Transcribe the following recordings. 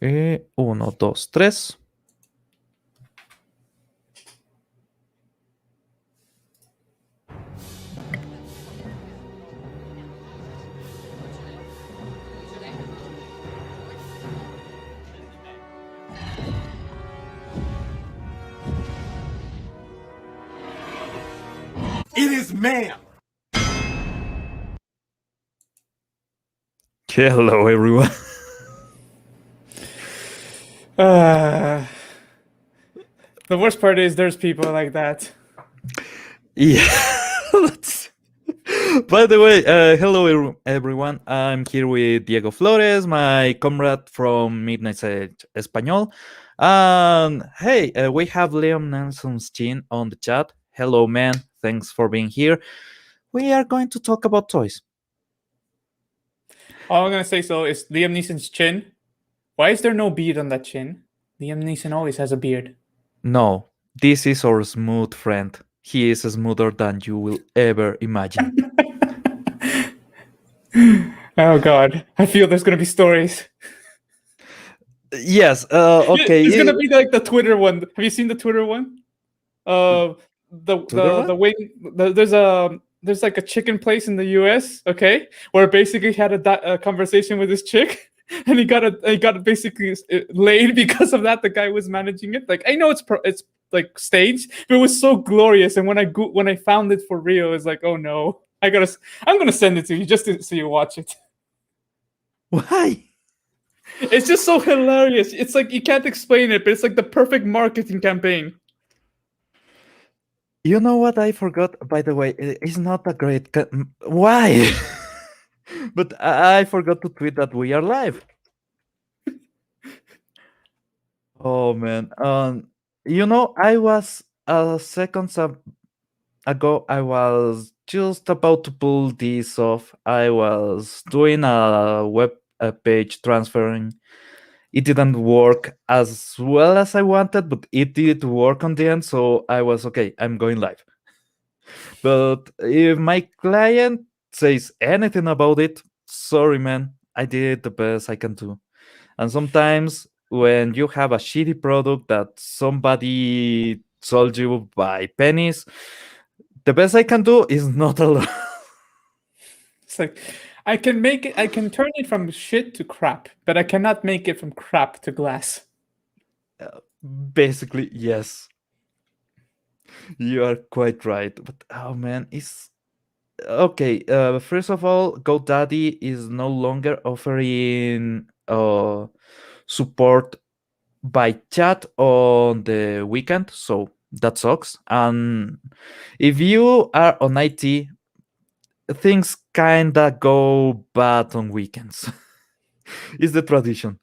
Uno, dos, tres. It is ma'am. Hello, everyone. The worst part is there's people like that. Yeah. By the way, hello, everyone. I'm here with Diego Flores, my comrade from Midnight Español. And hey, we have Liam Nelson's chin on the chat. Hello, man. Thanks for being here. We are going to talk about toys. All I'm gonna say so is Liam Neeson's chin. Why is there no beard on that chin? Liam Neeson always has a beard. No, this is our smooth friend. He is smoother than you will ever imagine. Oh god, I feel there's gonna be stories. Yes. Okay. It's gonna be like the Twitter one. Have you seen the Twitter one? Twitter one? The way there's like a chicken place in the U.S. Okay, where basically he had a conversation with this chick, and he got basically laid because of that. The guy was managing it. Like I know it's like staged, but it was so glorious. And when I found it for real, it's like, oh no, I'm gonna send it to you just so you watch it. Why? It's just so hilarious. It's like you can't explain it, but it's like the perfect marketing campaign. You know what I forgot? By the way, it's not a great. Why? But I forgot to tweet that we are live. Oh man. I was seconds ago. I was just about to pull this off. I was doing a web page transferring. It didn't work as well as I wanted, but it did work on the end. So I was okay. I'm going live. But if my client says anything about it, sorry, man, I did the best I can do. And sometimes when you have a shitty product that somebody sold you by pennies, the best I can do is not a lot. It's like I can turn it from shit to crap, but I cannot make it from crap to glass. Basically, yes. You are quite right. But oh man, it's okay. First of all, GoDaddy is no longer offering support by chat on the weekend, so that sucks. And if you are on IT, things kinda go bad on weekends. It's the tradition.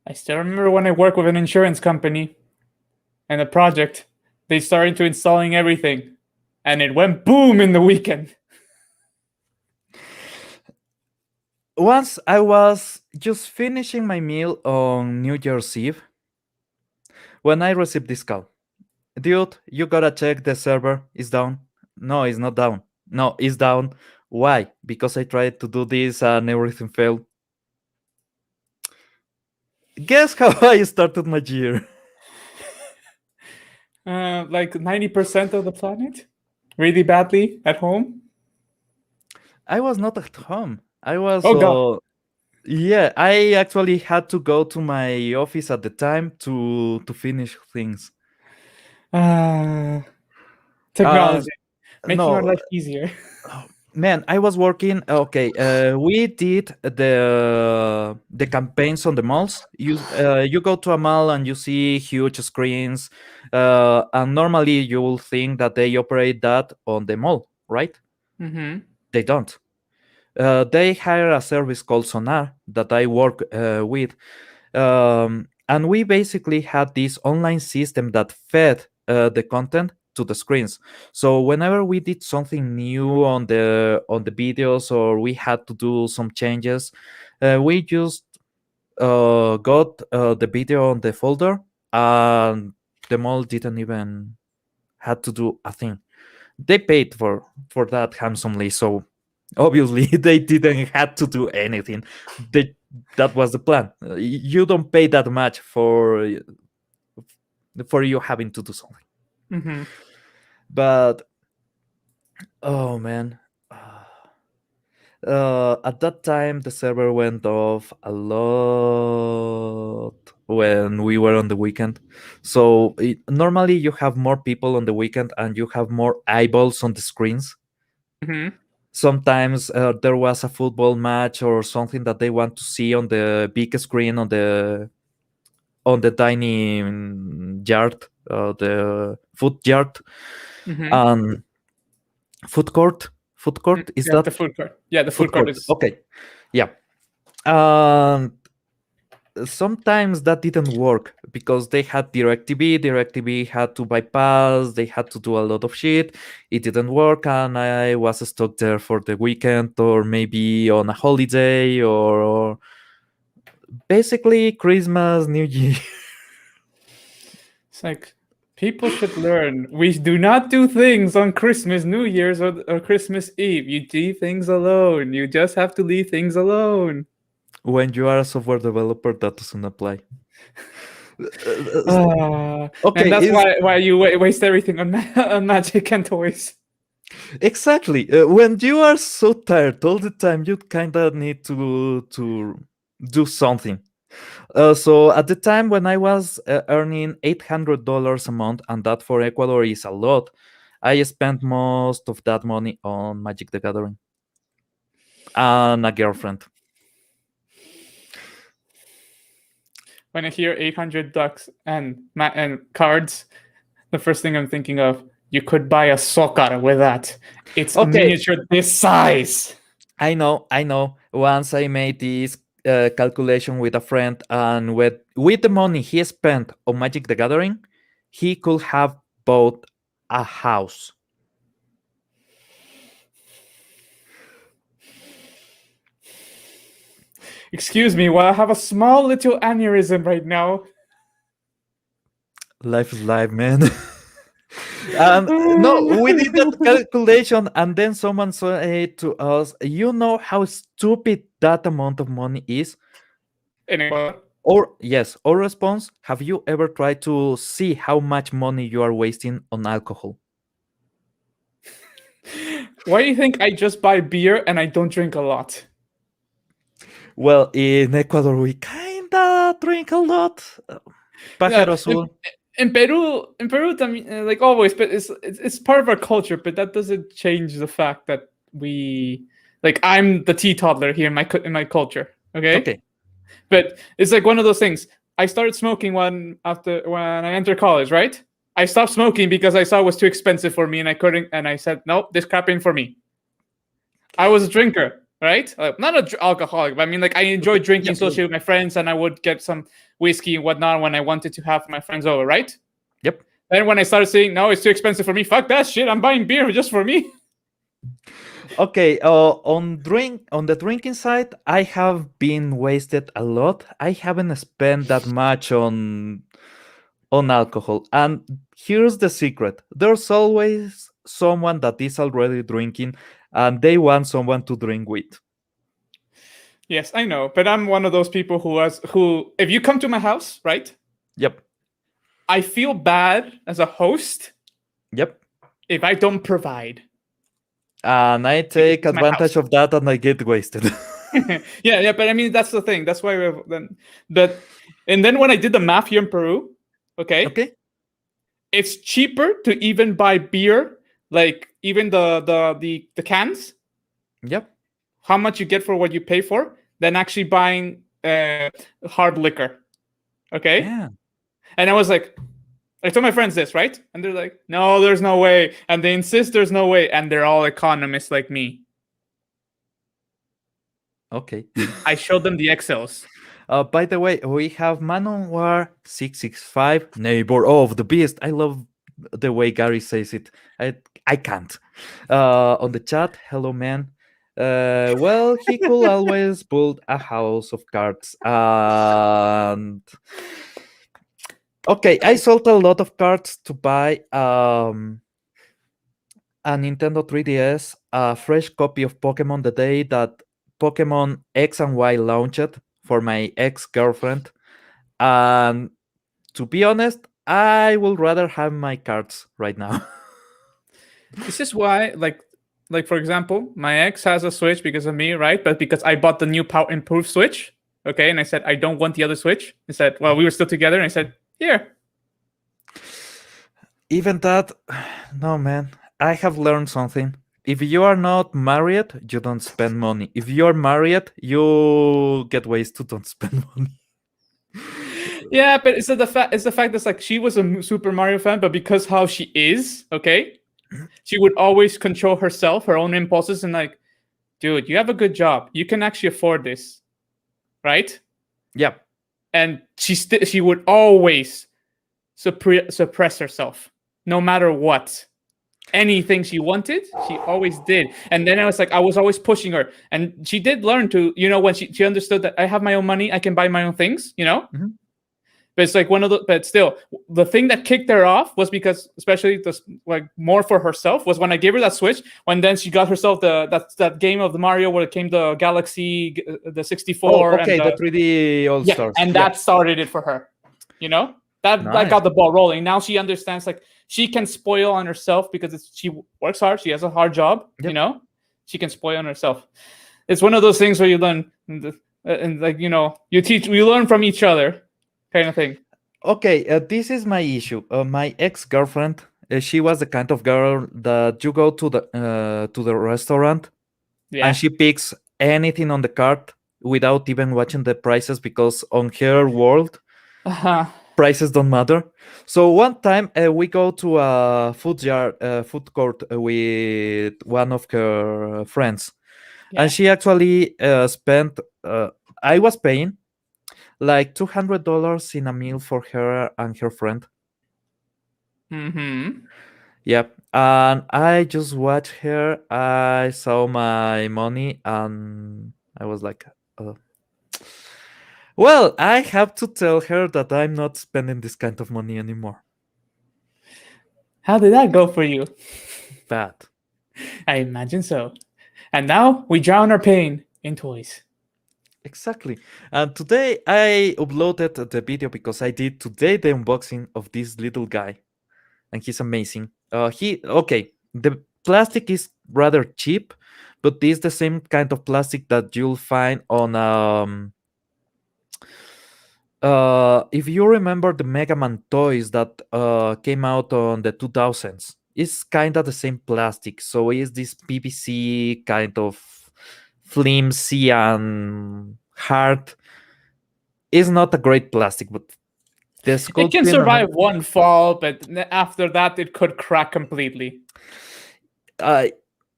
I still remember when I worked with an insurance company and a project, they started to installing everything, and it went boom in the weekend. Once I was just finishing my meal on New Year's Eve when I received this call. Dude, you gotta check the server is down. No, it's not down. No, it's down. Why? Because I tried to do this and everything failed. Guess how I started my year? Like 90% of the planet, really badly at home. I was not at home. I was. Oh god. Yeah, I actually had to go to my office at the time to finish things. Technology making our No, life easier. oh, man, I was working. Okay, we did the campaigns on the malls. You go to a mall and you see huge screens, and normally you will think that they operate that on the mall, right? Mm-hmm. They don't. They hire a service called Sonar that I work with, and we basically had this online system that fed the content to the screens. So whenever we did something new on the videos or we had to do some changes, we just got the video on the folder, and the mall didn't even had to do a thing. They paid for that handsomely, so obviously they didn't have to do anything. They That was the plan. You don't pay that much for you having to do something. Hmm. But oh man, at that time the server went off a lot when we were on the weekend. So normally you have more people on the weekend and you have more eyeballs on the screens. Hmm. Sometimes there was a football match or something that they want to see on the big screen on the dining yard, the food yard, Hmm. and food court. Food court is Yeah, that the food court. Yeah, the food food court court? is. Okay, yeah. And sometimes that didn't work because they had DirecTV. DirecTV had to bypass. They had to do a lot of shit. It didn't work, and I was stuck there for the weekend or maybe on a holiday or basically Christmas, New Year. It's like people should learn. We do not do things on Christmas, New Year's, or Christmas Eve. You do things alone. You just have to leave things alone. When you are a software developer, that doesn't apply. And Okay, that's is why you waste everything on on magic and toys. exactly when you are so tired all the time, you kind of need to do something. So at the time when I was earning $800 a month, and that for Ecuador is a lot, I spent most of that money on Magic the Gathering and a girlfriend. When I hear 800 ducks and cards, the first thing I'm thinking of, you could buy a soccer with that. It's a Okay, miniature this size. I know. Once I made this calculation with a friend, and with the money he spent on Magic the Gathering, he could have bought a house. Excuse me, well, I have a small little aneurysm right now. Life is life, man. And no, we did that calculation, and then someone said to us, "You know how stupid that amount of money is?" Anyway, Or yes, our response: Have you ever tried to see how much money you are wasting on alcohol? why do you think I just buy beer and I don't drink a lot? Well, in Ecuador, we kinda drink a lot. Yeah, Pájaro azul. in Peru, like always, but it's part of our culture. But that doesn't change the fact that we, like, I'm the teetotaler here in my culture. Okay, Okay. but it's like one of those things. I started smoking when I entered college, right? I stopped smoking because I saw it was too expensive for me, and I couldn't. And I said, nope, this crap ain't for me. I was a drinker, right? Not an alcoholic, but I mean, like, I enjoyed drinking Yep. socially with my friends, and I would get some whiskey and whatnot when I wanted to have my friends over, right? Yep. Then when I started saying, no, it's too expensive for me, fuck that shit, I'm buying beer just for me. Okay. On the drinking side, I have been wasted a lot. I haven't spent that much on alcohol. And here's the secret: there's always someone that is already drinking, and they want someone to drink with. Yes, I know, but I'm one of those people who, if you come to my house, right, Yep. I feel bad as a host Yep. if I don't provide. And I Because take it's my advantage house. of that and I get wasted. Yeah, but I mean that's the thing. That's why but and then when I did the math here in Peru, okay, Okay. it's cheaper to even buy beer, like even the cans, Yep. how much you get for what you pay for, than actually buying hard liquor. Okay, Yeah. and I was like, I told my friends this, right, and they're like, no, there's no way, and they insist there's no way, and they're all economists like me. Okay. I showed them the Excels. By the way, we have Manowar 665, neighbor of the beast. I love the way Gary says it. I can't. On the chat, hello man. Well, he could always build a house of cards. And okay, I sold a lot of cards to buy a Nintendo 3DS, a fresh copy of Pokemon the day that Pokemon X and Y launched for my ex-girlfriend. And to be honest, I would rather have my cards right now. This is why, like for example, my ex has a Switch because of me, right? But because I bought the new power improved Switch, okay, and I said I don't want the other Switch. I said, well, we were still together, and I said, here. Even that, no, man. I have learned something. If you are not married, you don't spend money. If you are married, you get ways to don't spend money. Yeah, but it's the fact that like she was a Super Mario fan, but because how she is, okay, she would always control herself, her own impulses, and like, dude, you have a good job, you can actually afford this, right? Yeah. And she would always suppress herself, no matter what. Anything she wanted, she always did. And then I was like, I was always pushing her, and she did learn to, when she understood that I have my own money, I can buy my own things, Mhm. But it's like but still, the thing that kicked her off was because, especially this, like more for herself, was when I gave her that Switch. When then she got herself that game of the Mario where it came the Galaxy, the 64, Oh, okay, and the 3D All yeah, Stars. and Yeah. that started it for her. That Nice. got the ball rolling. Now she understands like she can spoil on herself because she works hard. She has a hard job. Yep. She can spoil on herself. It's one of those things where you learn, and like you learn from each other, kind of thing. Okay, this is my issue. My ex-girlfriend, she was the kind of girl that you go to the restaurant Yeah. and she picks anything on the cart without even watching the prices because on her world, prices don't matter. So one time we go to a food court with one of her friends, Yeah. and she actually spent. I was paying like $200 in a meal for her and her friend. Mm-hmm. Yep. And I just watched her. I saw my money and I was like, uh, well, I have to tell her that I'm not spending this kind of money anymore. How did that go for you? Bad. I imagine so. And now we drown our pain in toys. Exactly. And today I uploaded the video because I did today the unboxing of this little guy. And he's amazing. The plastic is rather cheap, but this is the same kind of plastic that you'll find on if you remember the Mega Man toys that came out on the 2000s, it's kind of the same plastic. So it's this PVC kind of flimsy and hard. It's not a great plastic, but the It can sculpting survive one fall, but after that, it could crack completely.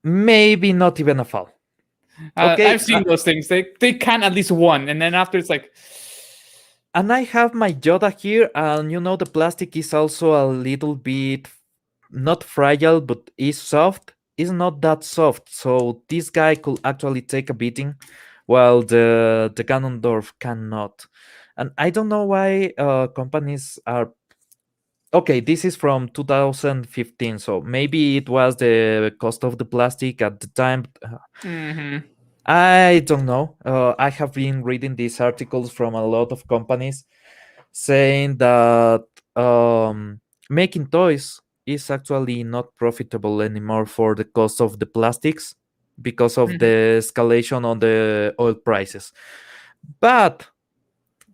Maybe not even a fall. Okay, I've seen those things. They can at least one, and then after it's like. And I have my Yoda here, and the plastic is also a little bit not fragile, but is soft. It's not that soft, so this guy could actually take a beating, while the Ganondorf cannot. And I don't know why companies are. Okay, this is from 2015, so maybe it was the cost of the plastic at the time. Mm-hmm. I don't know. I have been reading these articles from a lot of companies saying that making toys is actually not profitable anymore for the cost of the plastics because of Mm-hmm. the escalation on the oil prices. But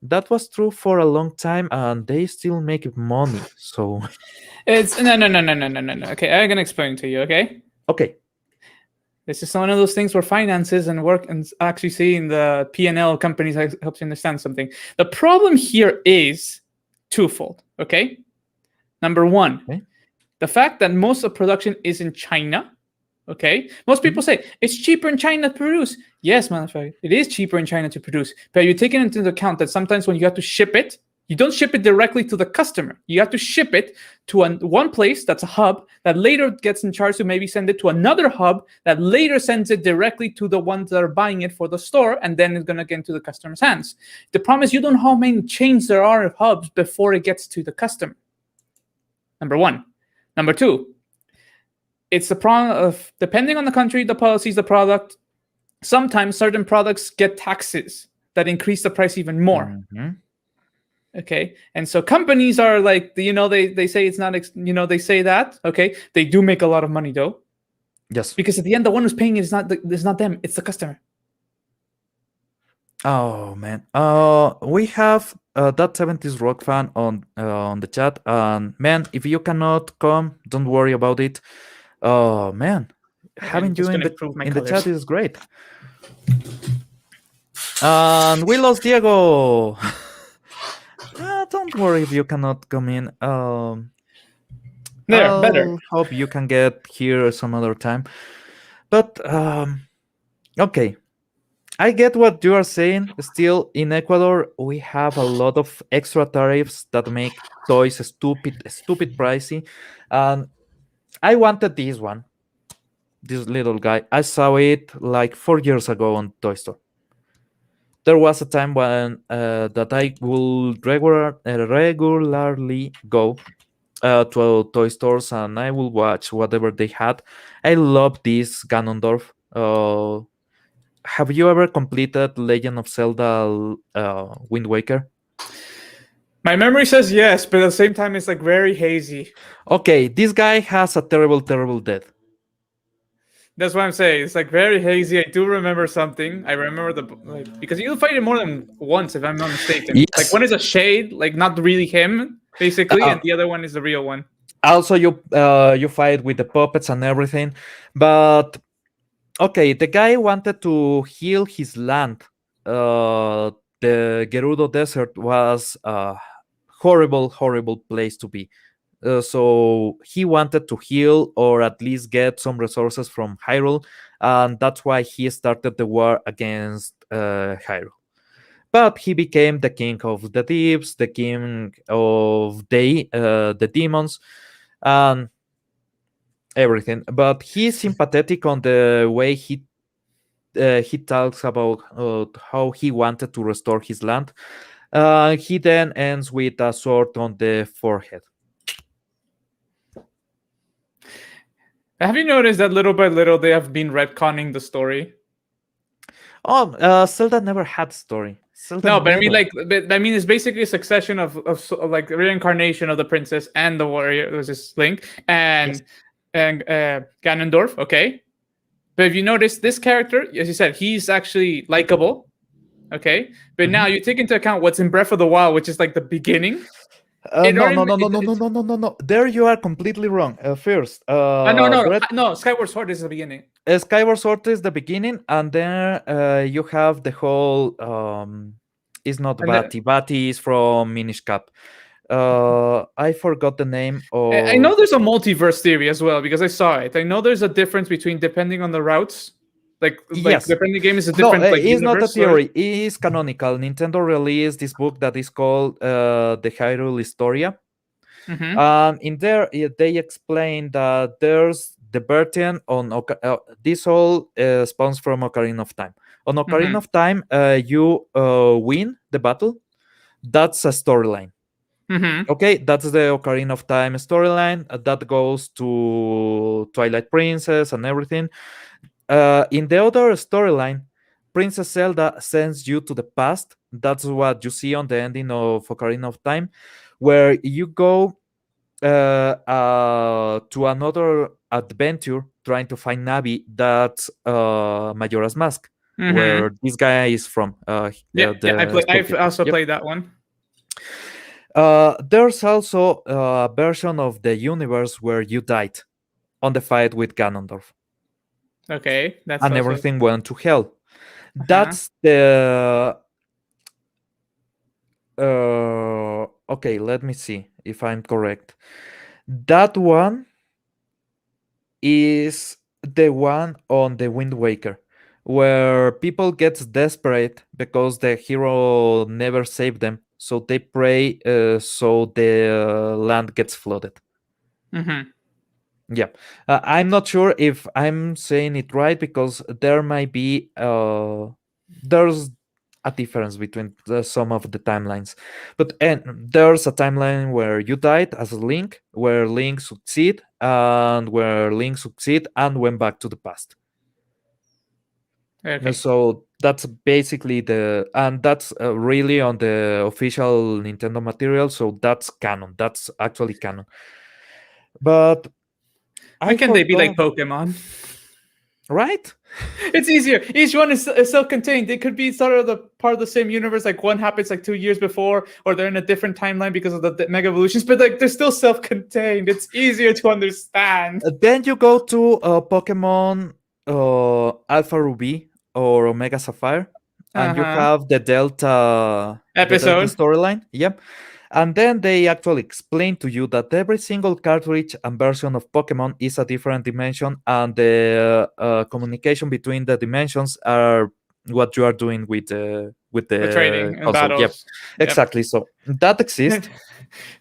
that was true for a long time and they still make money. So It's no. Okay, I'm gonna explain to you. Okay. okay. This is one of those things where finances and work and actually seeing the P&L companies helps you understand something. The problem here is twofold. Okay. Number one, Okay. the fact that most of production is in China. Okay. Most people say it's cheaper in China to produce. Yes, motherfucker, it is cheaper in China to produce. But you're taking into account that sometimes when you have to ship it, you don't ship it directly to the customer. You have to ship it to one place that's a hub that later gets in charge to maybe send it to another hub that later sends it directly to the ones that are buying it for the store, and then it's going to get into the customer's hands. The problem is you don't know how many chains there are of hubs before it gets to the customer. Number one. Number two, it's the problem of, depending on the country, the policies, the product, sometimes certain products get taxes that increase the price even more. Mhm. Okay, and so companies are like, they say it's not, they say that, okay, they do make a lot of money though, Yes. because at the end, the one who's paying it is not them, it's the customer. Oh man. We have that 70s rock fan on the chat, and man, if you cannot come, don't worry about it. Oh man, I'm having you just gonna improve my in the colors. chat is great. And we lost Diego. Don't worry if you cannot come in. There, better. I'll hope you can get here some other time. But okay, I get what you are saying. Still, in Ecuador, we have a lot of extra tariffs that make toys stupid pricey. And I wanted this one, this little guy. I saw it like 4 years ago on Toy Store. There was a time when that I would regularly go to toy stores and I will watch whatever they had. I love this Ganondorf. Have you ever completed Legend of Zelda Wind Waker? My memory says yes, but at the same time, it's like very hazy. Okay, this guy has a terrible death. That's what I'm saying. It's like very hazy. I do remember something. I remember because you fight it more than once, if I'm not mistaken. Like Yes. one is a shade, like not really him, basically, Uh, and the other one is the real one. Also, you fight with the puppets and everything, but okay, the guy wanted to heal his land. The Gerudo Desert was a horrible place to be. So he wanted to heal or at least get some resources from Hyrule, and that's why he started the war against Hyrule. But he became the king of the deeps, the king of the demons, and everything. But he's sympathetic on the way he talks about how he wanted to restore his land. He then ends with a sword on the forehead. Have you noticed that little by little they have been retconning the story? Oh, Zelda never had story. Zelda No, but I mean, never. it's basically a succession of like reincarnation of the princess and the warrior. There's this Link Yes. and Ganondorf. Okay, but if you notice, this character, as you said, he's actually likable. Okay, but now Mhm. you take into account what's in Breath of the Wild, which is like the beginning. It No, already no, no, no, no, no, it's, no, no, no, no. There you are completely wrong. First, no, Skyward Sword is the beginning. Skyward Sword is the beginning, and then you have the whole. It's not And then Bati. Bati is from Minish Cap. I forgot the name I of. know there's a multiverse theory as well because I saw it. I know there's a difference between depending on the routes. Like Yes. depending the game is a No, different like it's not a universe story. theory. It is canonical. Nintendo released this book that is called the Hyrule Historia. Mm-hmm. In there, they explain that there's the burden on this all spawns from Ocarina of Time. On Ocarina Mm-hmm. of Time, you win the battle. That's a storyline. Mm-hmm. Okay, that's the Ocarina of Time storyline that goes to Twilight Princess and everything. In the other storyline, Princess Zelda sends you to the past. That's what you see on the ending of Ocarina of Time, where you go to another adventure trying to find Navi. That's Majora's Mask, Mm-hmm. where this guy is from. Yeah, yeah. The I've Skullkeeper. also Yep. played that one. There's also a version of the universe where you died on the fight with Ganondorf, Okay, that's and also. everything went to hell. Uh-huh. That's the okay, let me see if I'm correct. That one is the one on the Wind Waker, where people gets desperate because the hero never saved them, so they pray so the land gets flooded. Mm-hmm. Yeah, I'm not sure if I'm saying it right because there might be there's a difference between some of the timelines, but and there's a timeline where you died as a Link, where Link succeed and where Link succeed and went back to the past. Okay. So that's basically and that's really on the official Nintendo material. So that's canon. That's actually canon. But Why I can't they be like forgot, Pokemon? right? It's easier. Each one is self-contained. It could be sort of the part of the same universe. Like one happens like 2 years before, or they're in a different timeline because of the mega evolutions. But like they're still self-contained. It's easier to understand. Then you go to Pokemon Alpha Ruby or Omega Sapphire, Uh and you huh. have the Delta Episode storyline. Yep. And then they actually explain to you that every single cartridge and version of Pokemon is a different dimension, and the communication between the dimensions are what you are doing with with the training and console. Yep, battles. Yep. exactly. So that exists.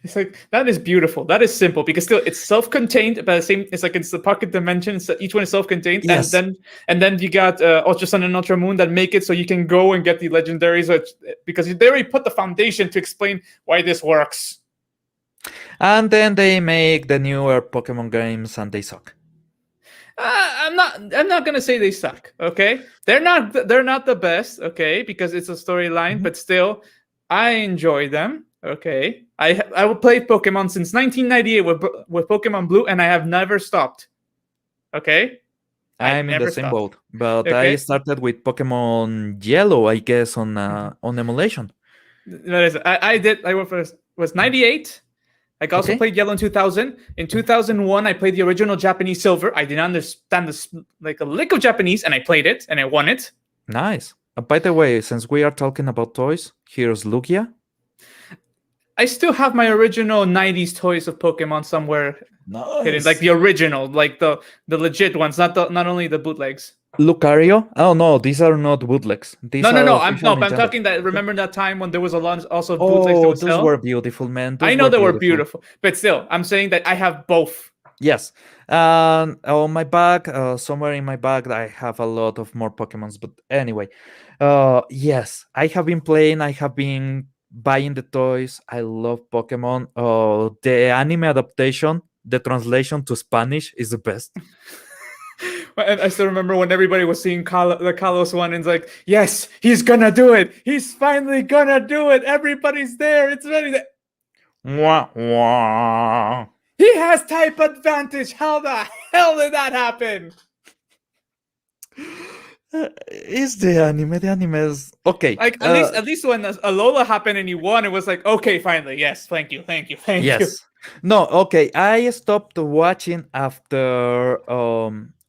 It's like that is beautiful. That is simple because still it's self-contained, but the same. It's like it's the pocket dimension. So each one is self-contained, Yes. and then you got Ultra Sun and Ultra Moon that make it so you can go and get the legendaries, because they already put the foundation to explain why this works. And then they make the newer Pokemon games, and they suck. I'm not gonna say they suck. Okay, they're not the best. Okay, because it's a storyline, Mhm. but still, I enjoy them. Okay, I will play Pokemon since 1998 with Pokemon Blue, and I have never stopped. Okay, I've I'm in the never same stopped. boat, but I Okay, started with Pokemon Yellow, I guess, on emulation. that is, I did. I was 98. I also Okay, played Yellow in 2000. In 2001, I played the original Japanese Silver. I did not understand this like a lick of Japanese, and I played it, and I won it. nice. By the way, since we are talking about toys, here's Lugia. I still have my original 90s toys of Pokemon somewhere hidden, like Nice. the original, like the legit ones, not only the bootlegs. Lucario? Oh no, these are not bootlegs. These No, no, are no. official But I'm Nintendo. talking that. Remember that time when there was a lot also of bootlegs that Oh, would those were sell? beautiful, man. I Those know were they were beautiful. beautiful, but still, I'm saying that I have both. Yes. And on my bag, somewhere in my bag, I have a lot of more Pokemons. But anyway, yes, I have been playing. I have been buying the toys. I love Pokemon. The anime adaptation, the translation to Spanish is the best. And I still remember when everybody was seeing the Kalos one, and it's like, yes, he's gonna do it. He's finally gonna do it. Everybody's there. It's ready. Wah, wah. He has type advantage. How the hell did that happen? Is the anime? The anime is okay. Like at least when Alola happened and he won, it was like, okay, finally, yes, thank you, thank you, thank you. Yes. No, okay. I stopped watching after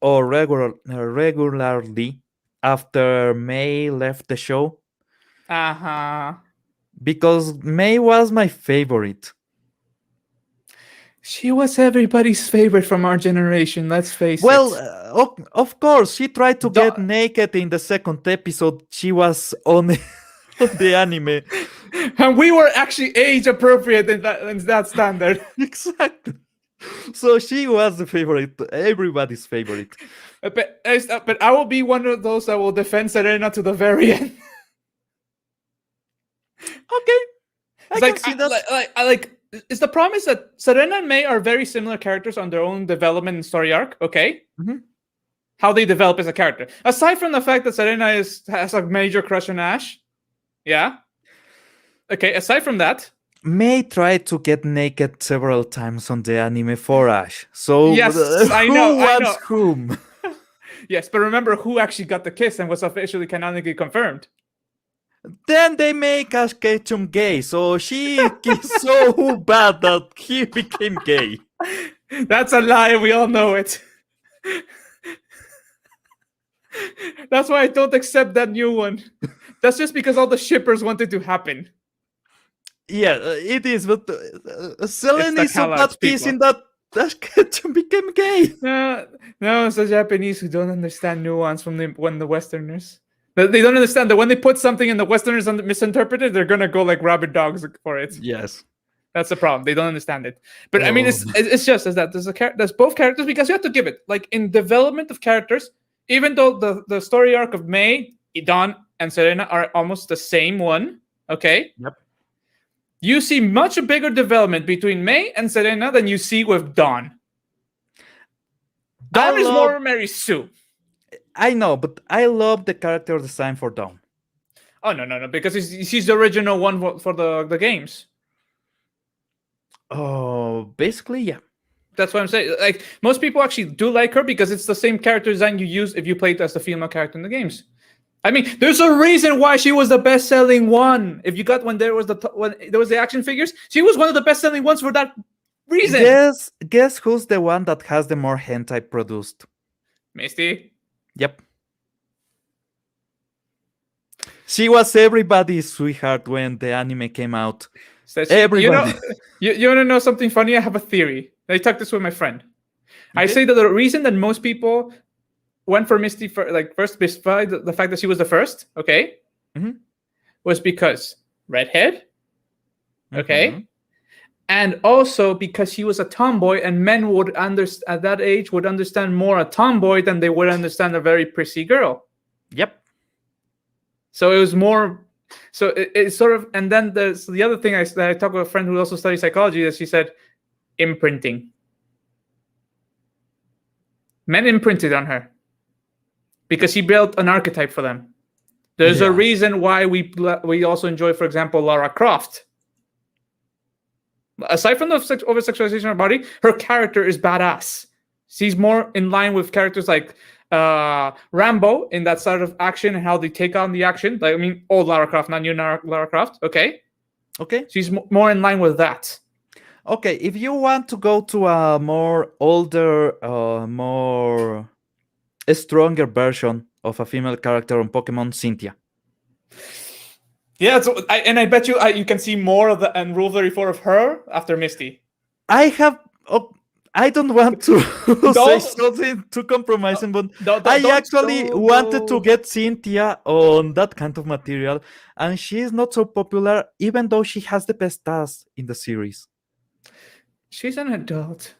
or regularly after May left the show Uh-huh. because May was my favorite. She was everybody's favorite from our generation, let's face Well, it. of course, she tried to get Do- naked in the second episode. She was on on the anime. and we were actually age appropriate in that standard. Exactly. So she was the favorite, everybody's favorite. But I will be one of those that will defend Serena to the very end. Okay, I It's can like, see that. Is the problem is that Serena and May are very similar characters on their own development and story arc. Okay, Mhm. how they develop as a character. Aside from the fact that Serena has a major crush on Ash, yeah. Okay, aside from that, May tried to get naked several times on the anime for Ash. So yes, I know, who wants whom? Yes, but remember who actually got the kiss and was officially canonically confirmed. Then they make Ash Ketchum gay, so she kissed so bad that he became gay. That's a lie, we all know it. That's why I don't accept that new one. That's just because all the shippers wanted to happen. Yeah, it is, but Selene the is so Kallax bad kissing that Ash Ketchum became gay. No, it's the Japanese who don't understand nuance from the Westerners. They don't understand that when they put something and the Westerners misinterpret it, they're gonna go like rabid dogs for it. Yes. That's the problem. They don't understand it. But I mean, Oh. it's just as that there's both characters, because you have to give it like in development of characters. Even though the story arc of May, Dawn, and Serena are almost the same one, okay? Yep. You see much bigger development between May and Serena than you see with Dawn. Dawn is more Mary Sue. I know, but I love the character design for Dawn. Oh no, because she's the original one for the games. Oh, basically, yeah. That's what I'm saying. Like most people actually do like her because it's the same character design you use if you played as the female character in the games. I mean, there's a reason why she was the best-selling one. If you got when there was the action figures, she was one of the best-selling ones for that reason. Guess who's the one that has the more hentai produced? Misty. Yep. She was everybody's sweetheart when the anime came out. Everybody. You want to know something funny? I have a theory. I talked this with my friend. I Okay. say that the reason that most people went for Misty first, despite the fact that she was the first, okay, Mhm. was because redhead, okay, Mhm. and also because she was a tomboy, and men would understand at that age would understand more a tomboy than they would understand a very prissy girl. Yep. So it was more. So it's sort of, and then there's the other thing I talked with a friend who also studies psychology. That she said, imprinting. Men imprinted on her because she built an archetype for them. There's a Yeah. reason why we also enjoy, for example, Lara Croft. Aside from the over sexualization of her body, her character is badass. She's more in line with characters like Rambo in that sort of action and how they take on the action. Like, I mean, old Lara Croft, not new Lara Croft. Okay, Okay. she's more in line with that. Okay. If you want to go to a more older, more a stronger version of a female character on Pokemon, Cynthia. Yeah, I bet you can see more of the and Rule 34 of her after Misty. I have. Oh, I don't want to say Don't something too compromising, but don't I don't actually don't wanted to go. get Cynthia on that kind of material, and she is not so popular, even though she has the best stats in the series. She's an adult.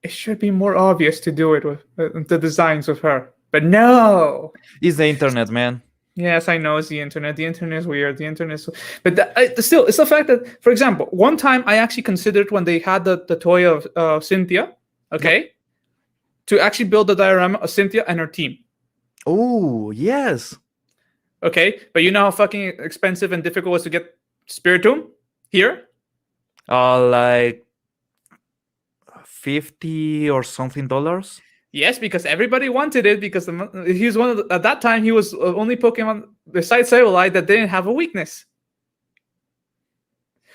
It should be more obvious to do it with the designs of her. But no. It's the internet, man. Yes, I know it's the internet. The internet is weird. The internet is, but still, it's the fact that, for example, one time I actually considered when they had the toy of Cynthia, Yep. okay, to actually build the diorama of Cynthia and her team, Oh, yes. okay. But you know how fucking expensive and difficult it was to get Spiritomb here. Like 50 or something dollars. Yes, because everybody wanted it because he was one of at that time he was the only Pokemon besides Sableye that didn't have a weakness.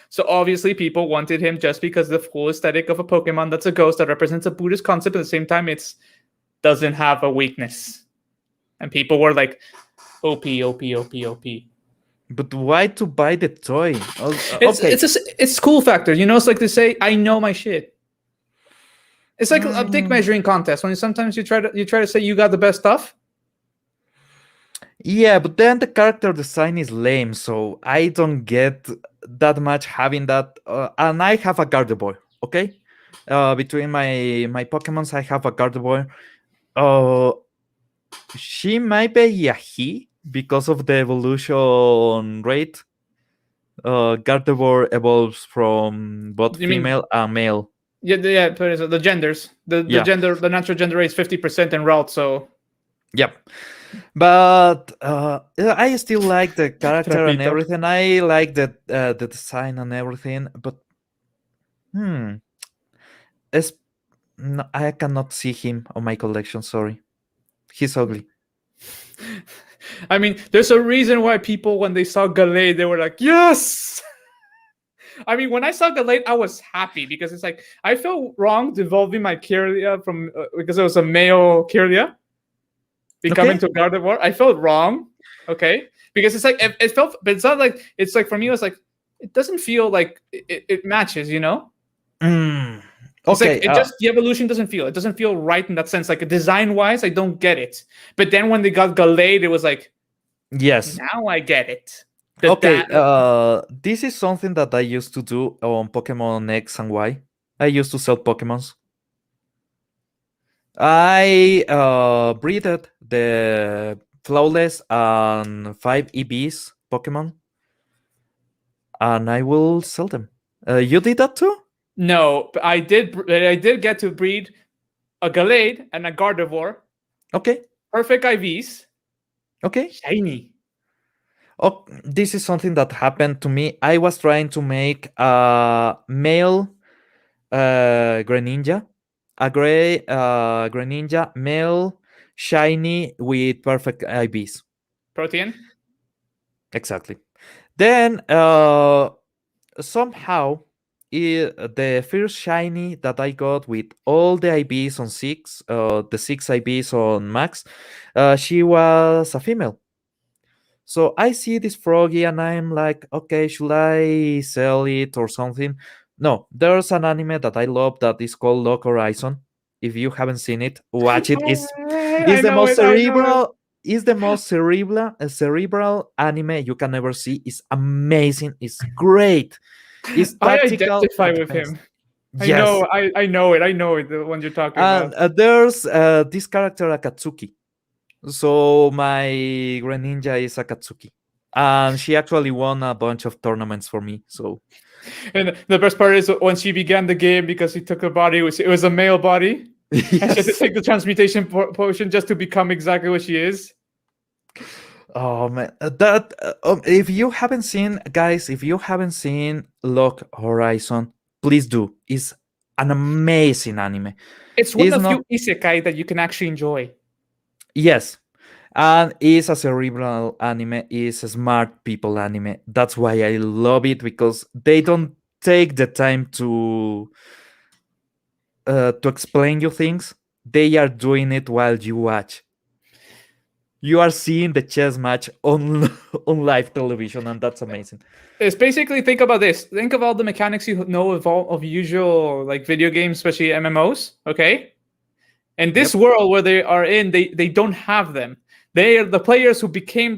So obviously people wanted him just because the full aesthetic of a Pokemon that's a ghost that represents a Buddhist concept at the same time it's doesn't have a weakness. And people were like OP, OP, OP, OP. But why to buy the toy? Okay. It's cool factor. You know, it's like to say, I know my shit. It's like a dick measuring contest when sometimes you try to say you got the best stuff. Yeah, but then the character design is lame, so I don't get that much having that. And I have a Gardevoir, okay? Between my Pokemons, I have a Gardevoir. She might be a he because of the evolution rate. Gardevoir evolves from both You mean female and male. yeah, the genders. The Yeah. gender, the natural gender rate is 50% en route, so Yep. But I still like the character and Trapito. everything. I like the design and everything. But it's, no, I cannot see him on my collection. Sorry, he's ugly. I mean, there's a reason why people, when they saw Gallade, they were like, yes! I mean, when I saw Gallade, I was happy because it's like, I felt wrong devolving my Kirlia from, because it was a male Kirlia becoming to Gardevoir. I felt wrong, okay? Because it's like, it felt, but it's not like, it's like, for me, it was like, it doesn't feel like it matches, you know? It's Okay. like, it just, the evolution doesn't feel right in that sense. Like, design wise, I don't get it. But then when they got Gallade, it was like, yes. now I get it. Okay. This is something that I used to do on Pokemon X and Y. I used to sell Pokemons. I breeded the Flawless and 5 EVs Pokemon, and I will sell them. You did that too? No, but I did get to breed a Gallade and a Gardevoir. Okay. perfect IVs, Okay. shiny. Oh, this is something that happened to me. I was trying to make a male Greninja, a gray Greninja male, shiny with perfect IVs. Protein. Exactly. Then somehow the first shiny that I got with all the IVs on six, the six IVs on max, she was a female. So I see this froggy and I'm like, okay, should I sell it or something? No, there's an anime that I love that is called Lock Horizon. If you haven't seen it, watch it. It's I the know most it. I know it. cerebral. Is the most cerebral anime you can ever see. It's amazing. It's great. It's I tactical identify at the with best. him. I Yes, know. I know it. I know it. The one you're talking and about. there's this character Akatsuki. So my Greninja is Akatsuki, and she actually won a bunch of tournaments for me. So And the best part is when she began the game because he took her body. It was a male body, and she had to yes. take the transmutation potion just to become exactly what she is. Oh man, if you haven't seen, guys, if you haven't seen Lock Horizon, please do. It's an amazing anime. It's one It's of the not, few isekai that you can actually enjoy. yes, and it's a cerebral anime. It's a smart people anime. That's why I love it because they don't take the time to explain you things. They are doing it while you watch. You are seeing the chess match on on live television, and that's amazing. It's basically, think about this. Think of all the mechanics you know of all of usual like video games, especially MMOs. Okay, and this Yep. world where they are in, they don't have them. They are the players who became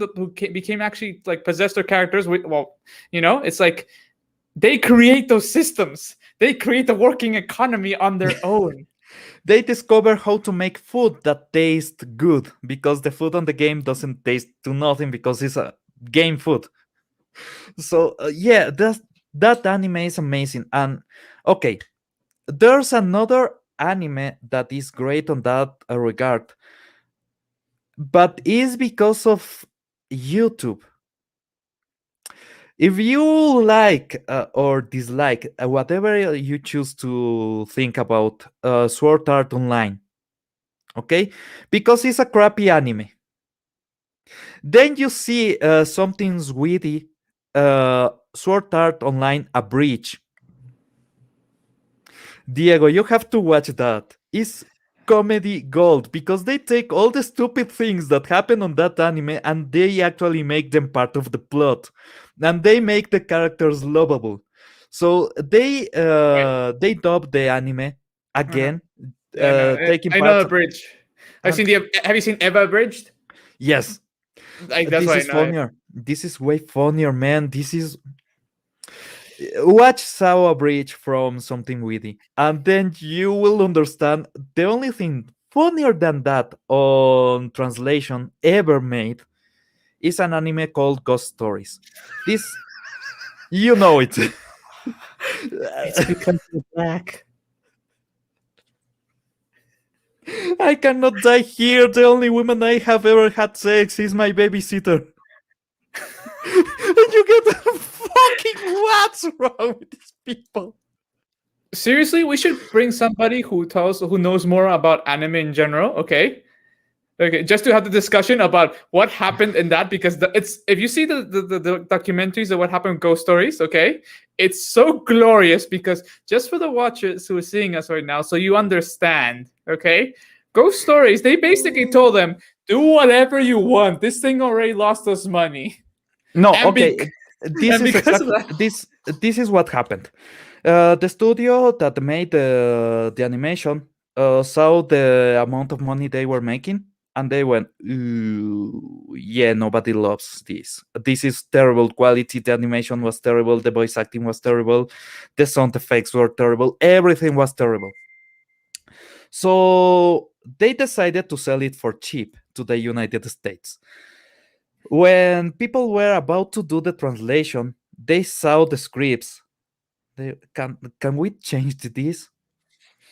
actually like possessed their characters. With, well, it's like they create those systems. They create the working economy on their own. They discover how to make food that tastes good because the food on the game doesn't taste to nothing because it's a game food. So yeah, that anime is amazing. And okay, there's another anime that is great on that regard, but is because of YouTube. If you like or dislike whatever you choose to think about Sword Art Online, okay, because it's a crappy anime. Then you see something witty, Sword Art Online A Breach. Diego, you have to watch that. It's comedy gold because they take all the stupid things that happen on that anime and they actually make them part of the plot, and they make the characters lovable. So Wait. they dub the anime Uh-huh. again, Yeah, I know. taking I know parts. the bridge. I've And seen the. Have you seen Eva abridged? yes, Like that's this why I is know it. funnier. This is way funnier, man. This is watch Sawa Bridge from something witty, and then you will understand the only thing funnier than that on translation ever made is an anime called Ghost Stories. This, you know it. It's because you're black. I cannot die here. The only woman I have ever had sex is my babysitter. And you get fucking what's wrong with these people? Seriously, we should bring somebody who knows more about anime in general. Okay, just to have the discussion about what happened in that, because it's if you see the documentaries of what happened in Ghost Stories, okay, it's so glorious because just for the watchers who are seeing us right now, so you understand, okay, Ghost Stories, they basically told them, do whatever you want. This thing already lost us money, No, and okay. be This and is because of exactly that, this is what happened. The studio that made the animation saw the amount of money they were making, and they went, "Ooh, yeah, nobody loves this. This is terrible quality. The animation was terrible. The voice acting was terrible. The sound effects were terrible. Everything was terrible." So they decided to sell it for cheap to the United States. When people were about to do the translation, they saw the scripts. Can we change this?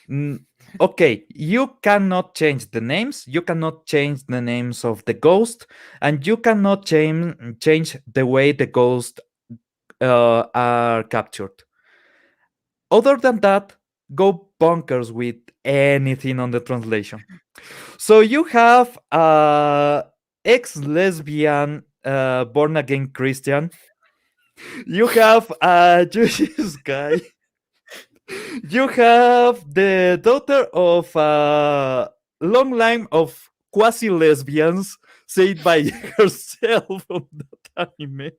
Mm, okay, you cannot change the names. You cannot change the names of the ghost, and you cannot change the way the ghosts are captured. Other than that, go bonkers with anything on the translation. So you have ex-lesbian born again Christian. You have a Jewish guy. You have the daughter of a long line of quasi lesbians, said by herself on that anime,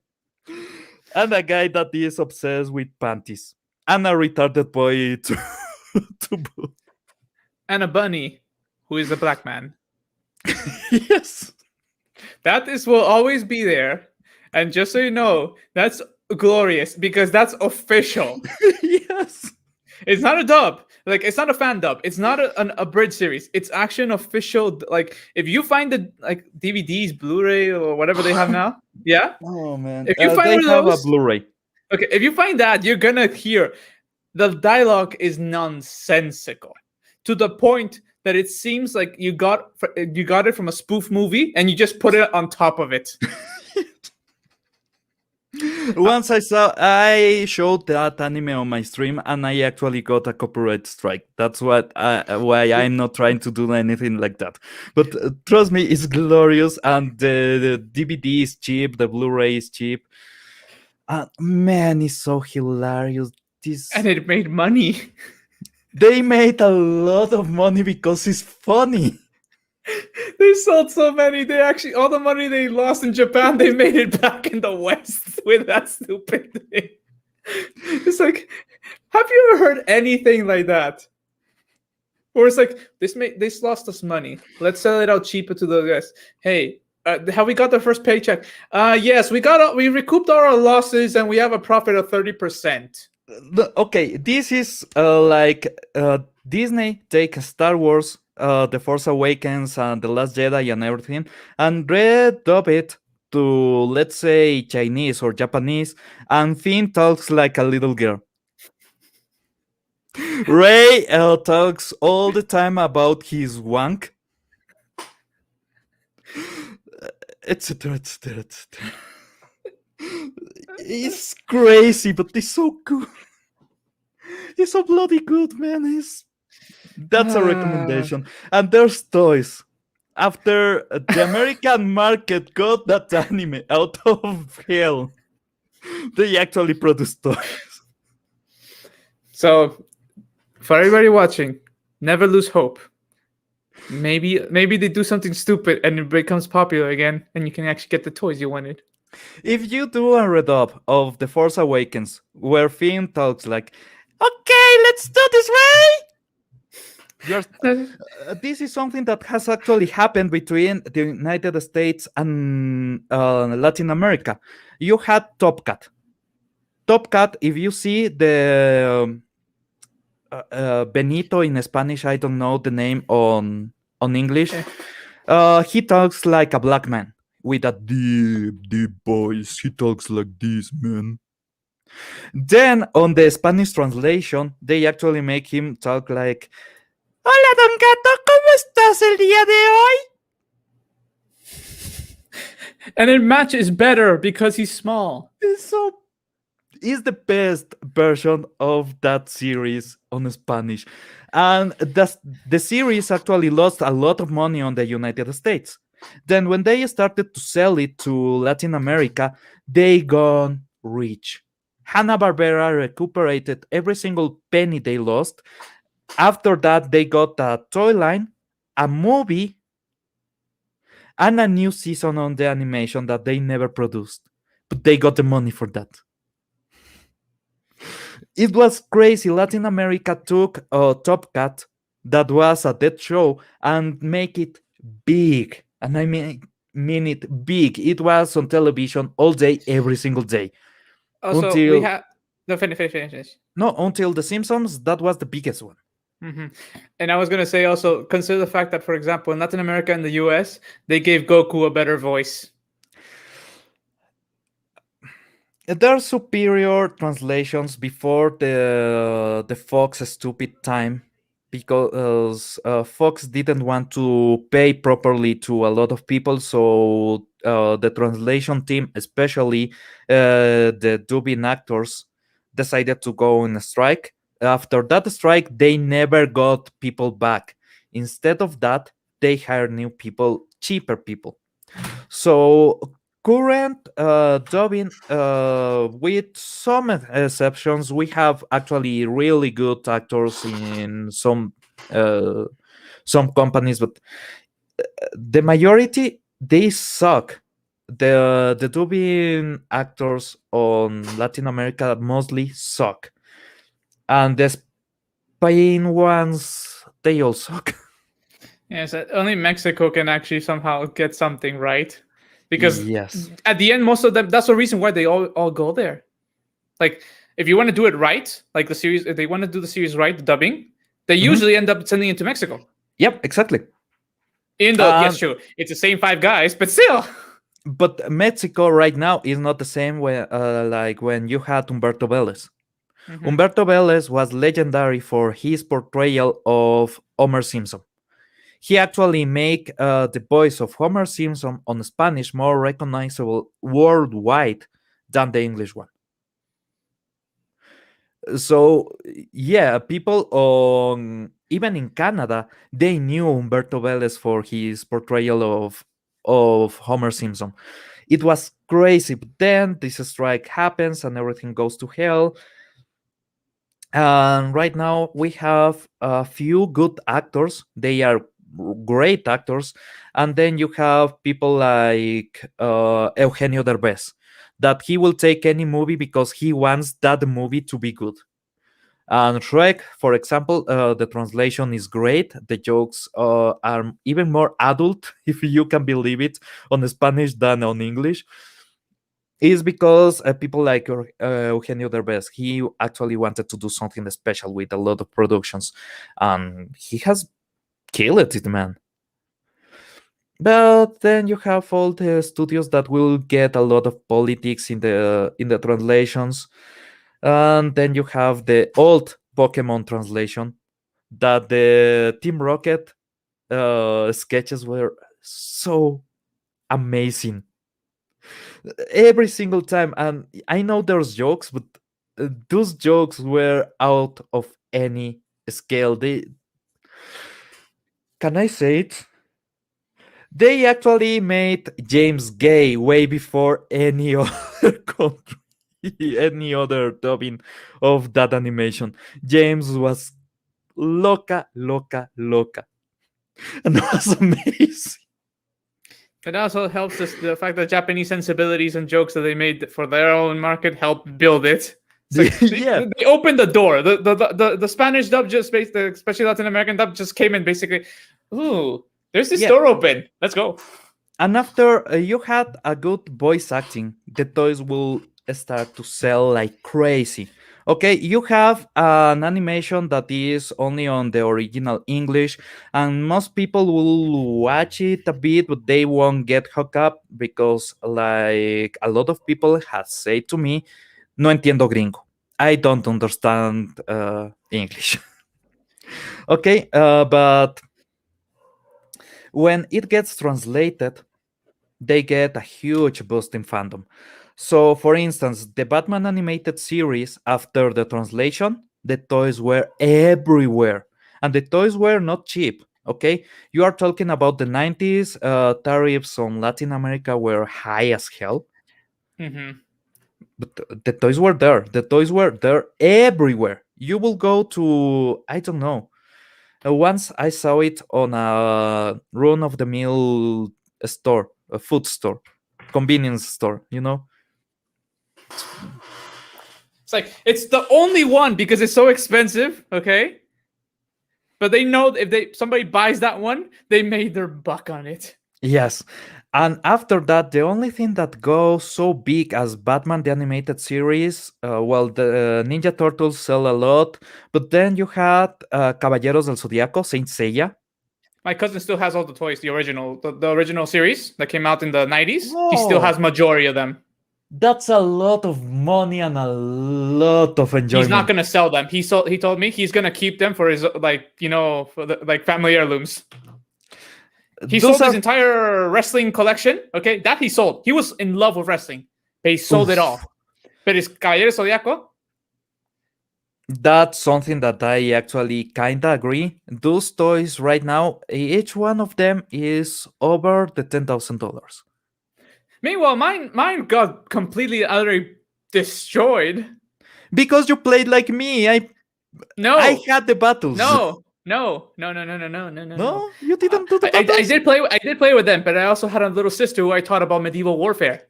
and a guy that is obsessed with panties, and a retarded boy to boot. And a bunny who is a black man. Yes. That is will always be there. And just so you know, that's glorious because that's official. Yes. It's not a dub. Like it's not a fan dub. It's not a bridge series. It's actually an official. Like if you find the like DVDs, Blu-ray, or whatever they have now, yeah. Oh man, If you find they one of have a those, Blu-ray. okay. If you find that, you're gonna hear the dialogue is nonsensical to the point that it seems like you got it from a spoof movie and you just put it on top of it. Once I showed that anime on my stream, and I actually got a copyright strike. That's why I'm not trying to do anything like that. But trust me, it's glorious, and the DVD is cheap, the Blu-ray is cheap. Man, it's so hilarious. And it made money. They made a lot of money because it's funny. They sold so many. They actually all the money they lost in Japan, they made it back in the West with that stupid thing. It's like, have you ever heard anything like that? Or it's like this lost us money. Let's sell it out cheaper to the guys. Hey, have we got the first paycheck? Yes, we recouped all our losses and we have a profit of 30%. Okay, this is like Disney take Star Wars, The Force Awakens, and The Last Jedi, and everything, and redub it to, let's say, Chinese or Japanese, and Finn talks like a little girl. Ray talks all the time about his wank, etc., etc., etc. It's crazy, but it's so good. It's so bloody good, man. That's a recommendation. And there's toys. After the American market got that anime out of hell, they actually produce toys. So, for everybody watching, never lose hope. Maybe they do something stupid and it becomes popular again, and you can actually get the toys you wanted. If you do a redub of The Force Awakens where Finn talks like, "Okay, let's do this way," this is something that has actually happened between the United States and Latin America. You had Top Cat. Top Cat, if you see the Benito in Spanish, I don't know the name on English. He talks like a black man with a deep voice. He talks like this, man. Then on the Spanish translation, they actually make him talk like, "Hola, Don Gato, ¿cómo estás el día de hoy?" And it matches better because he's small. Is the best version of that series on Spanish. And the series actually lost a lot of money on the United States. Then when they started to sell it to Latin America, they gone rich. Hanna-Barbera recuperated every single penny they lost. After that, they got a toy line, a movie, and a new season on the animation that they never produced. But they got the money for that. It was crazy. Latin America took Top Cat, that was a dead show, and make it big. And I mean it big. It was on television all day, every single day. Also, until we have no finish. No, until The Simpsons, that was the biggest one. Mm-hmm. And I was gonna say also consider the fact that, for example, in Latin America and the US, they gave Goku a better voice. There are superior translations before the Fox stupid time, because Fox didn't want to pay properly to a lot of people, so the translation team, especially the dubbing actors, decided to go on a strike. After that strike, they never got people back. Instead of that, they hired new people, cheaper people. So current dubbing, with some exceptions, we have actually really good actors in uh, some companies, but the majority they suck. The dubbing actors on Latin America mostly suck, and the Spain ones they all suck. Yes, only Mexico can actually somehow get something right, because Yes. at the end, most of them. That's the reason why they all go there. Like, if you want to do it right, like the series, if they want to do the series right, the dubbing, they Mhm. usually end up sending it to Mexico. Yep, exactly. Even though, yes, And sure, it's the same five guys, but still. but Mexico right now is not the same way like when you had Humberto Vélez. Mhm. Humberto Vélez was legendary for his portrayal of Homer Simpson. He actually made the voice of Homer Simpson on Spanish more recognizable worldwide than the English one. So yeah, people on even in Canada they knew Humberto Vélez for his portrayal of Homer Simpson. It was crazy, but then this strike happens and everything goes to hell. And right now we have a few good actors. They are great actors. And then you have people like Eugenio Derbez, that he will take any movie because he wants that movie to be good. And Shrek, for example, the translation is great. The jokes are even more adult, if you can believe it, on Spanish than on English. Is because people like Eugenio Derbez, he actually wanted to do something special with a lot of productions, and he has killed it, man. But then you have all the studios that will get a lot of politics in the translations, and then you have the old Pokemon translation that the Team Rocket sketches were so amazing every single time. And I know there's jokes, but those jokes were out of any scale. They, can I say it? They actually made James gay way before any other country, any other dubbing of that animation. James was loca, loca, loca, and that was amazing. It also helps us, the fact that Japanese sensibilities and jokes that they made for their own market help build it. It's like Yeah, they opened the door. The Spanish dub just especially Latin American dub just came in basically. Ooh, there's this yeah. door open. Let's go. And after you had a good voice acting, the toys will start to sell like crazy. Okay, you have an animation that is only on the original English, and most people will watch it a bit, but they won't get hooked up because, like a lot of people have said to me, no entiendo gringo. I don't understand English. Okay, but when it gets translated, they get a huge boost in fandom. So, for instance, the Batman animated series, after the translation, the toys were everywhere. And the toys were not cheap, okay? You are talking about the 90s, tariffs on Latin America were high as hell. Mm-hmm. But the toys were there. The toys were there everywhere. You will go to, I don't know. Once I saw it on a run of the mill store, a food store, convenience store, you know? It's like it's the only one because it's so expensive. Okay, but they know if they somebody buys that one, they made their buck on it. Yes. And after that, the only thing that goes so big as Batman the Animated Series, well, the Ninja Turtles sell a lot, but then you had Caballeros del Zodiaco, Saint Seiya. My cousin still has all the toys, the original series that came out in the 90s. He still has Oh, majority of them. That's a lot of money and a lot of He's not enjoyment. gonna sell them. He told me he's gonna keep them for his for the like family heirlooms. He Those sold his are entire wrestling collection. Okay, that he sold. He was in love with wrestling, but he sold it oof, all. But his Caballero Zodiaco, that's something that I actually kinda agree. Those toys right now, each one of them is over the $10,000. meanwhile, mine got completely utterly destroyed. Because you played like me. I No, had the battles. no, no, no, no, no, no, no, no, no, no. No, you didn't do the I battles? did play. I did play with them, but I also had a little sister who I taught about medieval warfare,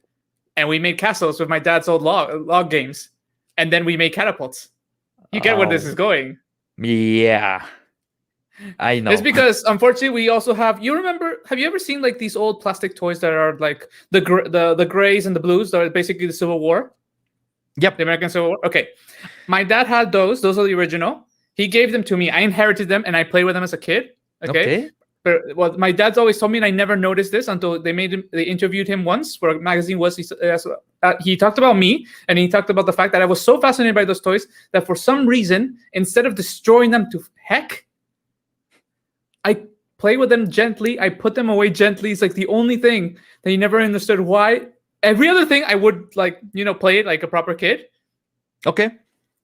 and we made castles with my dad's old log games, and then we made catapults. You get where this Oh, is going. yeah. I It's know. because unfortunately we also have. You remember? Have you ever seen like these old plastic toys that are like the grays and the blues that are basically the Civil War, Yep. the American Civil War? Okay, my dad had those. Those are the original. He gave them to me. I inherited them, and I played with them as a kid. Okay, Okay. but well, my dad's always told me, and I never noticed this until they made him. They interviewed him once for a magazine. He talked about me, and he talked about the fact that I was so fascinated by those toys that for some reason, instead of destroying them to heck, I play with them gently. I put them away gently. It's like the only thing that he never understood why. Every other thing I would play it like a proper kid. Okay.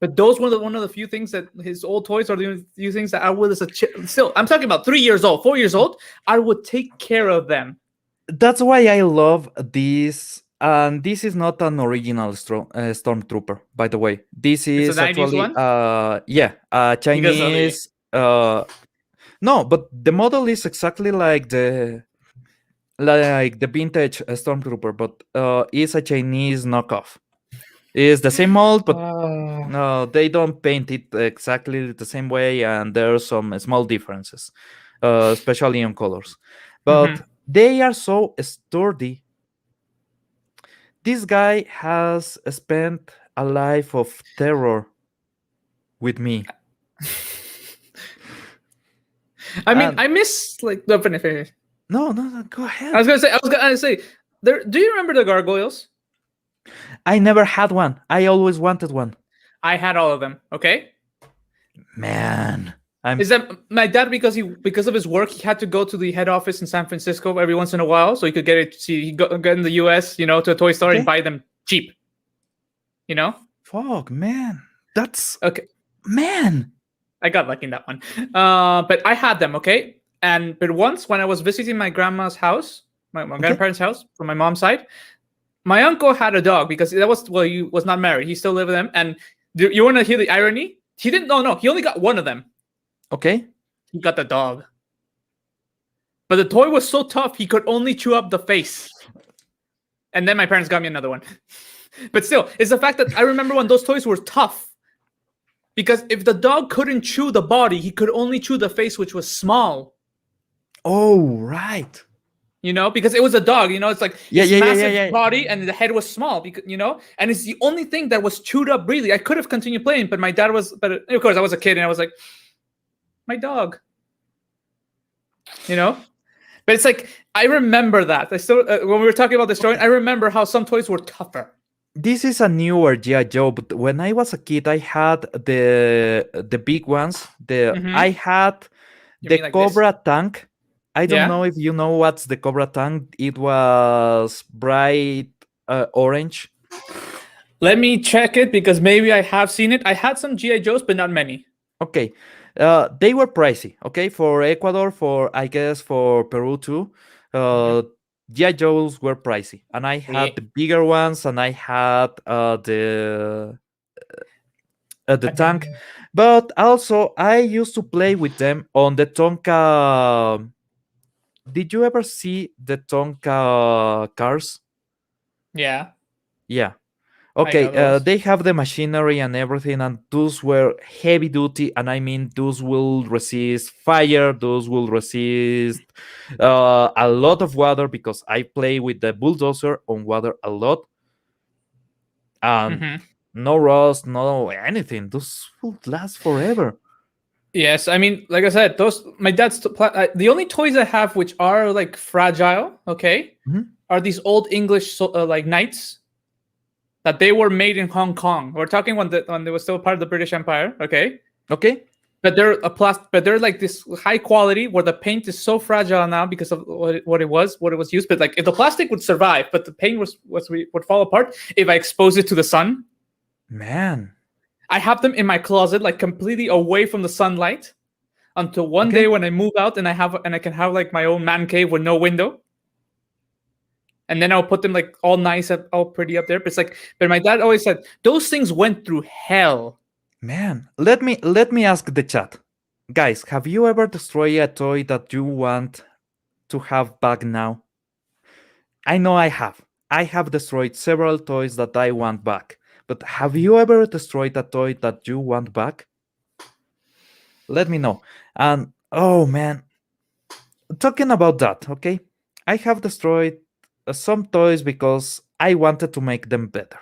But those were one of the few things that his old toys are the few things that I would as a still. I'm talking about 3 years old, 4 years old. I would take care of them. That's why I love this. And this is not an original Stormtrooper, by the way. This It's a is 90s actually, one because of the Chinese. No, but the model is exactly like the vintage Stormtrooper, but it's a Chinese knockoff. It's the same mold, but no, they don't paint it exactly the same way, and there are some small differences, especially on colors. But they are so sturdy. This guy has spent a life of terror with me. I mean, And I miss like the finish. no, go ahead. I was gonna say. There. Do you remember the gargoyles? I never had one. I always wanted one. I had all of them. Okay. Man, Is that my dad because of his work he had to go to the head office in San Francisco every once in a while so he could get it. See, he got in the U.S. To a toy store and buy them cheap. Fuck, man. That's Okay. man. I got lucky in that one. But I had them. Okay. But once when I was visiting my grandma's house, my grandparents' house from my mom's side, my uncle had a dog because he was not married. He still lived with them. And you want to hear the irony? He didn't. No. He only got one of them. Okay. He got the dog. But the toy was so tough, he could only chew up the face. And then my parents got me another one. But still, it's the fact that I remember when those toys were tough. Because if the dog couldn't chew the body, he could only chew the face, which was small. Oh, right. Because it was a dog. It's like massive body and the head was small. Because and it's the only thing that was chewed up. Really, I could have continued playing, but my dad was. But of course, I was a kid, and I was like, my dog. But it's like I remember that. I still when we were talking about the story, I remember how some toys were tougher. This is a newer G.I. Joe, but when I was a kid, I had the big ones. I had the like Cobra tank. I don't know if you know what's the Cobra tank. It was bright orange. Let me check it because maybe I have seen it. I had some G.I. Joes, but not many. Okay. They were pricey, okay? For Ecuador, I guess for Peru too. G.I. Joes were pricey. And I had the bigger ones, and I had the tank. But also, I used to play with them on the Tonka. Did you ever see the Tonka cars? Yeah. Yeah. Okay, they have the machinery and everything, and those were heavy duty, and I mean those will resist fire, those will resist a lot of water, because I play with the bulldozer on water a lot, and no rust, no anything. Those will last forever. Yes, I mean, like I said, my dad's the only toys I have which are like fragile, okay, are these old English like knights. that they were made in Hong Kong. We're talking when they was still part of the British Empire, okay? Okay. But they're like this high quality where the paint is so fragile now because of what it was used. But like if the plastic would survive, but the paint would fall apart if I expose it to the sun. Man. I have them in my closet, like completely away from the sunlight, until one Okay. day when I move out and I can have like my own man cave with no window. And then I'll put them like all nice, all pretty up there. But it's like, but my dad always said those things went through hell. Man, let me ask the chat. Guys, have you ever destroyed a toy that you want to have back now? I know I have. I have destroyed several toys that I want back. But have you ever destroyed a toy that you want back? Let me know. And oh man, talking about that, okay? I have destroyed some toys because I wanted to make them better.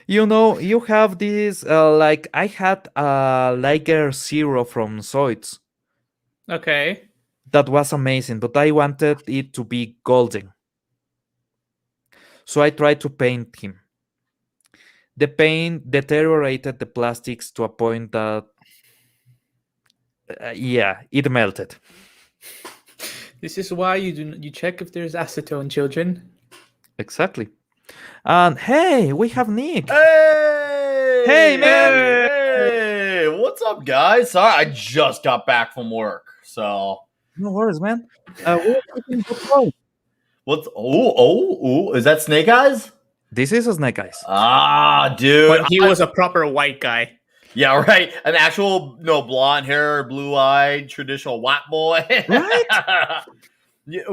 You know, you have this, like, I had a Liger Zero from Zoids. Okay. That was amazing, but I wanted it to be golden. So I tried to paint him. The paint deteriorated the plastics to a point that, yeah, it melted. This is why you check if there's acetone, children. Exactly. And hey, we have Nick. Hey! Hey, man! Hey! What's up, guys? Sorry, I just got back from work, so... No worries, man. We're talking about- What's... Oh, is that Snake Eyes? This is a Snake Eyes. Ah, dude. But he was a proper white guy. Yeah, right. An actual, blonde hair, blue-eyed, traditional white boy. Right? Yeah,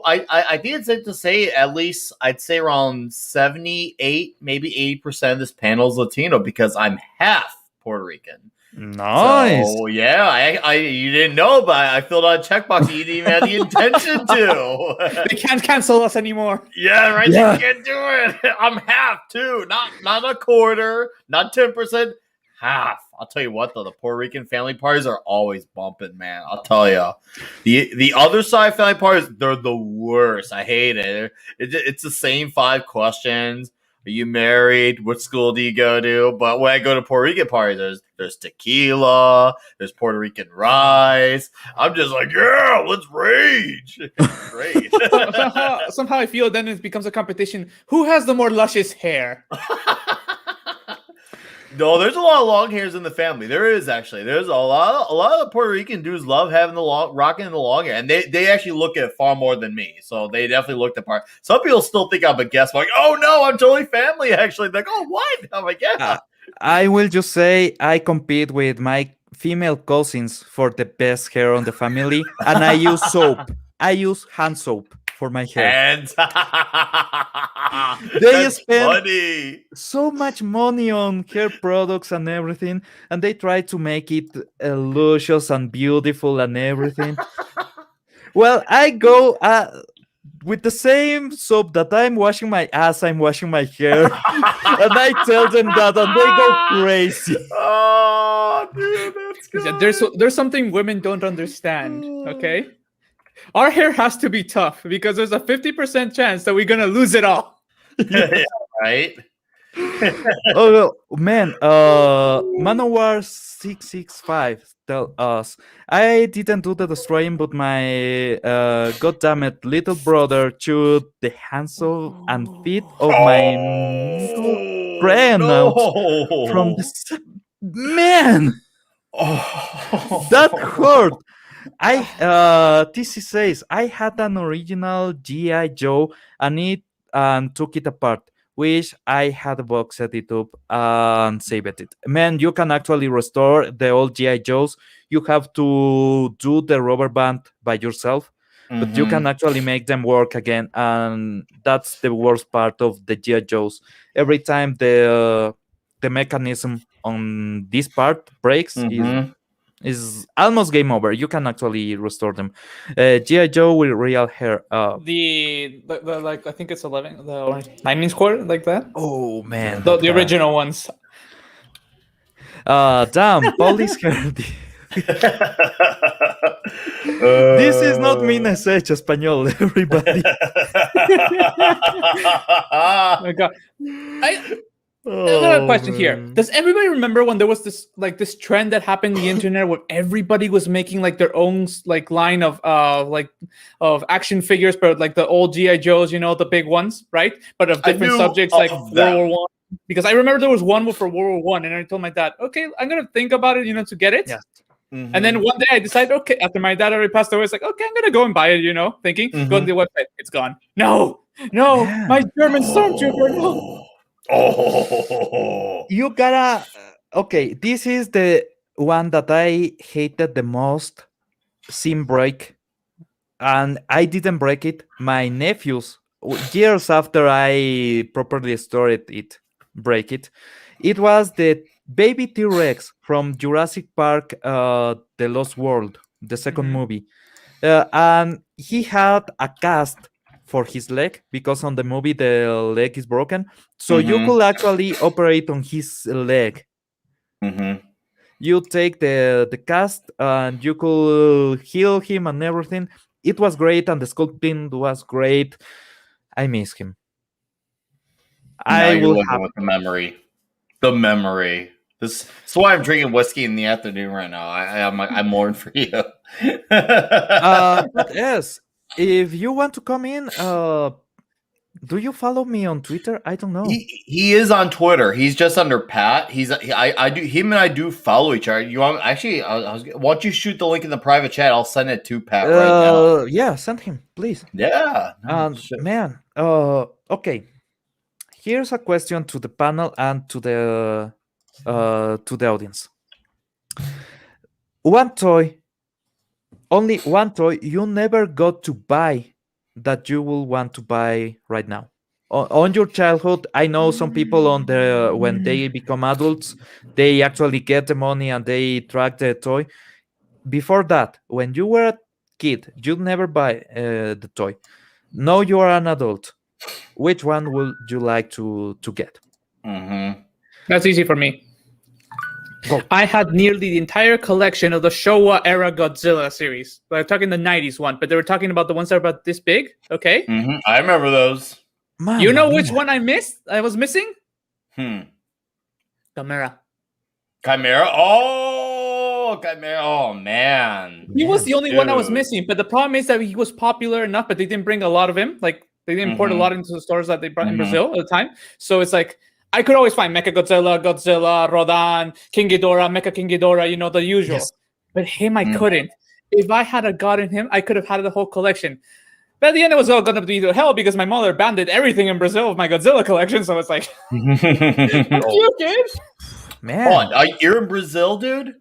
I think it's safe to say at least I'd say around 78, maybe 80% of this panel is Latino because I'm half Puerto Rican. Nice. So yeah, I you didn't know, but I filled out a checkbox you didn't even have the intention to. They can't cancel us anymore. Yeah, right. Yeah. They can't do it. I'm half too, not a quarter, not 10%, half. I'll tell you what though, the Puerto Rican family parties are always bumping, man. I'll tell you, the other side family parties, they're the worst. I hate it. It's the same 5 questions. Are you married? What school do you go to? But when I go to Puerto Rican parties, there's tequila, there's Puerto Rican rice. I'm just like, yeah, let's rage. Great. Somehow I feel then it becomes a competition. Who has the more luscious hair? No, there's a lot of long hairs in the family. There is actually. There's a lot of the Puerto Rican dudes love having rocking the long hair, and they actually look at it far more than me. So they definitely look the part. Some people still think I'm a guest. Like, oh no, I'm totally family. Actually, like, oh what? I'm like, yeah. I will just say I compete with my female cousins for the best hair on the family, and I use soap. I use hand soap for my hair. And They that's spend funny. so much money on hair products and everything, and they try to make it luscious and beautiful and everything. Well, I go with the same soap that I'm washing my ass, I'm washing my hair, and I tell them that, and they go crazy. Oh, dude, that's good. Yeah, there's something women don't understand. Okay, our hair has to be tough because there's a 50% chance that we're gonna lose it all. Yeah, right? Oh man, Manowar 665 tell us I didn't do the destroying, but my goddammit little brother chewed the hands of and feet of my middle friend out from the man. Oh, That hurt. TC says I had an original GI Joe and took it apart. Wish I had boxed it up and saved it. Man, you can actually restore the old GI Joes. You have to do the rubber band by yourself, but you can actually make them work again, and that's the worst part of the GI Joes. Every time the mechanism on this part breaks, is almost game over. You can actually restore them. GI Joe with real hair. The like I think it's 11 the 19 square like that. Oh man, The original ones. damn, Paulie's hair. This is not Minnesota español, everybody. Oh my God. I got a question here. man. Does everybody remember when there was this trend that happened in the internet where everybody was making like their own like line of action figures, but like the old GI Joes, the big ones, right? But of I different knew subjects of like them. World War I. Because I remember there was one for World War I, and I told my dad, okay, I'm gonna think about it, to get it. Yeah. And then one day I decided, okay, after my dad already passed away, it's like, okay, I'm gonna go and buy it, thinking, go to the website, it's gone. No, Man. my German stormtrooper, no. Oh. You gotta. Okay, this is the one that I hated the most. Sim break, and I didn't break it. My nephews, years after I properly stored it, break it. It was the baby T-Rex from Jurassic Park, The Lost World, the second movie. And he had a cast for his leg because on the movie the leg is broken. So you could actually operate on his leg. You take the cast and you could heal him and everything. It was great and the sculpting was great. I miss him. Now I you're will looking have. with the memory. The memory. This is why I'm drinking whiskey in the afternoon right now. I mourn for you. But yes, if you want to come in, do you follow me on Twitter? I don't know. He is on Twitter. He's just under Pat. I do him and I do follow each other. You want actually? Why don't you shoot the link in the private chat? I'll send it to Pat right now. Yeah, send him, please. Yeah. Man, okay. Here's a question to the panel and to the audience. Only one toy you never got to buy that you will want to buy right now. On your childhood, I know some people when they become adults, they actually get the money and they track the toy. Before that, when you were a kid, you'd never buy the toy. Now you are an adult. Which one would you like to get? That's easy for me. Go. I had nearly the entire collection of the Showa era Godzilla series. But I'm talking the 90s one, but they were talking about the ones that are about this big, okay? I remember those. You know which one I missed? I was missing? Chimera. Chimera? Oh, Chimera. Oh, man. He was the only one I was missing, but the problem is that he was popular enough, but they didn't bring a lot of him. Like, they didn't import a lot into the stores that they brought in Brazil at the time. So it's like, I could always find Mechagodzilla, Godzilla, Rodan, King Ghidorah, Mecha King Ghidorah, the usual. Yes. But him, I couldn't. If I had gotten him, I could have had the whole collection. But at the end, it was all going to be to hell because my mother banned everything in Brazil of my Godzilla collection. So it's like, fuck you, kid. Man. Hold on. You're in Brazil, dude?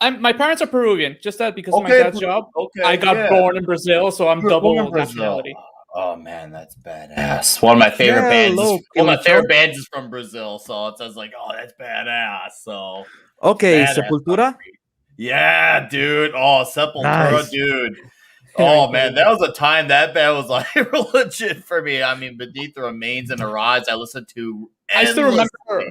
My parents are Peruvian, just that because of my dad's job. Okay, I got born in Brazil, so I'm double nationality. Oh man, that's badass. One of my favorite bands. One of my favorite bands is from Brazil, so it's like, oh, that's badass. So okay, badass Sepultura. country. Yeah, dude. Oh, Sepultura, nice. Dude. Oh man, that was a time that band was like legit for me. I mean, Beneath the Remains and the Rods, I listened to. I still remember.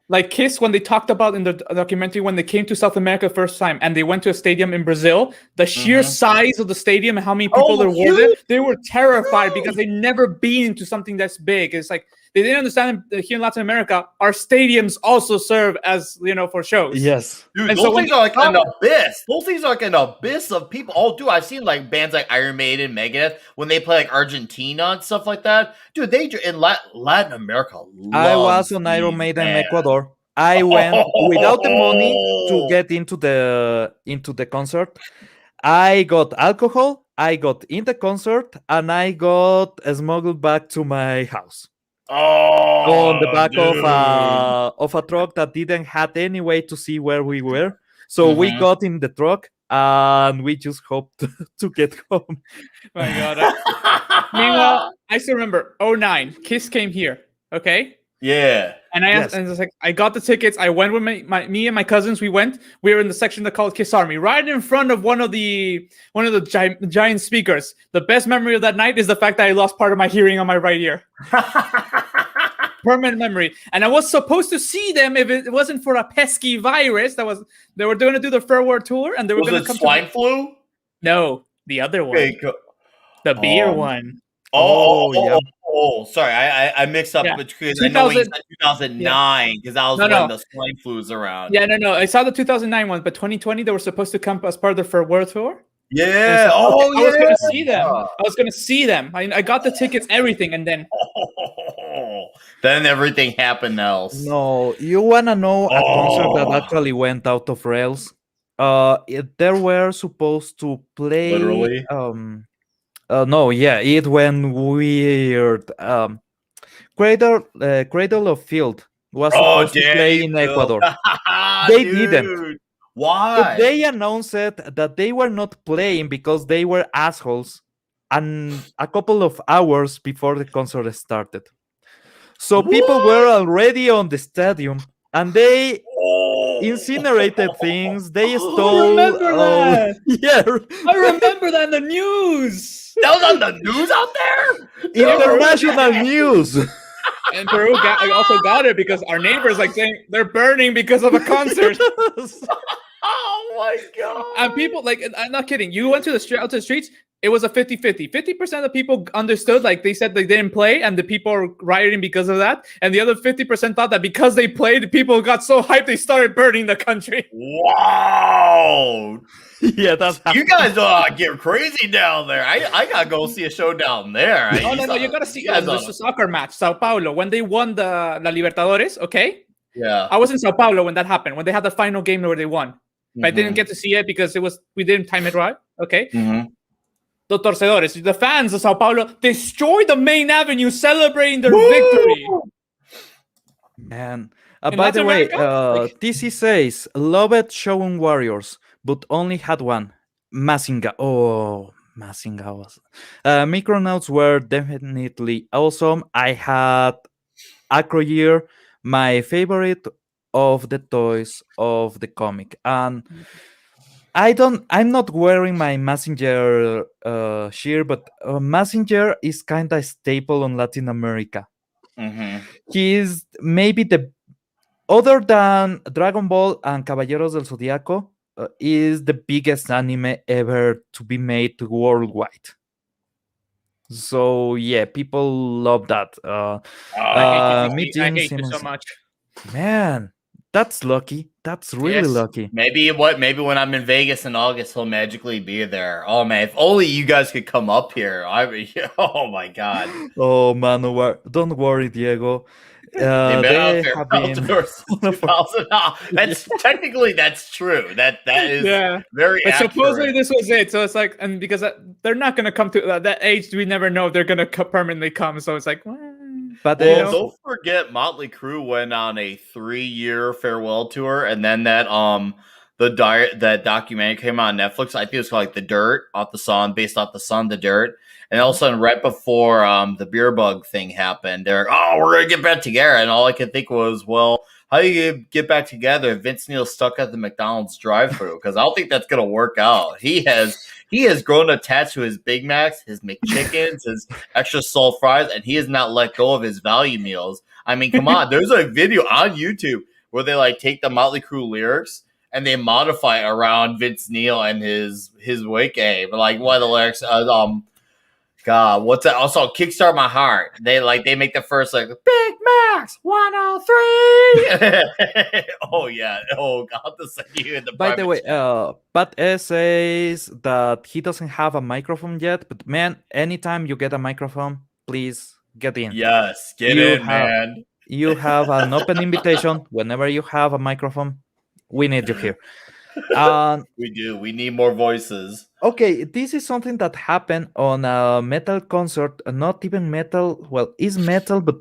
Like Kiss, when they talked about in the documentary when they came to South America the first time and they went to a stadium in Brazil, the sheer size of the stadium and how many people there were there, they were terrified because they'd never been to something that's big. It's like they didn't understand that here in Latin America, our stadiums also serve as, for shows. Yes. Dude, those things are like an abyss. Those things are like an abyss of people. Oh, dude, I've seen like bands like Iron Maiden, Megadeth, when they play like Argentina and stuff like that. Dude, they in Latin America. I was on Iron Maiden in Ecuador. I went without the money to get into the concert. I got alcohol, I got in the concert, and I got smuggled back to my house. On the back of a truck that didn't have any way to see where we were. So we got in the truck and we just hoped to get home. My God. Meanwhile, I still remember 2009, Kiss came here. Okay. Yeah. And I asked, and it was like, I got the tickets. I went with me and my cousins. We went. We were in the section that called Kiss Army, right in front of one of the giant speakers. The best memory of that night is the fact that I lost part of my hearing on my right ear. Permanent memory. And I was supposed to see them if it wasn't for a pesky virus they were going to do the farewell tour, and they were going to come. Was it swine flu? No, the other one, Okay, the beer um, one. Yeah. Sorry, I mixed up Yeah, because I know when you 2000. said Yeah, 2009 because that was no, when no. the swine flu was around. Yeah, no. I saw the 2009 one, but 2020 they were supposed to come as part of their world tour. And it's Yeah. like, okay, Oh I was yeah. gonna see them. I got the tickets, everything, and then Then everything happened else. No, you wanna know a concert that Oh, actually went out of rails? They were supposed to play. literally. No, yeah, it went weird. Cradle of Field was Oh, supposed to play Danny in Phil. Ecuador. They didn't. Dude. But Why? they announced that they were not playing because they were assholes, and a couple of hours before the concert started. So people were What? already on the stadium, and they incinerated Oh. things. They I stole. remember that. Yeah, I remember that in the news. That was on the news out there? Yeah, Peru, international news. and Peru also got it because our neighbors like saying they're burning because of a concert. Oh my god. And people like, and I'm not kidding. You went to the street out to the streets. It was a 50-50. 50% of people understood, like they said they didn't play, and the people are rioting because of that. And the other 50% thought that because they played, people got so hyped they started burning the country. Wow. Yeah, that's You guys get crazy down there. I gotta go see a show down there. Oh no, you gotta see. There's a soccer match, Sao Paulo, when they won the La Libertadores. Okay, Yeah. I was in Sao Paulo when that happened. When they had the final game where they won. I didn't get to see it because we didn't time it right. Okay. Mm-hmm. The torcedores, the fans of Sao Paulo, destroyed the main avenue celebrating their victory. Man. In By the Latin way, America? TC says loved Shogun Warriors, but only had one. Mazinga. Oh, Mazinga was. Micronauts were definitely awesome. I had Acro Year, my favorite of the toys of the comic, and I'm not wearing my Messenger shirt, but Messenger is kind of staple on Latin America. Mm-hmm. He's maybe the other than Dragon Ball and Caballeros del Zodiaco, is the biggest anime ever to be made worldwide. So yeah, people love that. I hate you so Simmons, much. man, that's lucky. That's really Yes. lucky. Maybe when I'm in Vegas in August, he'll magically be there. Oh man, if only you guys could come up here. Oh my god. Oh man, don't worry, Diego. They've been out They there have been outdoors since 2000. That's technically that's true. That is Yeah. very But accurate. supposedly this was it. So it's like, and because they're not going to come to that age, we never know if they're going to permanently come. So it's like, well, But you Well, know. don't forget Motley Crue went on a 3-year farewell tour, and then that that documentary came out on Netflix. I think it was called like The Dirt, off the song, based off the song The Dirt. And all of a sudden, right before the beer bug thing happened, they're like, "Oh, we're gonna get back together." And all I could think was, "Well, how do you get back together if Vince Neil's stuck at the McDonald's drive-thru? Because I don't think that's gonna work out. He has grown attached to his Big Macs, his McChickens, his extra salt fries, and he has not let go of his value meals. I mean, come on, there's a video on YouTube where they like take the Motley Crue lyrics and they modify it around Vince Neil and his weight game. Like one of the lyrics, God, what's that? Also, Kickstart My Heart. They make the first like Big Max 103. Oh yeah. Oh God, I'll have to send you in the by the private way, chat. Pat S says that he doesn't have a microphone yet. But man, anytime you get a microphone, please get in. Yes, get You in, have man. you have an open invitation. Whenever you have a microphone, we need you here. We do. We need more voices. Okay, this is something that happened on a metal concert. Not even metal. Well, is metal, but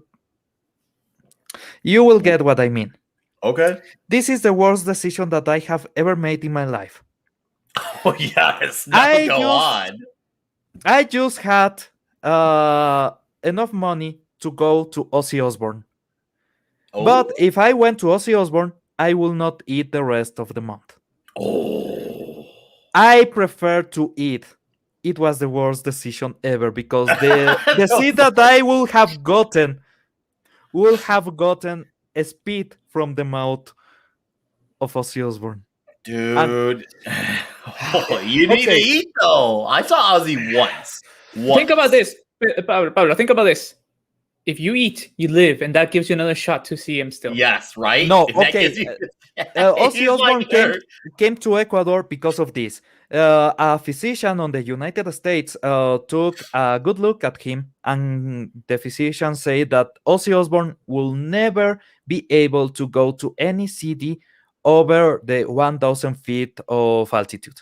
you will get what I mean. Okay. This is the worst decision that I have ever made in my life. Oh yes. Now on. I just had enough money to go to Ozzy Osbourne. Oh. But if I went to Ozzy Osbourne, I will not eat the rest of the month. Oh. I prefer to eat. It was the worst decision ever because the seed that I would have gotten a spit from the mouth of Ozzy Osbourne. Dude. Oh, you need to Okay. eat though. I saw Ozzy once. Think about this, Pablo. Think about this. If you eat, you live, and that gives you another shot to see him still. Yes, right. No, If that okay. gives you, Ozzy he's like Osbourne her. came to Ecuador because of this. A physician on the United States took a good look at him, and the physician said that Ozzy Osbourne will never be able to go to any city over the 1,000 feet of altitude.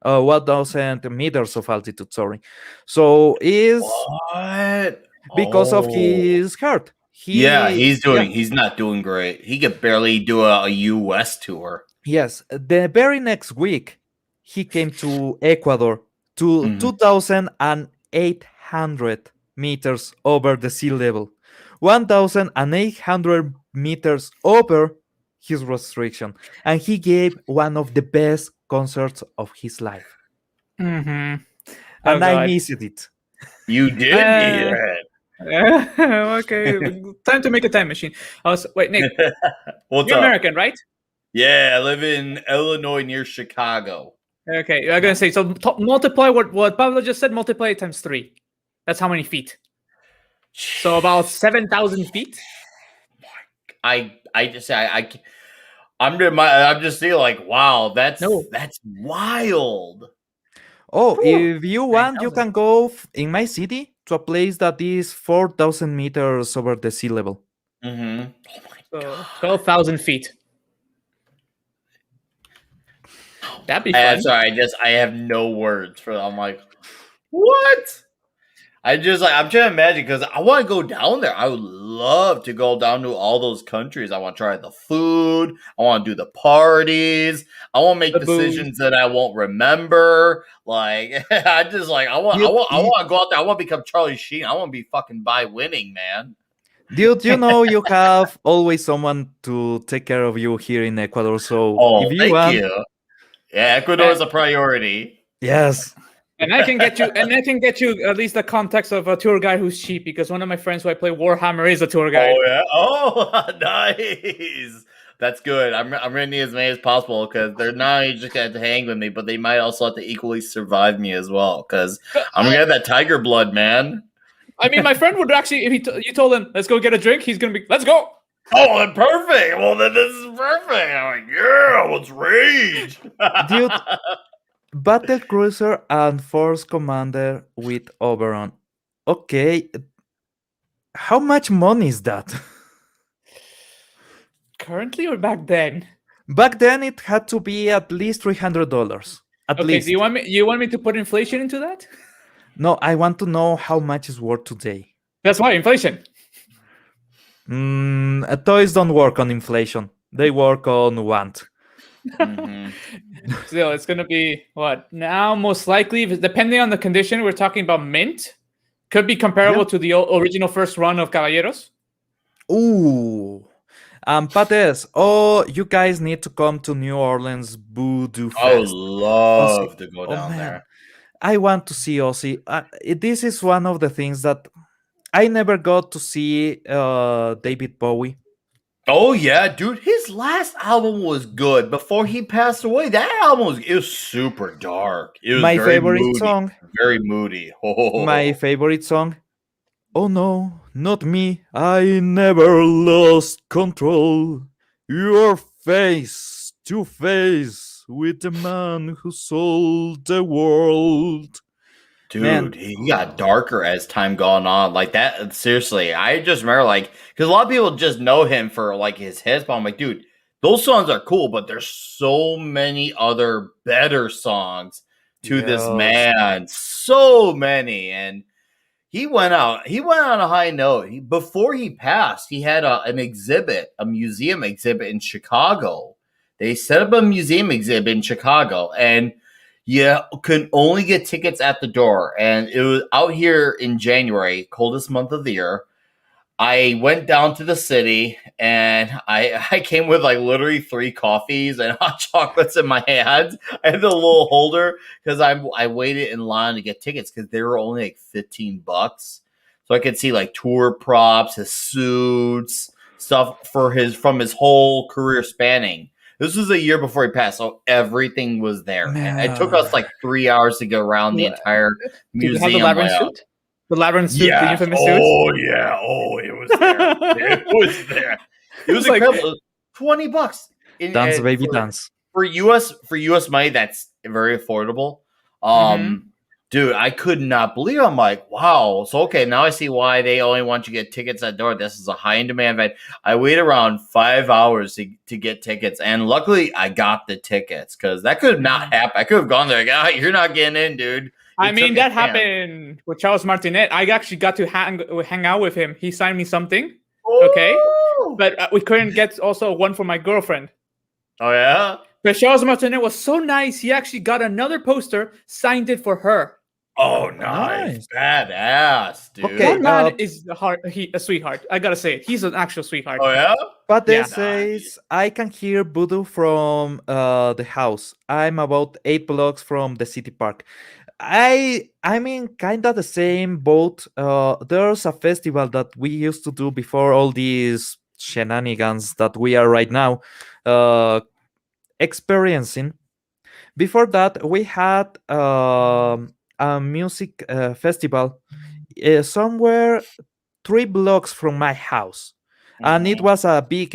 1,000 meters of altitude, sorry. So is What? because of Oh, his heart. yeah. He, yeah, He's not doing great. He could barely do a U.S. tour. yes. The very next week, he came to Ecuador to Mhm. 2,800 meters over the sea level, 1,800 meters over his restriction, and he gave one of the best concerts of his life. Mm-hmm. Oh And I God. missed it. You did need Uh, it. okay. Time to make a time machine. Wait, Nick. What's You're up? American, right? Yeah, I live in Illinois near Chicago. Okay. I'm gonna say so. Multiply what Pablo just said. Multiply it times 3. That's how many feet. So about 7,000 feet. I just I'm just seeing like wow, that's No. wild. Oh, Whew. if you want, you 9,000. can go in my city to a place that is 4,000 meters over the sea level. Mm-hmm. Oh my So god. 12,000 feet. That'd be fun. Sorry, I have no words for that. I'm like, what? I'm trying to imagine because I want to go down there. I would love to go down to all those countries. I want to try the food. I want to do the parties. I want to make The booze. decisions that I won't remember. Like I want to go out there. I want to become Charlie Sheen. I want to be fucking by winning, man. Dude, you know you have always someone to take care of you here in Ecuador. So Oh, if you thank want, you. Yeah, Ecuador is a priority. yes. And I can get you at least the context of a tour guide who's cheap because one of my friends who I play Warhammer is a tour guide. Oh yeah. Oh, nice. That's good. I'm gonna need as many as possible because they're not only just gonna hang with me, but they might also have to equally survive me as well. Because I'm gonna get that tiger blood, man. I mean, my friend would actually, if you told him, let's go get a drink, he's gonna be, let's go. Oh, then perfect. Well, then this is perfect. I'm like, yeah, let's rage. Dude, Battle Cruiser and Force Commander with Oberon. Okay, how much money is that? Currently or back then? Back then, it had to be at least $300. At Okay, least. do you want me to put inflation into that? No, I want to know how much is worth today. That's why inflation. Toys don't work on inflation. They work on want. Mhm. Still, it's gonna be what now? Most likely, depending on the condition, we're talking about mint. Could be comparable Yeah. to the original first run of Caballeros. Ooh. Pates, oh, you guys need to come to New Orleans Voodoo I would Fest. love Ozzy. to go Oh down man, there. I want to see Ozzy. This is one of the things that I never got to see David Bowie. Oh yeah, dude, his last album was good. Before he passed away, that album was super dark. It was My favorite song, very moody. my Oh, favorite song. Oh no, not me. I never lost control. Your face to face with the man who sold the world. dude, Man, he got darker as time gone on. Like that, seriously. I just remember like because a lot of people just know him for like his hits, but I'm like, dude, those songs are cool, but there's so many other better songs to this yes. man. So many, and he went on a high note. Before he passed, he had an exhibit, a museum exhibit in Chicago. They set up a museum exhibit in Chicago, and you could only get tickets at the door. And it was out here in January, coldest month of the year. I went down to the city and I came with like literally 3 coffees and hot chocolates in my hands. I had the little holder because I waited in line to get tickets because they were only like $15. So I could see like tour props, his suits, stuff for his from his whole career spanning. This was a year before he passed, so everything was there. And it took Man. us like 3 hours to go around the entire Did you have the museum labyrinth layout. suit? The labyrinth suit, the Yes. infamous suit. Oh yeah. Oh, it was there. It was there. It was Like- incredible. $20 Dance, baby, for, dance. for US money. That's very affordable. Dude, I could not believe it. I'm like, wow. So okay, now I see why they only want you to get tickets at door. This is a high in demand event. I waited around 5 hours to get tickets, and luckily I got the tickets because that could not happen. I could have gone there. Like, ah, you're not getting in, dude. I He mean, took a that chance. happened with Charles Martinet. I actually got to hang out with him. He signed me something, okay? Ooh. But we couldn't get also one for my girlfriend. Oh yeah. But Charles Martinet was so nice. He actually got another poster, signed it for her. Oh, nice. Nice. Badass, dude. Okay. That man is a sweetheart. I gotta say it. He's an actual sweetheart. Oh yeah. But Yeah. it says I can hear voodoo from the house. I'm about 8 blocks from the city park. I'm in kind of the same boat. There's a festival that we used to do before all these shenanigans that we are right now experiencing. Before that, we had a music festival somewhere 3 blocks from my house. And it was a big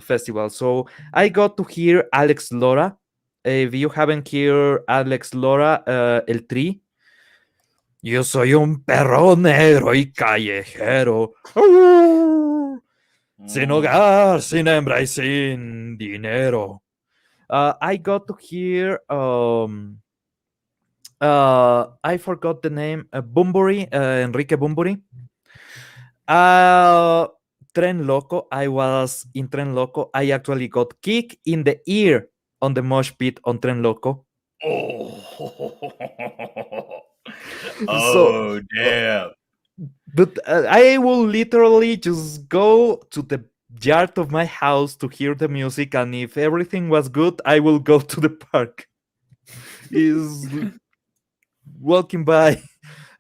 festival. So I got to hear Alex Lora. If you haven't heard Alex Lora, El Tri. Yo soy un perro negro y callejero. Sin hogar, sin hembra y sin dinero. I got to hear I forgot the name, Bunbury, Enrique Bunbury. Tren Loco. I was in Tren Loco. I actually got kicked in the ear on the mosh pit on Tren Loco. Oh. So- Damn. But I will literally just go to the yard of my house to hear the music, and if everything was good, I will go to the park. Is walking by.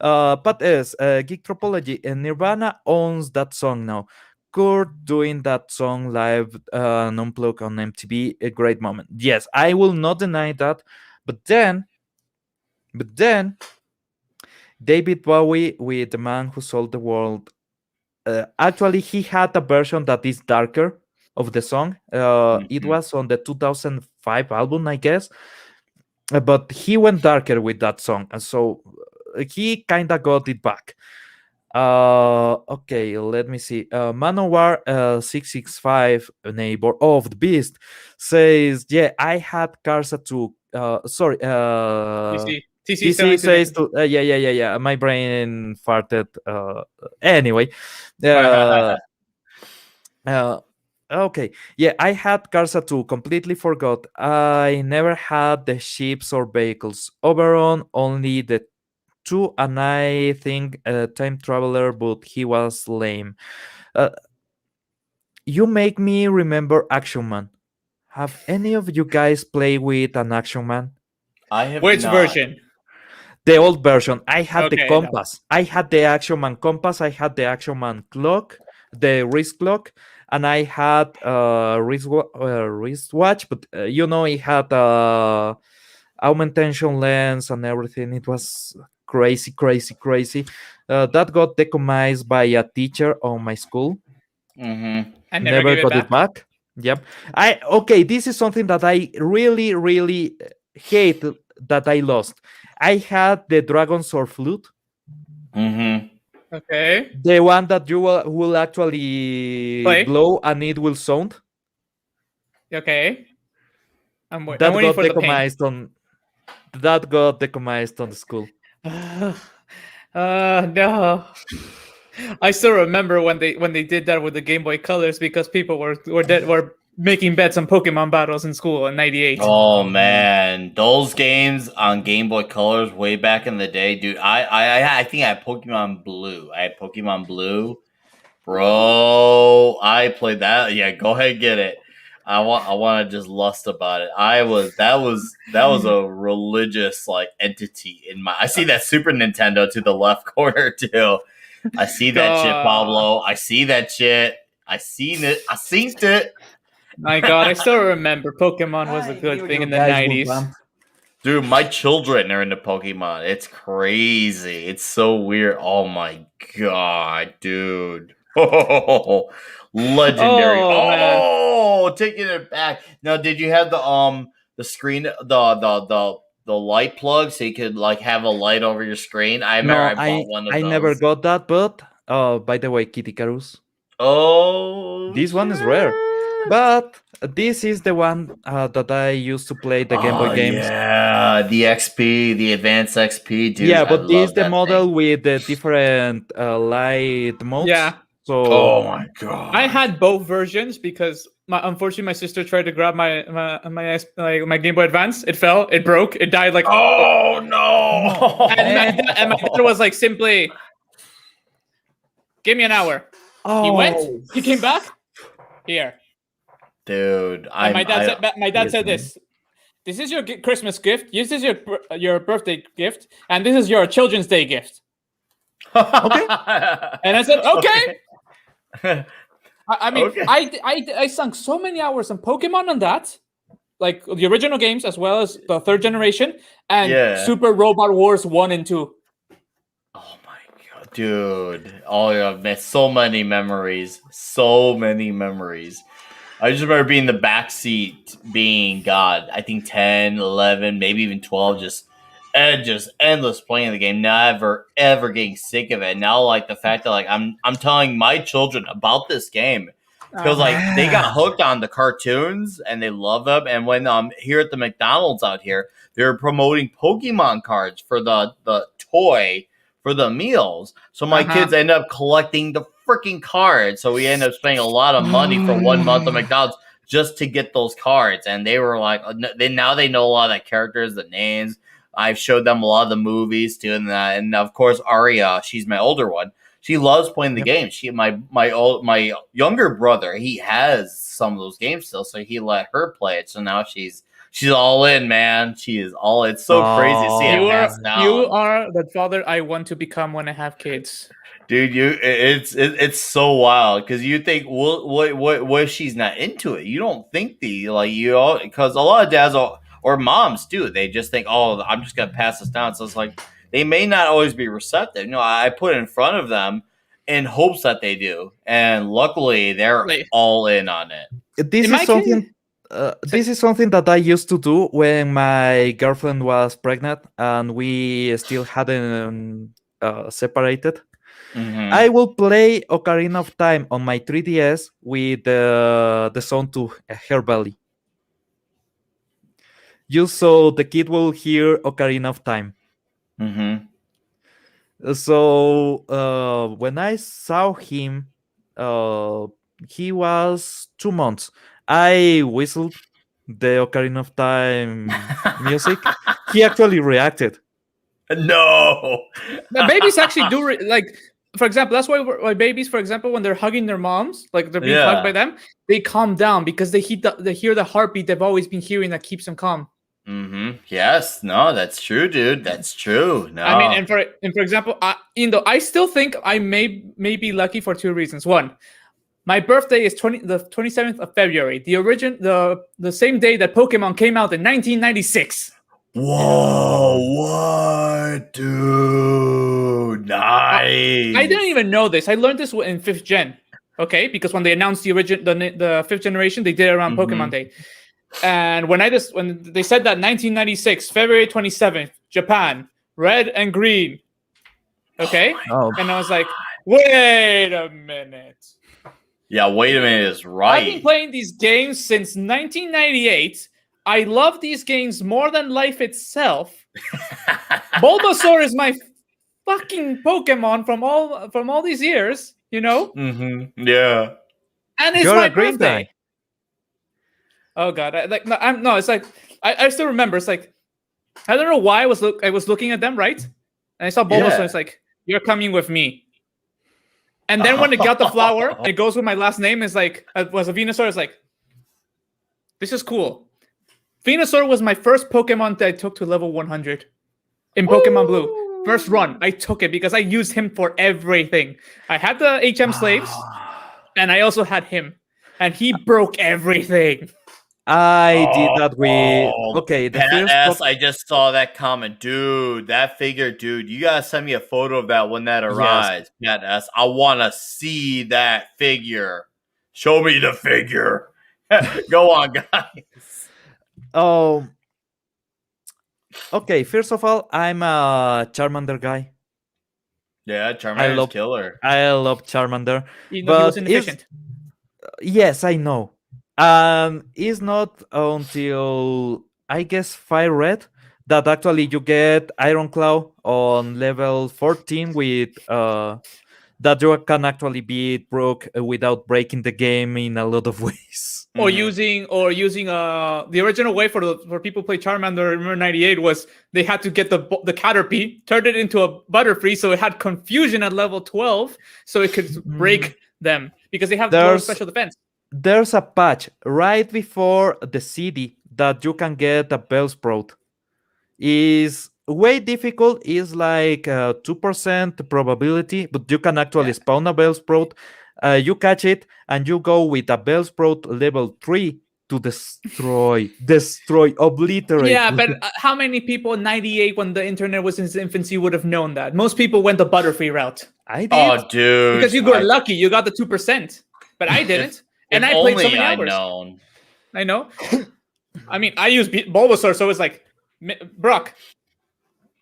But yes, Geek Tropology and Nirvana owns that song now. Kurt doing that song live and unplugged on MTV, a great moment. Yes, I will not deny that. But then, David Bowie with The Man Who Sold the World. Actually, he had a version that is darker of the song. It was on the 2005 album, I guess. But he went darker with that song, and so he kind of got it back. Okay, let me see. Manowar 665, neighbor of the beast, says, yeah, I had Karsa to sorry, TC TC says to yeah. My brain farted. Anyway, okay, yeah, I had Karsa 2. Completely forgot. I never had the ships or vehicles. Oberon only the 2, and I think Time Traveler, but he was lame. You make me remember Action Man. Have any of you guys played with an Action Man? I have Which not. version? The old version. I had the Okay, no. compass. I had the Action Man compass. I had the Action Man clock, the wrist clock, and I had wristwatch. But it had augmentation lens and everything. It was crazy. That got decommissioned by a teacher on my school. Mm-hmm. I Never gave got it back. Yep. This is something that I really hate that I lost. I had the Dragon Sword flute. Mm-hmm. Okay. The one that you will actually Play? blow and it will sound. Okay. I'm That waiting got for the pain. decommissioned on the school. No. I still remember when they did that with the Game Boy Colors because people were making bets on Pokemon battles in school in '98. Oh man, those games on Game Boy Colors way back in the day, dude. I think I had Pokemon Blue. Bro. I played that. Yeah, go ahead and get it. I want to just lust about it. That was a religious like entity in my. I see that Super Nintendo to the left corner too. I see that shit, Pablo. I see that shit. I seen it. My God, I still remember Pokemon was a good thing in the 90s. Dude, my children are into Pokemon. It's crazy. It's so weird. Oh my god, dude. Oh, legendary. Oh, man. Oh, taking it back. Now, did you have the screen the light plug so you could like have a light over your screen? I remember No, I bought one of I those. never got that, but by the way, Kitty Carus. Oh, This one is rare. But this is the one that I used to play the Game Boy games. Yeah, the XP, the Advanced XP, dude. Yeah, I but this love is the that model thing. with the different light modes. Yeah. So Oh my god. I had both versions because unfortunately my sister tried to grab my Game Boy Advance. It fell, it broke, it died like. Oh no! And my dad was like, simply, give me an hour. He went. He came back. Here. Dude, And my dad said this. This is your Christmas gift. This is your birthday gift, and this is your Children's Day gift. Okay. And I said, okay. I mean, Okay. I sunk so many hours on Pokemon on that, like the original games as well as the third generation and Yeah. Super Robot Wars 1 and 2. Oh my god, dude! Oh yeah, man, so many memories. So many memories. I just remember being in the backseat, being God, I think 10, 11, maybe even 12, just endless playing the game, never ever getting sick of it. Now, like the fact that like I'm telling my children about this game because like they got hooked on the cartoons and they love them. And when here at the McDonald's out here, they're promoting Pokemon cards for the toy for the meals. So my kids end up collecting the freaking cards. So we end up spending a lot of money for 1 month at McDonald's just to get those cards. And they were like, now they know a lot of the characters, the names. I've showed them a lot of the movies too, and of course Aria, she's my older one. She loves playing the games. She my younger brother, he has some of those games still, so he let her play it. So now she's all in, man. She is all. It's so crazy to see it pass down. You are the father I want to become when I have kids. Dude, it's so wild because you think what if she's not into it? You don't think because a lot of dads or moms do. They just think, oh, I'm just gonna pass this down. So it's like they may not always be receptive. You know, I put it in front of them in hopes that they do, and luckily they're all in on it. This is something that I used to do when my girlfriend was pregnant and we still hadn't separated. Mm-hmm. I will play Ocarina of Time on my 3DS with the sound to her belly. Just so the kid will hear Ocarina of Time. Mm-hmm. So when I saw him, he was 2 months. I whistled the Ocarina of Time music. He actually reacted. No, the babies actually do like. For example, that's why babies, for example, when they're hugging their moms, like they're being hugged by them, they calm down because they hear the heartbeat they've always been hearing that keeps them calm. Mm-hmm. Yes, no, that's true, dude. That's true. No, I mean, and for example, I still think I may be lucky for 2 reasons. One, my birthday is the 27th of February, the same day that Pokemon came out in 1996. Whoa, what, dude? Nice. I didn't even know this. I learned this in 5th gen. Okay, because when they announced the 5th generation, they did it around Pokemon Day. And when they said that 1996, February 27th, Japan, red and green. Okay? And I was like, wait a minute. Yeah, wait a minute is right. I've been playing these games since 1998. I love these games more than life itself. Bulbasaur is my fucking Pokemon from all these years, you know? Mm-hmm. Yeah. And it's my birthday. Oh god! It's like I still remember. It's like I don't know why I was looking at them, right? And I saw Bulbasaur. So it's like, you're coming with me. And then when it got the flower, it goes with my last name. It's like was a Venusaur. It's like, this is cool. Venusaur was my first Pokemon that I took to level 100 in Pokemon Blue. First run, I took it because I used him for everything. I had the HM slaves, and I also had him. and he broke everything. I did that with the Pat first S, I just saw that comment. Dude, that figure, dude, you gotta send me a photo of that when that arrives. Pat S, I wanna see that figure. Show me the figure. Go on, guys. Oh, okay. First of all, I'm a Charmander guy. Yeah, Charmander's love- killer. I love Charmander. You know, he was But inefficient. yes, I know. It's not until I guess Fire Red that actually you get Iron Claw on level 14 with that you can actually beat Brook without breaking the game in a lot of ways. Or Mhm. using the original way for people who play Charmander, remember 98 was they had to get the Caterpie, turned it into a Butterfree, so it had confusion at level 12, so it could break them because they have low There's- special defense. There's a patch right before the city that you can get a Bellsprout. Is way difficult. Is like 2% probability, but you can actually spawn a Bellsprout. You catch it and you go with a Bellsprout level 3 to destroy, obliterate. Yeah, but how many people in 98 when the internet was in its infancy would have known that? Most people went the Butterfree route. I did. Oh, dude. Because you got lucky, you got the 2%, but I didn't. And I played so many hours. Known. I know. I mean, I use Bulbasaur, so it's like Brock,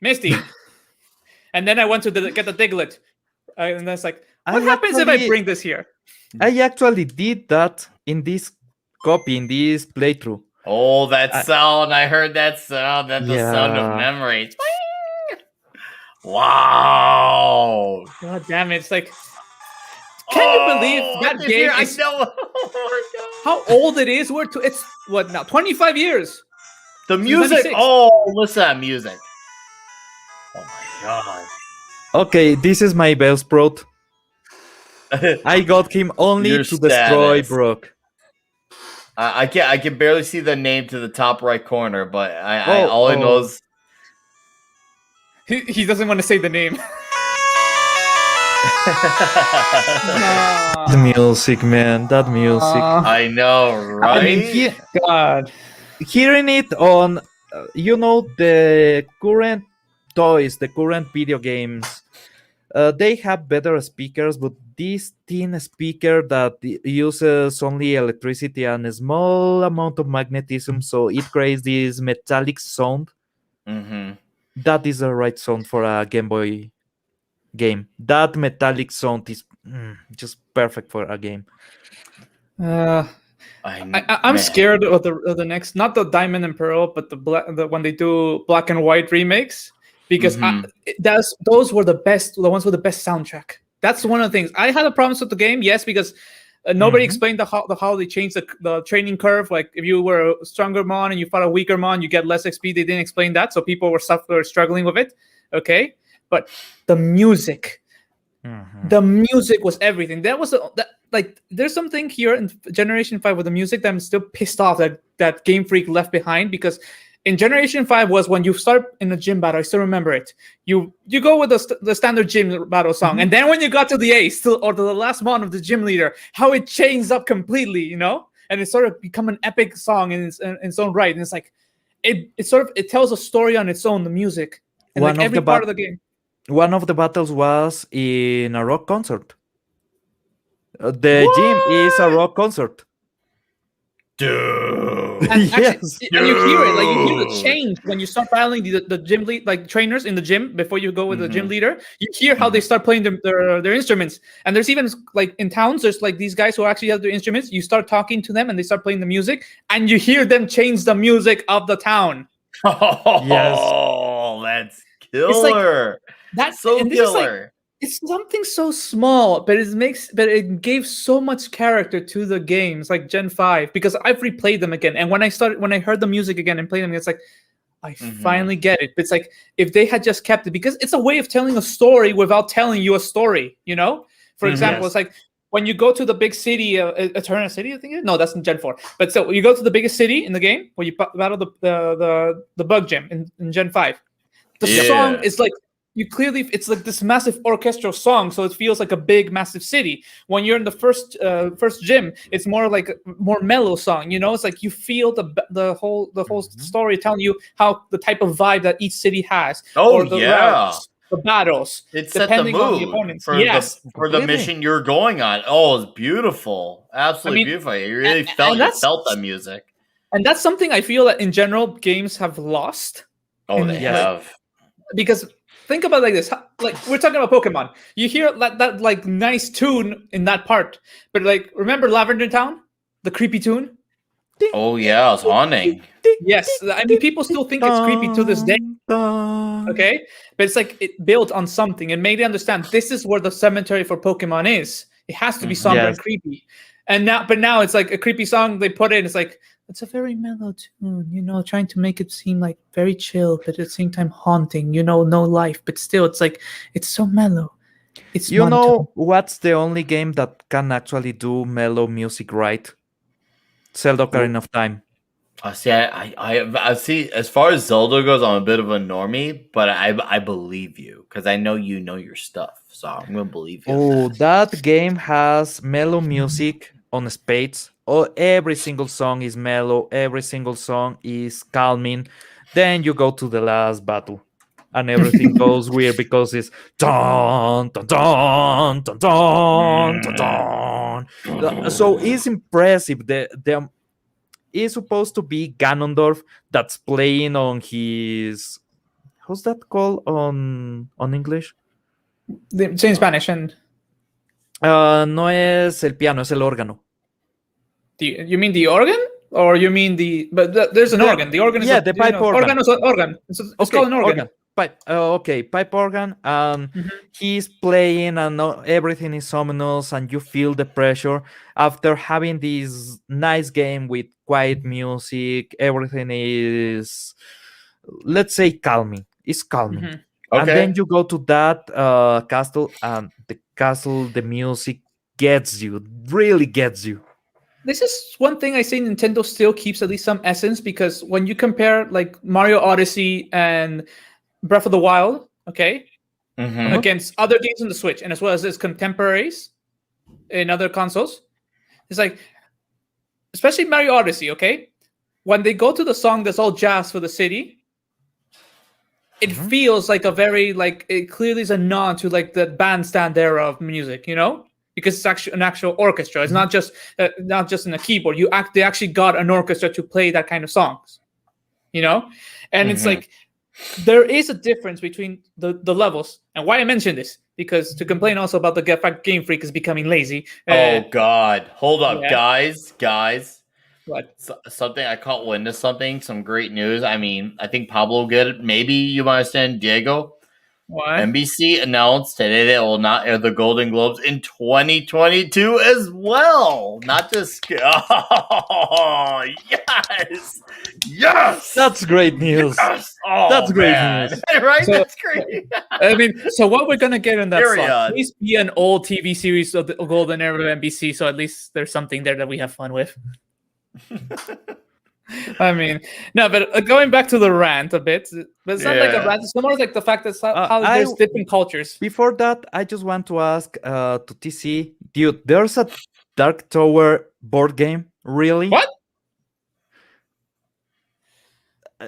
Misty, and then I went to get the Diglett, and that's like, what happens if I bring this here? I actually did that in this copy, in this playthrough. Oh, that sound! I heard that sound. That's the sound of Yeah. memories. Wow! God damn it! It's like, can you believe that game? I Is, know. Oh how old it is? It's what now? 25 years. the music. 96. Oh, listen to that music. Oh my god. Okay, this is my Bellsprout. I got him only Your to destroy status. Brook. I can barely see the name to the top right corner, but all I know is He doesn't want to say the name. The music, man, that music. I know, right? I mean, God. hearing it on, the current toys, the current video games, they have better speakers, but this thin speaker that uses only electricity and a small amount of magnetism, so it creates this metallic sound. Mm-hmm. That is the right sound for a Game Boy game. That metallic sound is just perfect for a game. I'm scared of the next, not the Diamond and Pearl, but the when they do black and white remakes, because those were the ones with the best soundtrack. That's one of the things I had a problem with the game. Yes, because nobody explained how they changed the training curve. Like if you were a stronger mon and you fought a weaker mon, you get less XP. They didn't explain that, so people were struggling with it. Okay, but the music. The music was everything. That was like there's something here in Generation 5 with the music that I'm still pissed off that Game Freak left behind, because in Generation 5 was when you start in a gym battle. I still remember it. You go with the standard gym battle song, and then when you got to the ace or the last mon of the gym leader, how it changed up completely, and it sort of become an epic song in its own right. And it's like it tells a story on its own. The music and like every part of the game. One of the battles was in a rock concert. The gym is a rock concert. Dude. And Yes. and you hear it, like you hear the change when you start battling the gym lead, like trainers in the gym before you go with the gym leader. You hear how they start playing their instruments, and there's even like in towns, there's like these guys who actually have their instruments. You start talking to them, and they start playing the music, and you hear them change the music of the town. Oh, Yes. that's killer. That's so and this is like, killer. it's something so small, but it gave so much character to the games, like Gen 5, because I've replayed them again. And when I heard the music again and played them, it's like, I finally get it. It's like if they had just kept it, because it's a way of telling a story without telling you a story, For example, It's like when you go to the big city, Eterna City, I think it is? No, that's in Gen 4. But so you go to the biggest city in the game where you battle the bug gym in Gen 5. The song is like, you clearly, it's like this massive orchestral song, so it feels like a big massive city. When you're in the first gym, it's more like a more mellow song, you know. It's like you feel the whole story telling you how the type of vibe that each city has, Oh or the yeah. routes, the battles, It set the depending on the mood opponents. for Yes, the Completely. mission you're going on. Oh, it's beautiful. Absolutely mean, beautiful. You really and felt that's that music. and that's something I feel that in general games have lost. Oh, And they Yes. have. because think about it like this, like we're talking about Pokemon, you hear that like nice tune in that part, but like remember Lavender Town, the creepy tune? Oh yeah, it's haunting. Yes, I mean people still think it's creepy to this day, okay, but it's like it built on something and made it understand this is where the cemetery for Pokemon is. It has to be somber and Yes. creepy. And now it's like a creepy song they put in. It's like it's a very mellow tune, you know, trying to make it seem like very chill, but at the same time haunting, you know, no life, but still it's like it's so mellow. It's You monotone. know what's the only game that can actually do mellow music right? Zelda Ocarina of Time. See, I see. As far as Zelda goes, I'm a bit of a normie, but I believe you because I know you know your stuff, so I'm gonna believe you. on Oh, that. that game has mellow music on spades. Oh, every single song is mellow. Every single song is calming. Then you go to the last battle, and everything goes weird because it's dun dun dun dun dun dun dun. So it's impressive. The is supposed to be Ganondorf that's playing on his. How's that called on English? It's in Spanish. And No es el piano, es el órgano. you mean the organ, or you mean the? But there's an organ. The organ is yeah, the pipe organ. Organ is an organ. It's called an organ. Pipe. Okay, pipe organ. And he's playing, and everything is ominous, and you feel the pressure after having this nice game with quiet music. Everything is, let's say, calming. It's calming. Mhm. And Okay. then you go to that castle, and the castle, the music gets you, really gets you. This is one thing I say Nintendo still keeps at least some essence, because when you compare like Mario Odyssey and Breath of the Wild, okay, Mhm. against other games on the Switch, and as well as its contemporaries in other consoles, it's like, especially Mario Odyssey, okay, when they go to the song that's all jazz for the city, it feels like a very like it clearly is a nod to like the bandstand era of music, you know, because it's actually an actual orchestra. It's not just in a keyboard. They actually got an orchestra to play that kind of songs, you know, and it's like there is a difference between the levels. And why I mention this, because to complain also about the fact Game Freak is becoming lazy. Oh God! Hold up, Yeah. guys. What? Something I caught wind of something. Some great news. I mean, I think Pablo will get it. Maybe you might understand, Diego. Why? NBC announced today that it will not air the Golden Globes in 2022 as well. Not just oh yes, That's great news. yes. Oh, That's great man. news. Right? So- That's great. I mean, so what we're gonna get in that Period. slot? Please be an old TV series of the golden era of NBC, so at least there's something there that we have fun with. I mean, no, but going back to the rant a bit, but it's not like a Yeah. rant. It's more like the fact that how I- there's different cultures. Before that, I just want to ask to TC, dude, there's a Dark Tower board game? Really? What?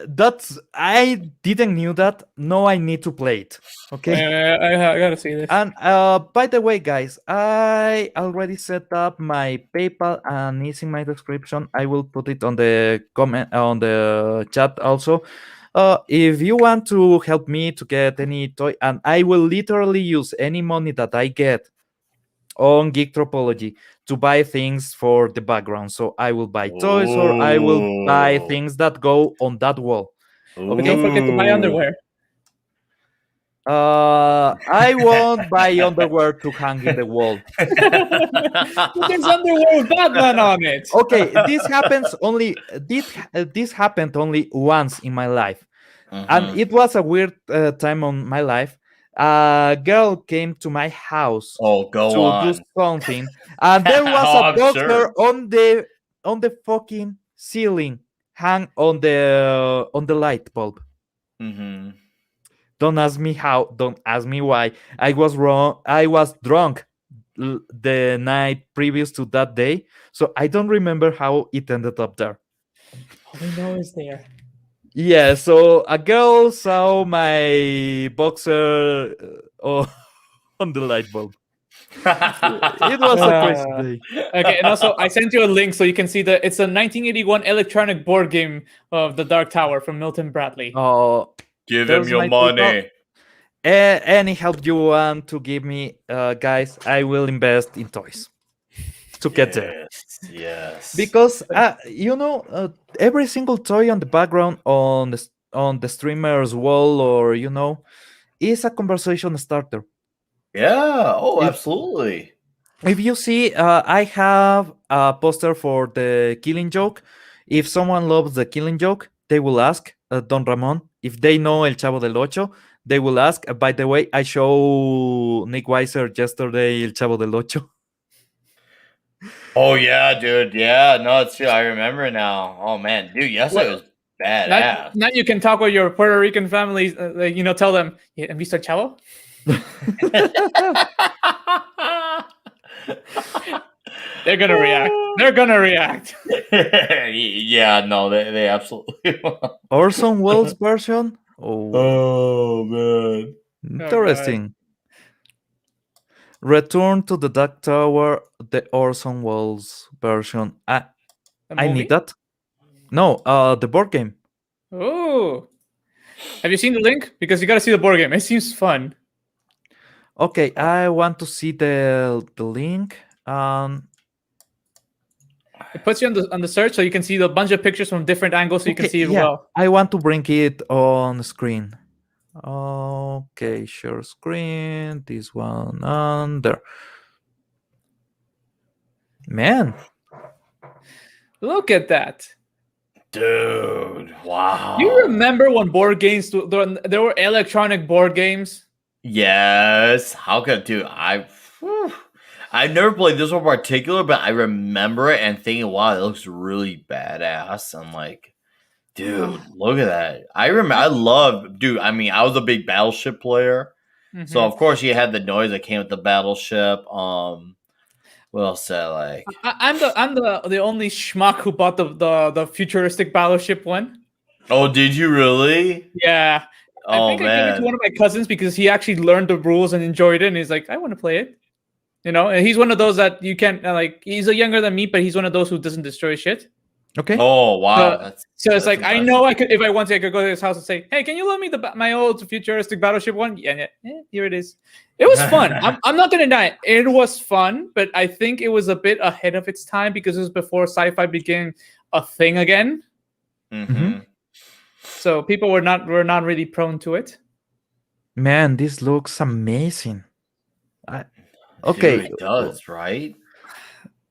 That's I didn't knew that. No, I need to play it. Okay. I gotta see this. And by the way, guys, I already set up my PayPal and it's in my description. I will put it on the comment on the chat also. If you want to help me to get any toy, and I will literally use any money that I get on Geek Tropology to buy things for the background. So I will buy toys or I will buy Ooh. things that go on that wall. But don't forget to buy Ooh. underwear. I won't buy underwear to hang in the wall. But there's underwear with Batman on it. Okay, this happens only. This happened only once in my life, and it was a weird time on my life. A girl came to my house Oh, go to on. do something, and there was Oh, a I'm boxer sure. on the fucking ceiling, hang on the light bulb. Mm-hmm. Don't ask me how. Don't ask me why. I was wrong. I was drunk the night previous to that day, so I don't remember how it ended up there. All we know is there. Yeah, so a girl saw my boxer on the light bulb. It was a crazy day. Okay, and also I sent you a link so you can see that it's a 1981 electronic board game of the Dark Tower from Milton Bradley. Oh, Give There's him your my PayPal. money. any help you want to give me, guys, I will invest in toys to get there. Yes. Because every single toy on the background on the streamer's wall, or is a conversation starter. Yeah. Oh, If- absolutely. If you see, I have a poster for the Killing Joke. If someone loves the Killing Joke, they will ask Don Ramon. If they know El Chavo del Ocho, they will ask. By the way, I show Nick Weiser yesterday El Chavo del Ocho. Oh yeah, dude. Yeah. No, it's true. I remember now. Oh man, dude. Yesterday was badass. Now you can talk with your Puerto Rican family. Tell them, yeah, have you started Chavo? They're gonna react. They're gonna react. Yeah. No, they absolutely. Orson Welles version. Oh, Oh man. interesting. Return to the Dark Tower, the Orson Welles version. I need that. No, the board game. Oh, have you seen the link? Because you gotta see the board game. It seems fun. Okay, I want to see the link. It puts you on the search, so you can see the bunch of pictures from different angles, so you can see it well. I want to bring it on screen. Okay, share screen. This one on there. Man, Look at that. Dude, wow. Do you remember when board games there were electronic board games? Yes. How could dude? I've never played this one in particular, but I remember it and thinking, wow, it looks really badass. I'm like, dude, look at that. I love, dude. I mean, I was a big Battleship player. So of course you had the noise that came with the Battleship. What else did I like? I'm the only schmuck who bought the futuristic Battleship one. Oh, did you really? Yeah. Oh, I think I gave it to one of my cousins because he actually learned the rules and enjoyed it, and he's like, I want to play it. And he's one of those that you can't he's younger than me, but he's one of those who doesn't destroy shit. okay. Oh wow! So it's like, I know I could, if I want to, I could go to his house and say, hey, can you loan me my old futuristic Battleship one? Yeah, here it is. It was fun. I'm not gonna deny it was fun, but I think it was a bit ahead of its time because it was before sci-fi became a thing again. Mm-hmm. So people were not really prone to it. Man, this looks amazing. Okay, Dude, it does, right?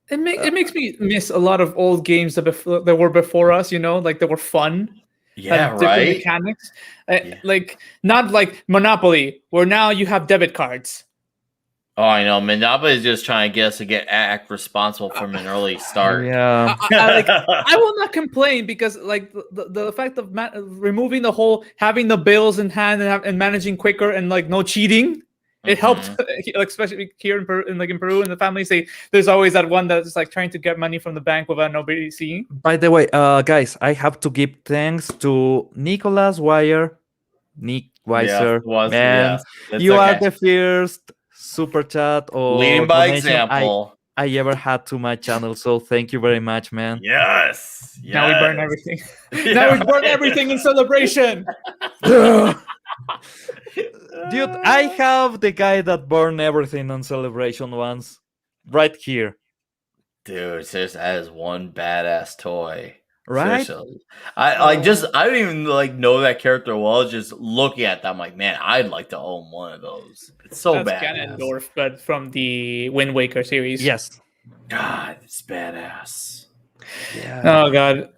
It makes me miss a lot of old games that were before us. Like that were fun. Yeah, different right. Mechanics, like not like Monopoly, where now you have debit cards. Oh, I know. Monopoly is just trying to get us to act responsible from an early start. Yeah. I will not complain because like the fact of removing the whole having the bills in hand and managing quicker and like no cheating. It helped, especially here in Peru, in Peru, and the families. There's always that one that's like trying to get money from the bank without nobody seeing. By the way, guys, I have to give thanks to Nicholas Wire, Nick Weiser. Man, you are the first super chat or leading by example I ever had to my channel. So thank you very much, man. Yes. Now we burn everything. Now we burn everything in celebration. Dude, I have the guy that burned everything on Celebration once. Right here. Dude, seriously, that is one badass toy. Right? Seriously. I don't even know that character well. Just looking at that, I'm like, man, I'd like to own one of those. It's so badass. Ganondorf, but from the Wind Waker series. Yes. God, it's badass. Yeah. Oh god.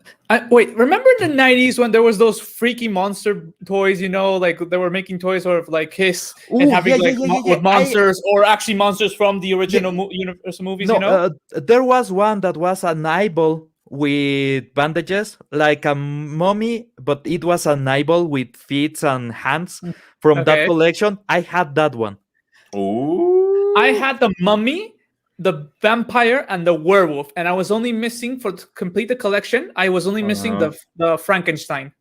Wait, remember in the 90s when there was those freaky monster toys, like they were making toys sort of like Kiss and having with monsters or actually monsters from the original Universal movies, No, there was one that was an eyeball with bandages, like a mummy, but it was an eyeball with feet and hands from that Okay. collection. I had that one. Ooh. I had the mummy, the vampire, and the werewolf, and I was only missing to complete the collection. I was only missing the Frankenstein.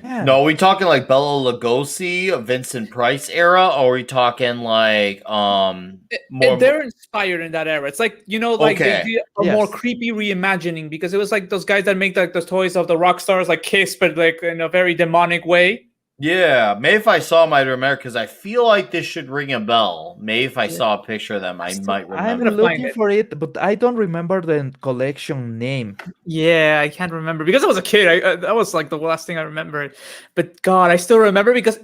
Yeah. No, are we talking like Bela Lugosi, Vincent Price era, or are we talking like more? They're inspired in that era. It's like like they Okay. did a more creepy reimagining because it was like those guys that make like the toys of the rock stars, like Kiss, but like in a very demonic way. Yeah, maybe if I saw them, I'd remember because I feel like this should ring a bell. Maybe if I saw a picture of them, I might I'm remember. gonna find looking it. for it, but I don't remember the collection name. Yeah, I can't remember because I was a kid. That was like the last thing I remembered. But God, I still remember because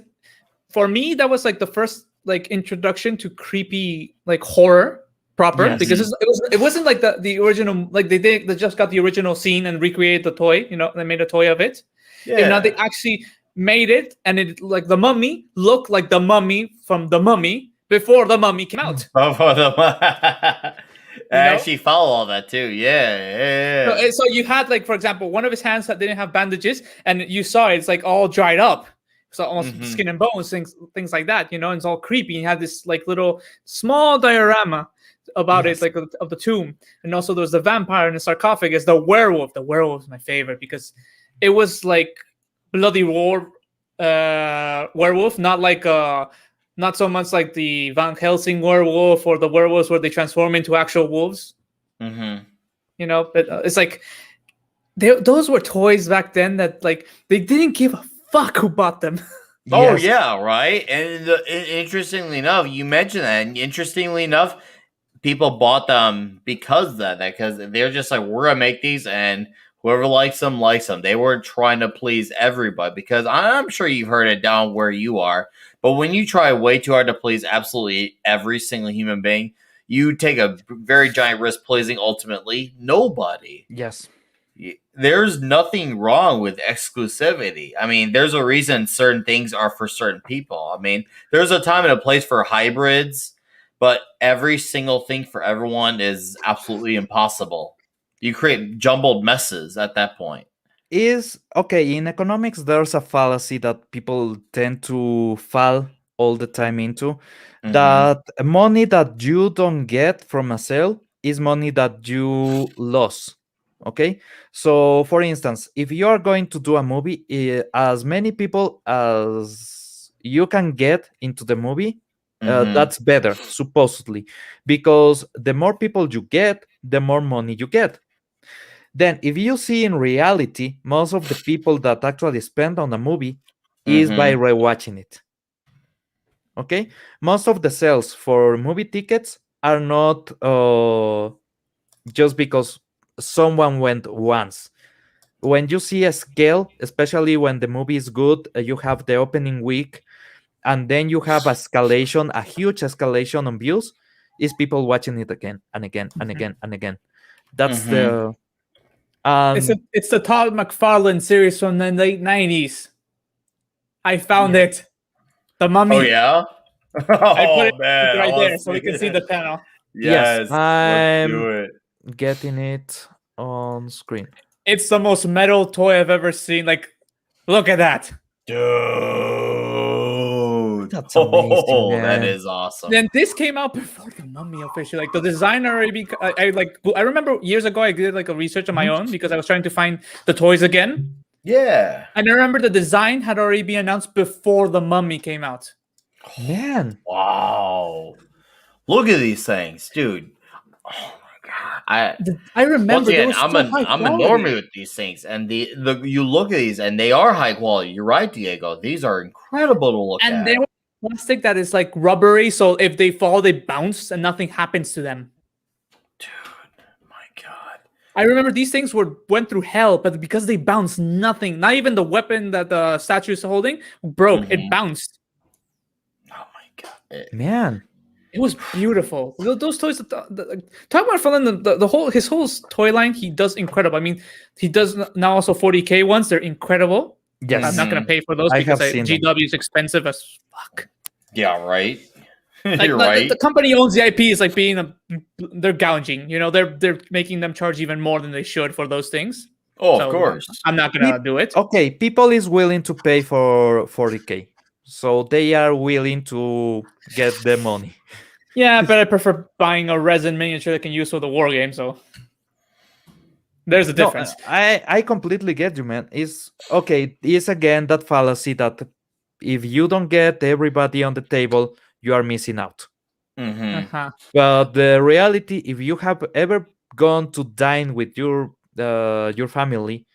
for me that was like the first like introduction to creepy like horror proper. Yes. Because it wasn't like the original, like they just got the original scene and recreated the toy. They made a toy of it. And now they actually made it, and it like the mummy looked like the mummy from the Mummy before the Mummy came out. I actually follow all that too. Yeah. So you had like, for example, one of his hands that didn't have bandages, and you saw it's like all dried up, so almost skin and bones, things like that. It's all creepy. You had this like little small diorama about it, like of the tomb, and also there was the vampire in the sarcophagus, the werewolf. The werewolf is my favorite because it was like bloody war werewolf, not so much like the Van Helsing werewolf or the werewolves where they transform into actual wolves. Mm-hmm. But it's like those were toys back then that like they didn't give a fuck who bought them. Oh yeah, right. And interestingly enough, you mentioned that. And interestingly enough, people bought them because of that. Because they're just like, we're gonna make these, and whoever likes them, likes them. They weren't trying to please everybody, because I'm sure you've heard it down where you are. But when you try way too hard to please absolutely every single human being, you take a very giant risk pleasing ultimately nobody. Yes. There's nothing wrong with exclusivity. I mean, there's a reason certain things are for certain people. I mean, there's a time and a place for hybrids, but every single thing for everyone is absolutely impossible. You create jumbled messes at that point. In economics, there's a fallacy that people tend to fall all the time into, that money that you don't get from a sale is money that you lost. Okay, so for instance, if you are going to do a movie, as many people as you can get into the movie, that's better, supposedly, because the more people you get, the more money you get. Then, if you see in reality, most of the people that actually spend on a movie is by rewatching it. Okay, most of the sales for movie tickets are not just because someone went once. When you see a scale, especially when the movie is good, you have the opening week, and then you have escalation, a huge escalation on views, is people watching it again and again and again and again. That's the it's the Todd McFarlane series from the late 90s. I found it. The Mummy. Oh yeah. I put it man, right there so we can see the panel. Yes, I'm let's do it. getting it on screen. It's the most metal toy I've ever seen. Like, look at that. Dude. That's amazing, that man. is awesome. Then this came out before the Mummy officially. Like the design already. I remember years ago I did like a research on my own because I was trying to find the toys again. Yeah. And I remember the design had already been announced before the Mummy came out. Man. Wow. Look at these things, dude. Oh my god. I remember. Once again, I'm a quality. normie with these things, and the you look at these and they are high quality. You're right, Diego. These are incredible to look at. And they were plastic that is like rubbery, so if they fall, they bounce and nothing happens to them. Dude, my god. I remember these things went through hell, but because they bounced, nothing, not even the weapon that the statue is holding, broke. It bounced. Oh my god. Man. It was beautiful. Those toys. Talk about Ferland, his whole toy line. He does incredible. I mean, he does now also 40K ones. They're incredible. Yes. I'm not gonna pay for those because GW is expensive as fuck. Yeah, right. Like You're the right. company owns the IP. Is like they're gouging. They're making them charge even more than they should for those things. Oh, of So course. I'm not gonna do it. Okay, people is willing to pay for 40K, so they are willing to get the money. Yeah, but I prefer buying a resin miniature that can use for the war game. So there's a No, difference. I completely get you, man. It's okay. It's again that fallacy that if you don't get everybody on the table, you are missing out. Mm-hmm. Uh-huh. But the reality, if you have ever gone to dine with your family,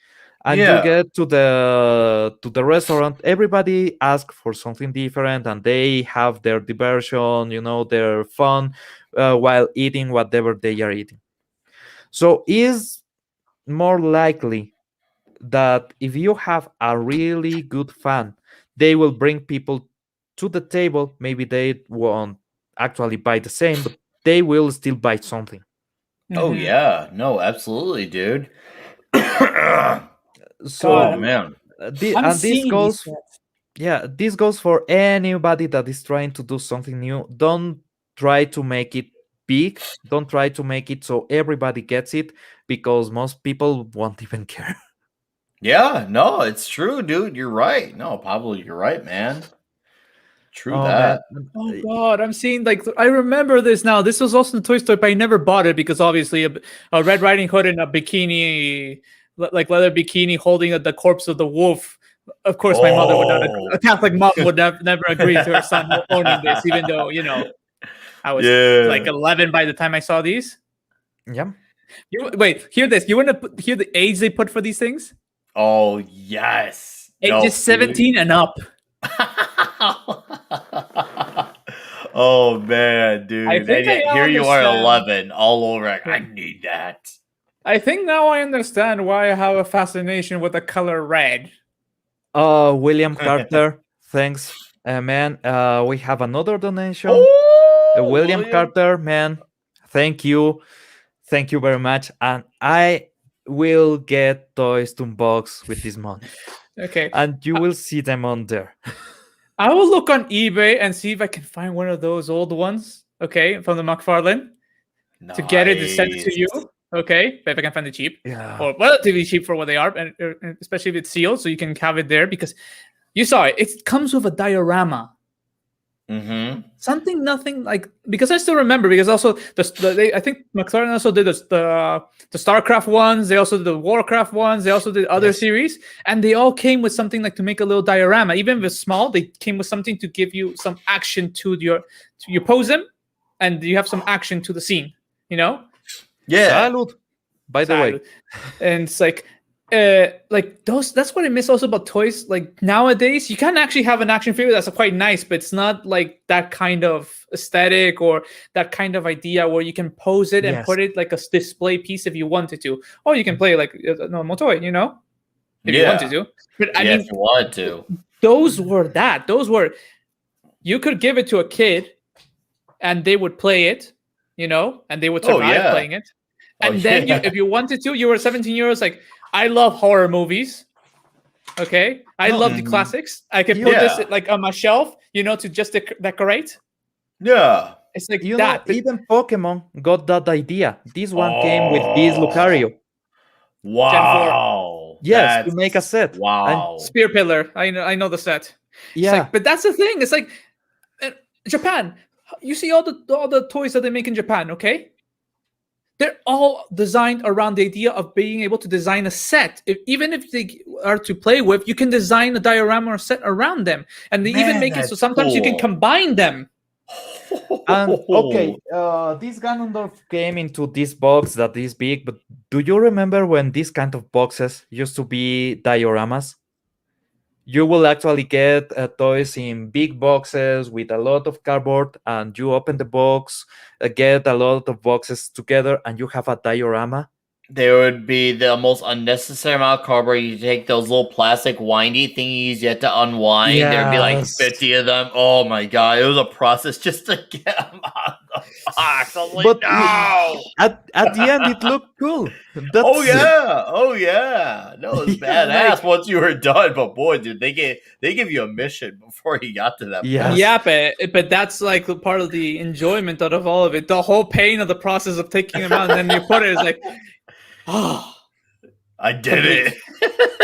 and you Yeah. get to the restaurant, everybody asks for something different, and they have their diversion, their fun while eating whatever they are eating. So is more likely that if you have a really good fan, they will bring people to the table. Maybe they won't actually buy the same, but they will still buy something. Oh Mhm. yeah. No, absolutely, dude. Oh So man. I'm and this seeing these goes, sets. yeah, this goes for anybody that is trying to do something new. Don't try to make it big. Don't try to make it so everybody gets it, because most people won't even care. Yeah, no, it's true, dude. You're right. No, Pablo, you're right, man. True Oh that. man. Oh god, I'm seeing like I remember this now. This was also in Toy Story, but I never bought it because obviously a Red Riding Hood in a bikini, like leather bikini, holding the corpse of the wolf. Of course, my mother would not. A Oh. Catholic mom would never agree to her son owning this, even though I was like Yeah. 11 by the time I saw these. Yeah. Wait, hear this. You want to hear the age they put for these things? Oh yes. Ages No, 17 and up. oh man, I dude. And think I yet here you are, understand. 11, all over. Like, I need that. I think now I understand why I have a fascination with the color red. William Carter, thanks, man. We have another donation. Oh, William Carter, man, thank you very much, and I will get toys to unbox with this money, Okay. and you will see them on there. I will look on eBay and see if I can find one of those old ones, okay, from the McFarlane to get it to send it to you, okay, if I can find it cheap. Yeah. Or relatively cheap for what they are, and especially if it's sealed, so you can have it there because you saw it. It comes with a diorama. Mm-hmm. Something, nothing like, because I still remember, because also I think McLaren also did the StarCraft ones, they also did the Warcraft ones, they also did other Yes. series, and they all came with something like to make a little diorama. Even if it's small, they came with something to give you some action to you pose them, and you have some action to the scene, Yeah. Salud. By the way, Salud. And it's like those, that's what I miss also about toys. Like nowadays you can actually have an action figure that's quite nice, but it's not like that kind of aesthetic or that kind of idea where you can pose it and Yes. put it like a display piece if you wanted to, or you can play like a normal toy, if you Yeah. wanted to. But I Yeah, mean, if you wanted to. those were you could give it to a kid and they would play it, and they would Oh, survive yeah. playing it. Oh, And then yeah. if you wanted to, you were 17 years like, I love horror movies. Okay, I No, love the mhm. classics. I could put Yeah. this like on my shelf, to just decorate. Yeah. It's like you that. know, even Pokemon got that idea. This one came with this Lucario. Wow. Yes, to make a set. Wow. Spear Pillar. I know the set. It's Yeah. like, but that's the thing. It's like Japan. You see all the toys that they make in Japan, okay? They're all designed around the idea of being able to design a set. Even if they are to play with, you can design a diorama or set around them, and they even Man, make it so that's sometimes you can cool. combine them. And okay, this Ganondorf came into this box that is big, but do you remember when these kind of boxes used to be dioramas? You will actually get toys in big boxes with a lot of cardboard, and you open the box, get a lot of boxes together, and you have a diorama. There would be the most unnecessary amount of cardboard. You take those little plastic windy thingies you have to unwind. There'd be like Yes. 50 of them. Oh my god, it was a process just to get them out of the box. I was like, But no. at the end, it looked cool. That's Oh yeah. No, it was Yeah, badass like- once you were done. But boy, dude, they give you a mission before you got to that Yes. point. Yeah, but that's like the part of the enjoyment out of all of it. The whole pain of the process of taking them out, and then you put it. It's like, oh, I did it.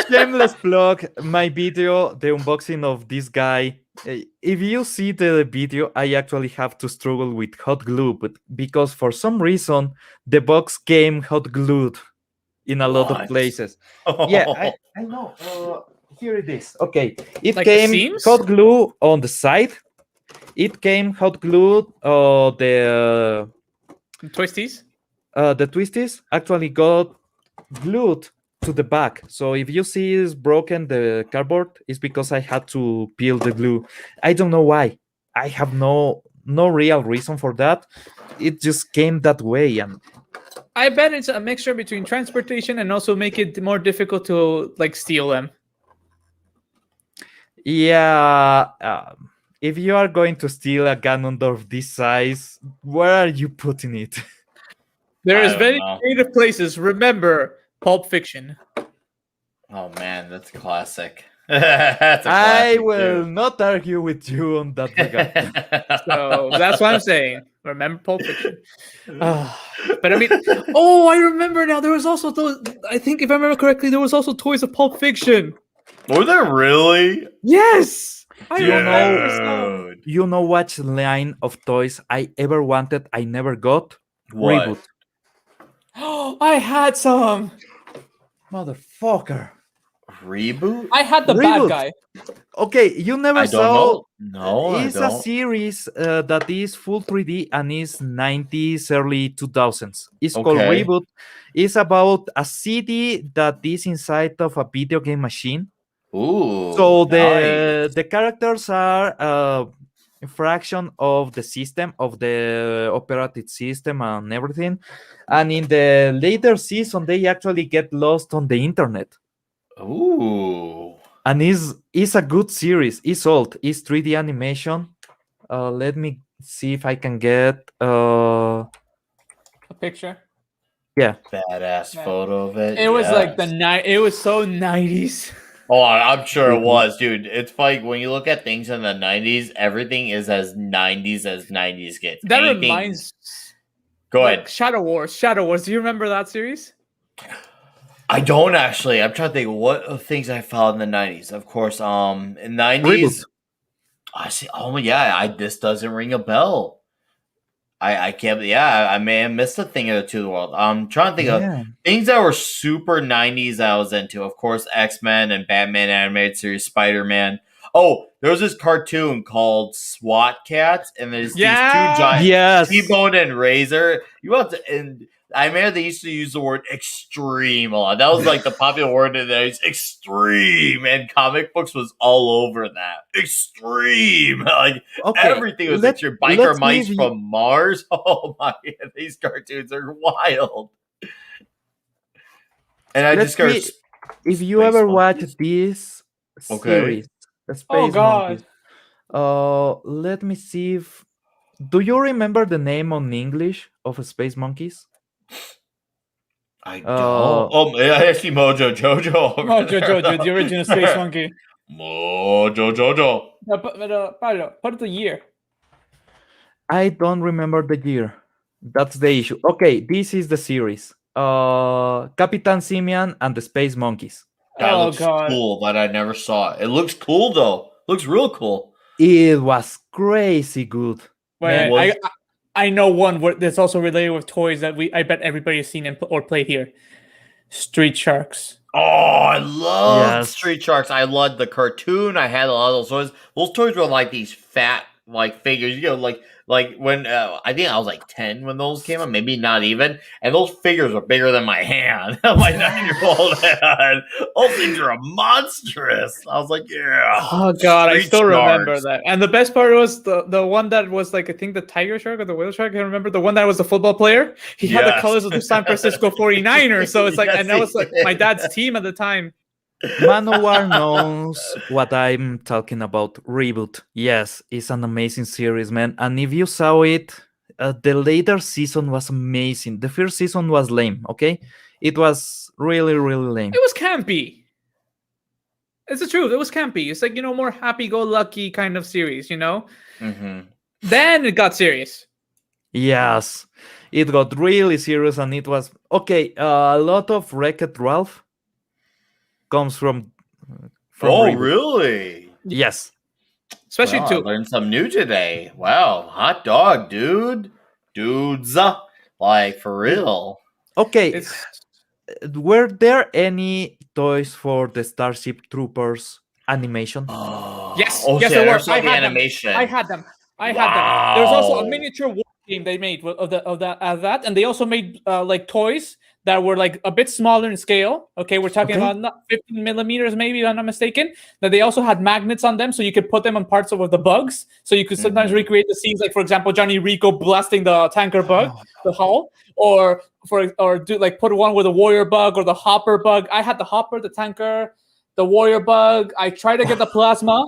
Shameless plug, my video, the unboxing of this guy. If you see the video, I actually have to struggle with hot glue, but because for some reason the box came hot glued in a lot of What? places. Yeah, I know. Here it is. Okay, it Like the came seams? hot glue on the side. It came hot glued. twisties. The twisties actually got glued to the back. So if you see it's broken the cardboard, it's because I had to peel the glue. I don't know why. I have no real reason for that. It just came that way, and I bet it's a mixture between transportation and also make it more difficult to like steal them. yeah. If you are going to steal a Ganondorf this size, where are you putting it? There I is don't very know. creative places. Remember Pulp Fiction. Oh man, that's classic. That's a I classic, will too. not argue with you on that regard. So that's what I'm saying. Remember Pulp Fiction. But I mean, oh, I remember now. There was also those. I think if I remember correctly, there was also toys of Pulp Fiction. Were there really? Yes, I Do you remember some. Dude. You know what line of toys I ever wanted, I never got? What? Reboot. Oh, I had some. Motherfucker. Reboot? I had the Reboot. bad guy. Okay, you never I saw. don't know. No, I It's a don't. series that is full 3D and is 90s, early 2000s. It's called Okay. Reboot. It's about a city that is inside of a video game machine. Ooh. So nice. the characters are a fraction of the system, of the operating system and everything. And in the later season, they actually get lost on the internet. Ooh. And is a good series. It's old. It's 3D animation. Let me see if I can get A picture. Badass Yeah. photo of it. It was like the yes. night. It was so 90s. Oh, I'm sure it Mhm. was, dude. It's like when you look at things in the 90s, everything is as 90s gets. That Anything- reminds. Go like, ahead. Shadow Wars. Shadow Wars. Do you remember that series? I don't actually. I'm trying to think what things I found in the 90s. Of course, in 90s. I see. Oh yeah, this doesn't ring a bell. I can't. Yeah, I may have missed a thing or two. The world. I'm trying to think of Yeah. things that were super 90s that I was into. Of course, X-Men and Batman animated series, Spider-Man. Oh, there was this cartoon called SWAT Cats, and there's these Yeah. two giant Yes. T-Bone and Razor. You have to, and I remember they used to use the word extreme a lot. That was like the popular word in there. It's extreme, and comic books was all over that. Extreme, like Okay. everything was let- extreme. Biker let's mice give from Mars. Oh my, these cartoons are wild. And I Let's discovered. see if you Space ever Monkeys? watch this Okay. series, the Space Oh, God. Monkeys. Let me see if. Do you remember the name on English of Space Monkeys? I don't. Uh, Oh, I see Mojo Jojo. Over Oh, there, Jojo, though. the original Space Monkey. Mojo Jojo. Paolo, what is the year? I don't remember the year. That's the issue. Okay, this is the series. Capitan Simian and the Space Monkeys. That Oh, looks God. cool, but I never saw it. It looks cool though. Looks real cool. It was crazy good. Man, Wait, was- I know one that's also related with toys that I bet everybody has seen or played here. Street Sharks. Oh, I love Yes. Street Sharks. I loved the cartoon. I had a lot of those toys. Those toys were like these fat like figures. You know, like when I think I was like 10 when those came out, maybe not even. And those figures are bigger than my hand. My 9-year-old hand. Those things are monstrous. I was like, yeah. Oh God, I Street still remember Sharks. that. And the best part was the one that was like I think the tiger shark or the whale shark. I can't remember the one that was the football player. He had the Yes. colors of the San Francisco 49ers. So it's like, Yes, and that he was like did. my dad's team at the time. Manowar knows what I'm talking about. Reboot. Yes, it's an amazing series, man. And if you saw it, the later season was amazing. The first season was lame. Okay, it was really really lame. It was campy. It's the truth. It was campy. It's like, more happy-go-lucky kind of series. Mm-hmm. Then it got serious. Yes, it got really serious, and it was okay. A lot of Wreck-It Ralph comes from Oh, reboot. really? Yes. Especially Well, I two. learned something new today. Wow, hot dog, dude. Dudes. Like, for real. Okay. It's Were there any toys for the Starship Troopers animation? yes, Oh, yes, shit, there I never were. saw I the had them. animation. I had them. I had them. There was also a Wow. miniature war game they made of that, and they also made like toys that were like a bit smaller in scale. Okay, we're talking Okay. about not 15 millimeters, maybe if I'm not mistaken. That they also had magnets on them, so you could put them on parts of the bugs. So you could sometimes Mhm. recreate the scenes, like for example, Johnny Rico blasting the tanker bug, the hull, or do like put one with a warrior bug or the hopper bug. I had the hopper, the tanker, the warrior bug. I tried to get the plasma.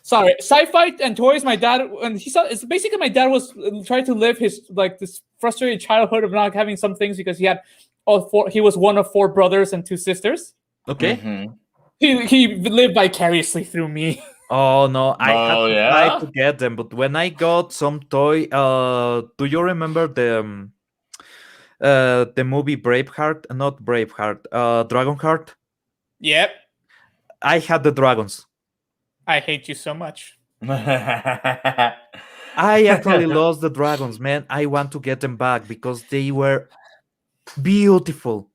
Sorry, sci-fi and toys. My dad, and he saw. It's basically my dad was trying to live his like this frustrated childhood of not having some things because he had all four. He was one of four brothers and two sisters. Okay. Mhm. He lived vicariously through me. Oh no, I had Oh, to yeah? try to get them, but when I got some toy, do you remember the movie Braveheart? Not Braveheart, Dragonheart. Yep, I had the dragons. I hate you so much. I actually lost the dragons, man. I want to get them back because they were beautiful.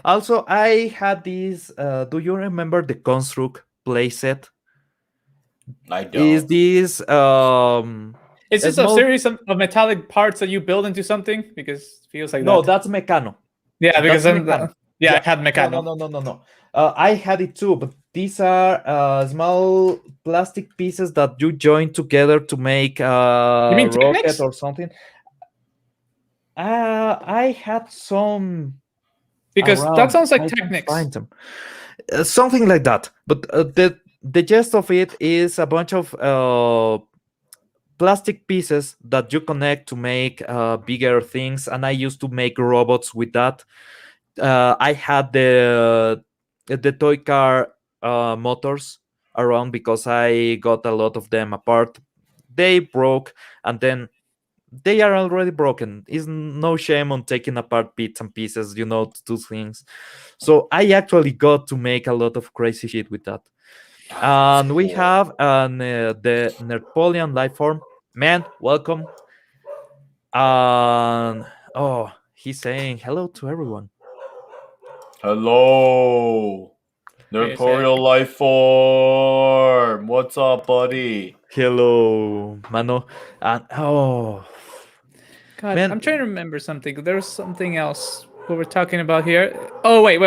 Also, I had this. Do you remember the Construct playset? I don't. Is this It's a just a small? series of metallic parts that you build into something because it feels like No, that. that's Meccano. Yeah, because That's then Meccano. I had No, Meccano. no. I had it too, but these are small plastic pieces that you join together to make a You mean rocket Technics? or something. I had some Because that around. sounds like I can Technics. find them. Something like that. But the gist of it is a bunch of plastic pieces that you connect to make bigger things, and I used to make robots with that. I had the toy car motors around because I got a lot of them apart. They broke, and then they are already broken. It's no shame on taking apart bits and pieces, to do things. So I actually got to make a lot of crazy shit with that. And we cool. have the Nerpolian life form. Man, welcome. And oh, he's saying hello to everyone. Hello. Yes, Nurtorial life form. What's up, buddy? Hello, Mano. And oh, God, man, I'm trying to remember something. There was something else we were talking about here. Oh, wait.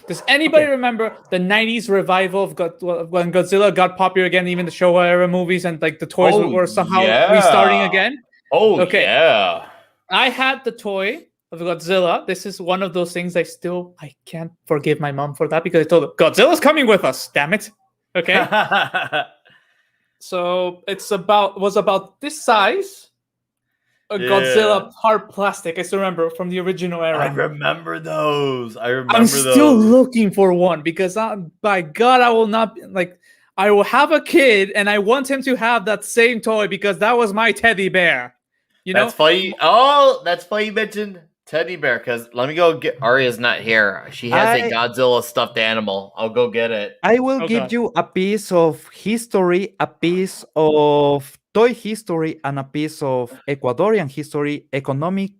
Does anybody Okay. remember the 90s revival of when Godzilla got popular again, even the Showa era movies and like the toys Oh, were somehow yeah. restarting again? Oh, Okay. yeah. I had the toy of Godzilla. This is one of those things I can't forgive my mom for that because I told her, Godzilla's coming with us, damn it. Okay. So was about this size. A Godzilla hard plastic. I still remember from the original era. I remember those. I'm still looking for one because by God, I will not like. I will have a kid, and I want him to have that same toy because that was my teddy bear. That's funny. Oh, that's funny you mentioned teddy bear because let me go get. Arya's not here. She has a Godzilla stuffed animal. I'll go get it. I will give you a piece of history, a piece of toy history, and a piece of Ecuadorian history, economical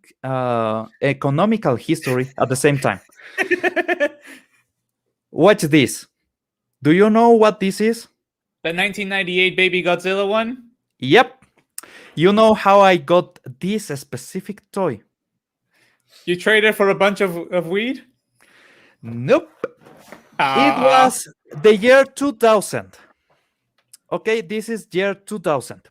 history at the same time. Watch this. Do you know what this is? The 1998 Baby Godzilla one? Yep. You know how I got this specific toy? You traded for a bunch of weed? Nope. It was the year 2000. Okay, this is year 2000.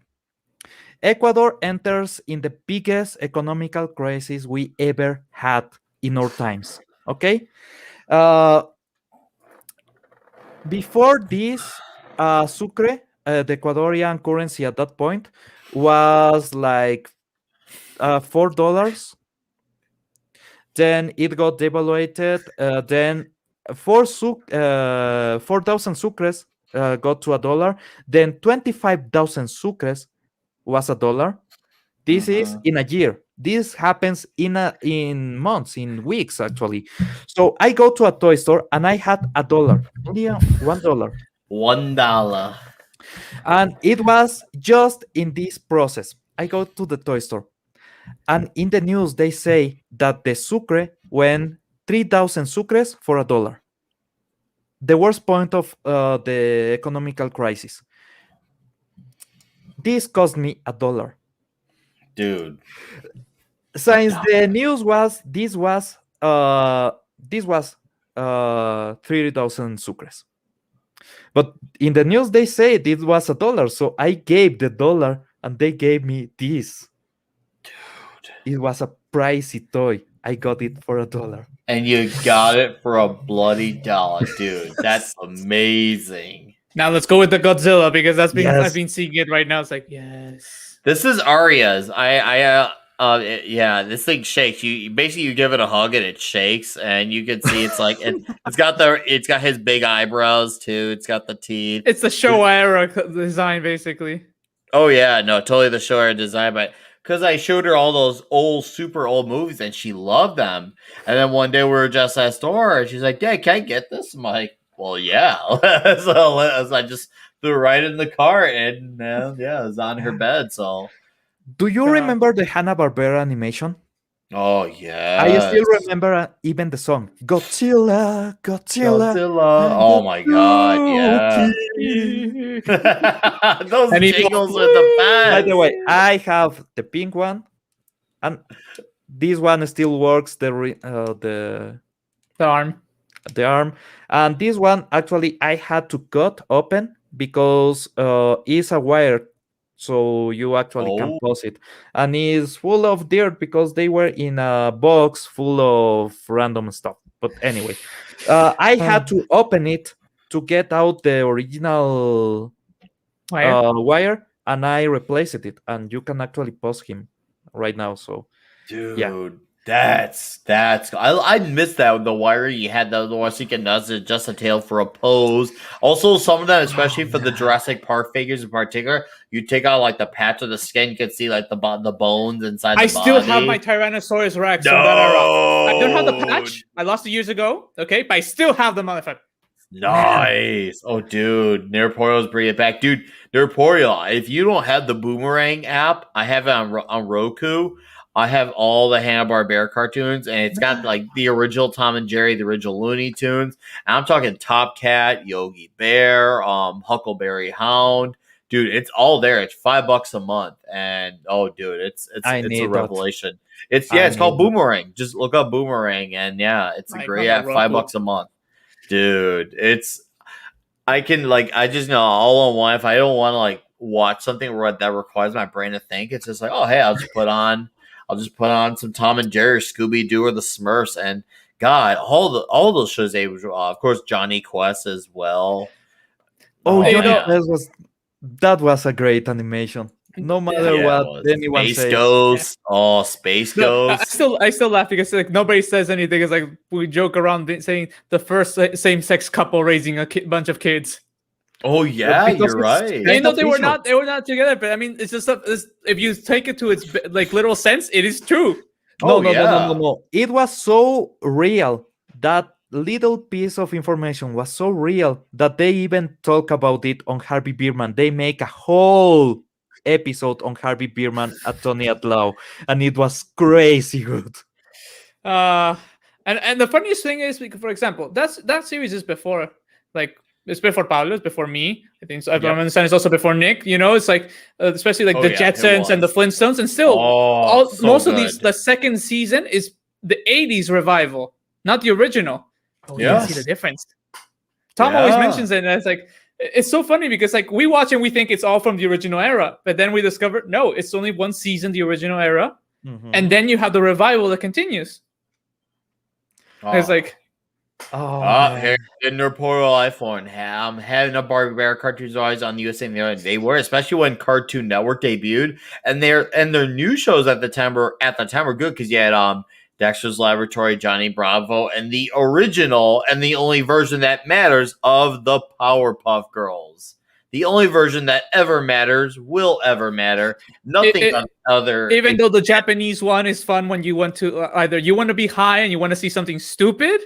Ecuador enters in the biggest economical crisis we ever had in our times. Okay? Before this, Sucre, the Ecuadorian currency at that point, was like $4. Then it got devaluated. Then 4,000 sucres got to $1. Then 25,000 sucres was $1. This is Mhm. in a year. This happens in months, in weeks actually. So I go to a toy store and I had $1, only $1, $1. and it was just in this process. I go to the toy store, and in the news they say that the sucre went 3,000 sucres for $1. The worst point of the economical crisis. This cost me $1. Dude. Since $1. the news was this was 3,000 sucres, but in the news they say it was $1, so I gave the dollar and they gave me this. Dude. It was a pricey toy. I got it for $1. And you got it for a bloody dollar, dude. That's amazing. Now let's go with the Godzilla because I've Yes. been seeing it right now. It's like yes. This is Arya's. Yeah, this thing shakes. You basically you give it a hug and it shakes, and you can see it's like it's got his big eyebrows too. It's got the teeth. It's the show era design basically. Oh yeah, no, totally the show era design, but because I showed her all those old, super old movies and she loved them. And then one day we were just at a store and she's like, "Yeah, can I get this?" I'm like, "Well, yeah." So I just threw it right in the cart and yeah, it was on her bed. So Do you God. remember the Hanna-Barbera animation? oh yeah, I still remember even the song Godzilla, Godzilla. Godzilla. and Oh the my god, yeah. Tokyo. Those And he jingles goes, with the best. By the way, I have the pink one, and this one still works. The arm. arm, and this one actually I had to cut open because it's a wire, so you actually can Oh. pause it, and it's full of dirt because they were in a box full of random stuff. But anyway, I had to open it to get out the original wire, and I replaced it, and you can actually pause him right now. So Dude, that's I missed that with the wire. You had the one so you can just a tail for a pose. Also, some of them, especially for the Jurassic Park figures in particular, you take out like the patch of the skin, you can see like the bones inside. I the still body. have my Tyrannosaurus Rex No, from that era. I don't have the patch. I lost it years ago. Okay, but I still have the motherfucker. Nice. Oh, dude, Nerporial's bring it back, dude. Nerporial. If you don't have the Boomerang app, I have it on Roku. I have all the Hanna-Barbera cartoons, and it's got like the original Tom and Jerry, the original Looney Tunes. And I'm talking Top Cat, Yogi Bear, Huckleberry Hound. Dude, it's all there. It's $5 a month, and oh, dude, it's I a need that. revelation. It's I called need that. Boomerang. Just look up Boomerang, and yeah, it's a Like, great on app. the $5 a month, dude. I can like I just know all on one. If I don't want to like watch something that requires my brain to think, it's just like, oh hey, I'll just put on some Tom and Jerry, Scooby Doo, or the Smurfs, and God, all those shows they of course Johnny Quest as well. Oh, you Johnny know- Quest that was a great animation. No matter Yeah, it what was. anyone Space says. Ghost. Oh, Space No, Ghost. I still laugh because like nobody says anything. It's like we joke around saying the first same-sex couple raising a bunch of kids. Oh yeah, Because you're it's- right. They know they were official. not together, but I mean, it's just if you take it to its like literal sense, it is true. Oh, No. It was so real. That little piece of information was so real that they even talk about it on Harvey Birdman. They make a whole episode on Harvey Birdman at Tony Atlau, and it was crazy good. And the funniest thing is, for example, that series is before, like, it's before Pablo, it's before me. I think so. I Yep. understand it's also before Nick. You know, it's like especially like Oh, the yeah, it Jetsons and the was. Flintstones, and still So most of these. good. The second season is the '80s revival, not the original. Oh, you can see Yes. the difference. Tom always Yeah. mentions it, and it's like it's so funny because like we watch and we think it's all from the original era, but then we discover no, it's only one season, the original era, Mhm. and then you have the revival that continues. Oh. It's like Oh Here man. in their portal iPhone. Having a Barbie Bear cartoons are always on the USA and the other. They were, especially when Cartoon Network debuted, and their new shows at the time were good because you had Dexter's Laboratory, Johnny Bravo, and the original and the only version that matters of the Powerpuff Girls. The only version that ever matters will ever matter. Nothing other. Even though the Japanese one is fun when you want to either you want to be high and you want to see something stupid,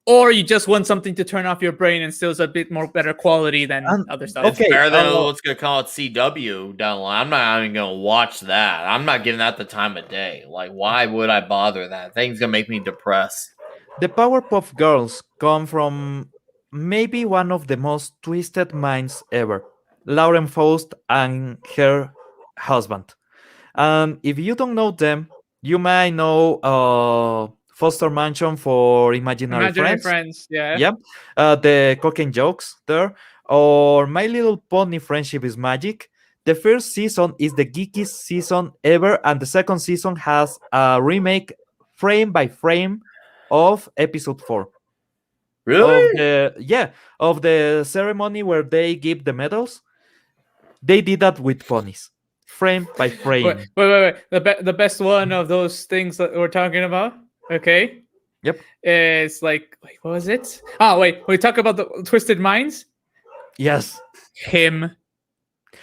or you just want something to turn off your brain and still is a bit more better quality than other stuff. It's Okay, better than what's gonna call it CW down the line. I'm not even gonna watch that. I'm not giving that the time of day. Like, why would I bother that? Thing's gonna make me depressed. the Powerpuff Girls come from maybe one of the most twisted minds ever, Lauren Faust and her husband. If you don't know them, you might know Foster Mansion for Imaginary Friends. Yeah. Yep. The cocaine jokes there. Or My Little Pony Friendship is Magic. The first season is the geekiest season ever, and the second season has a remake frame by frame of episode 4. Really? Of the ceremony where they give the medals. They did that with ponies. Frame by frame. Wait. The best one of those things that we're talking about, okay? Yep. It's like, wait, what was it? Oh, wait. We talk about the Twisted Minds? Yes. Him.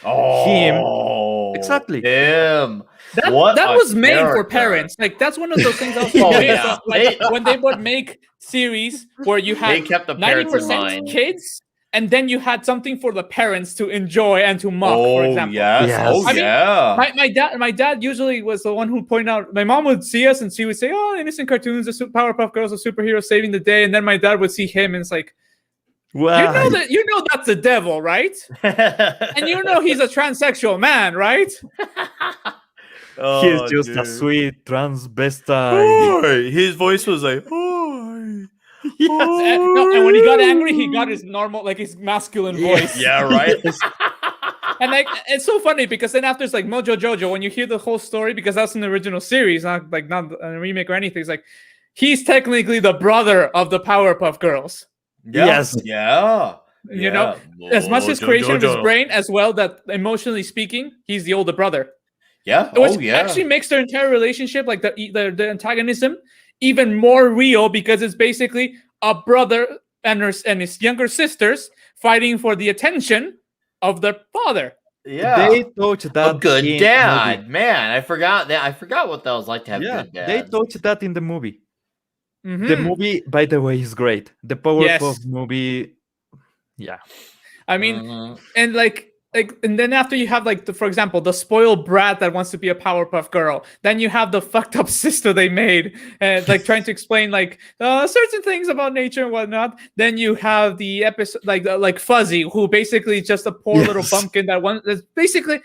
Oh, Exactly. Him. That was made for parents. Like, that's one of those things I was yeah. like, when they would make series where you They had kept the parents in mind. 90% kids, and then you had something for the parents to enjoy and to mock, for example. Yes. Oh, I mean, yeah. my dad usually was the one who pointed out. My mom would see us and she would say, "Oh, innocent cartoons, the Powerpuff Girls, a superhero saving the day," and then my dad would see him and it's like, Wow. you know that's the devil, right? And you know he's a transsexual man, right? He's just a sweet transvestite. Hi. His voice was like, "Hi." And when he got angry, he got his normal, like his masculine voice. Yeah, right. And like it's so funny because then after it's like Mojo Jojo, when you hear the whole story, because that's an original series, not a remake or anything. It's like he's technically the brother of the Powerpuff Girls. Yes. Yeah. You know, as much as creation of his brain as well, that emotionally speaking, he's the older brother. Yeah. Which actually makes their entire relationship, like the antagonism, even more real because it's basically a brother and his younger sisters fighting for the attention of their father. Yeah. They touched that. A good in dad. movie. Man, I forgot that. I forgot what that was like to have good dad. They touched that in the movie. Mm-hmm. The movie, by the way, is great. The Powerpuff movie. Yeah. I mean, and like, and then after you have like for example, the spoiled brat that wants to be a Powerpuff Girl. Then you have the fucked up sister they made, and like trying to explain like certain things about nature and whatnot. Then you have the episode like Fuzzy, who basically is just a poor little bumpkin that's basically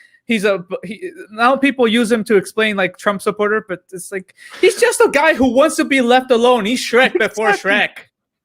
now people use him to explain like Trump supporter, but it's like he's just a guy who wants to be left alone. He's Shrek before Shrek.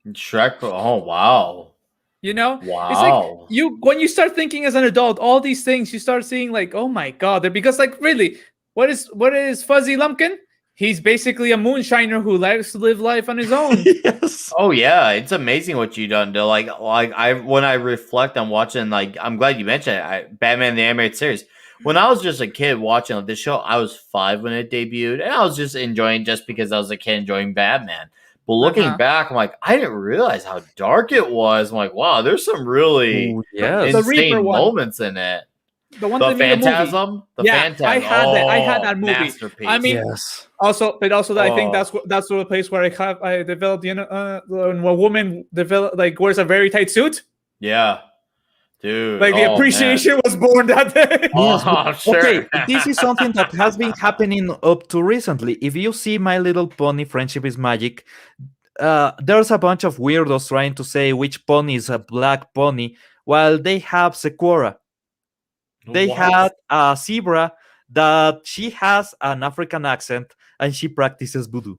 Shrek. Oh wow. You know, wow. It's like when you start thinking as an adult, all these things you start seeing like, oh my god, because like really, what is Fuzzy Lumpkin? He's basically a moonshiner who likes to live life on his own. Yes. Oh yeah, it's amazing what you done. To like when I reflect on watching, like I'm glad you mentioned it, Batman the Animated Series. When I was just a kid watching this show, I was 5 when it debuted, and I was just enjoying just because I was a kid enjoying Batman. But looking back, I'm like, I didn't realize how dark it was. I'm like, wow, there's some really insane moments in it. The one the Phantasm, Phantasm. I had that movie. Masterpiece. I mean, also I think that's the place where I developed. You know, when a woman wears a very tight suit. Yeah. Dude, like the appreciation was born that day. Sure. Okay, this is something that has been happening up to recently. If you see My Little Pony Friendship is Magic, there's a bunch of weirdos trying to say which pony is a black pony, while they have Sequora. They had a zebra that she has an African accent and she practices voodoo.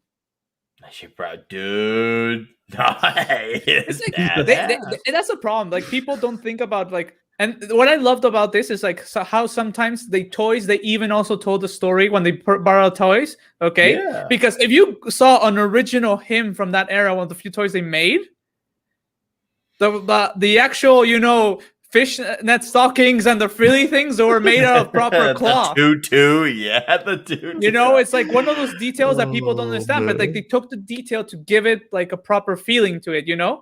Dude. Nice. That's a problem. Like people don't think about and what I loved about this is how sometimes they even also told the story when they borrow toys. Okay, because if you saw an original him from that era, one of the few toys they made, The actual, fishnet stockings and the frilly things that were made out of proper cloth. The tutu, yeah, the tutu. It's like one of those details that people don't understand, but like man. they took the detail to give it like a proper feeling to it, Yeah,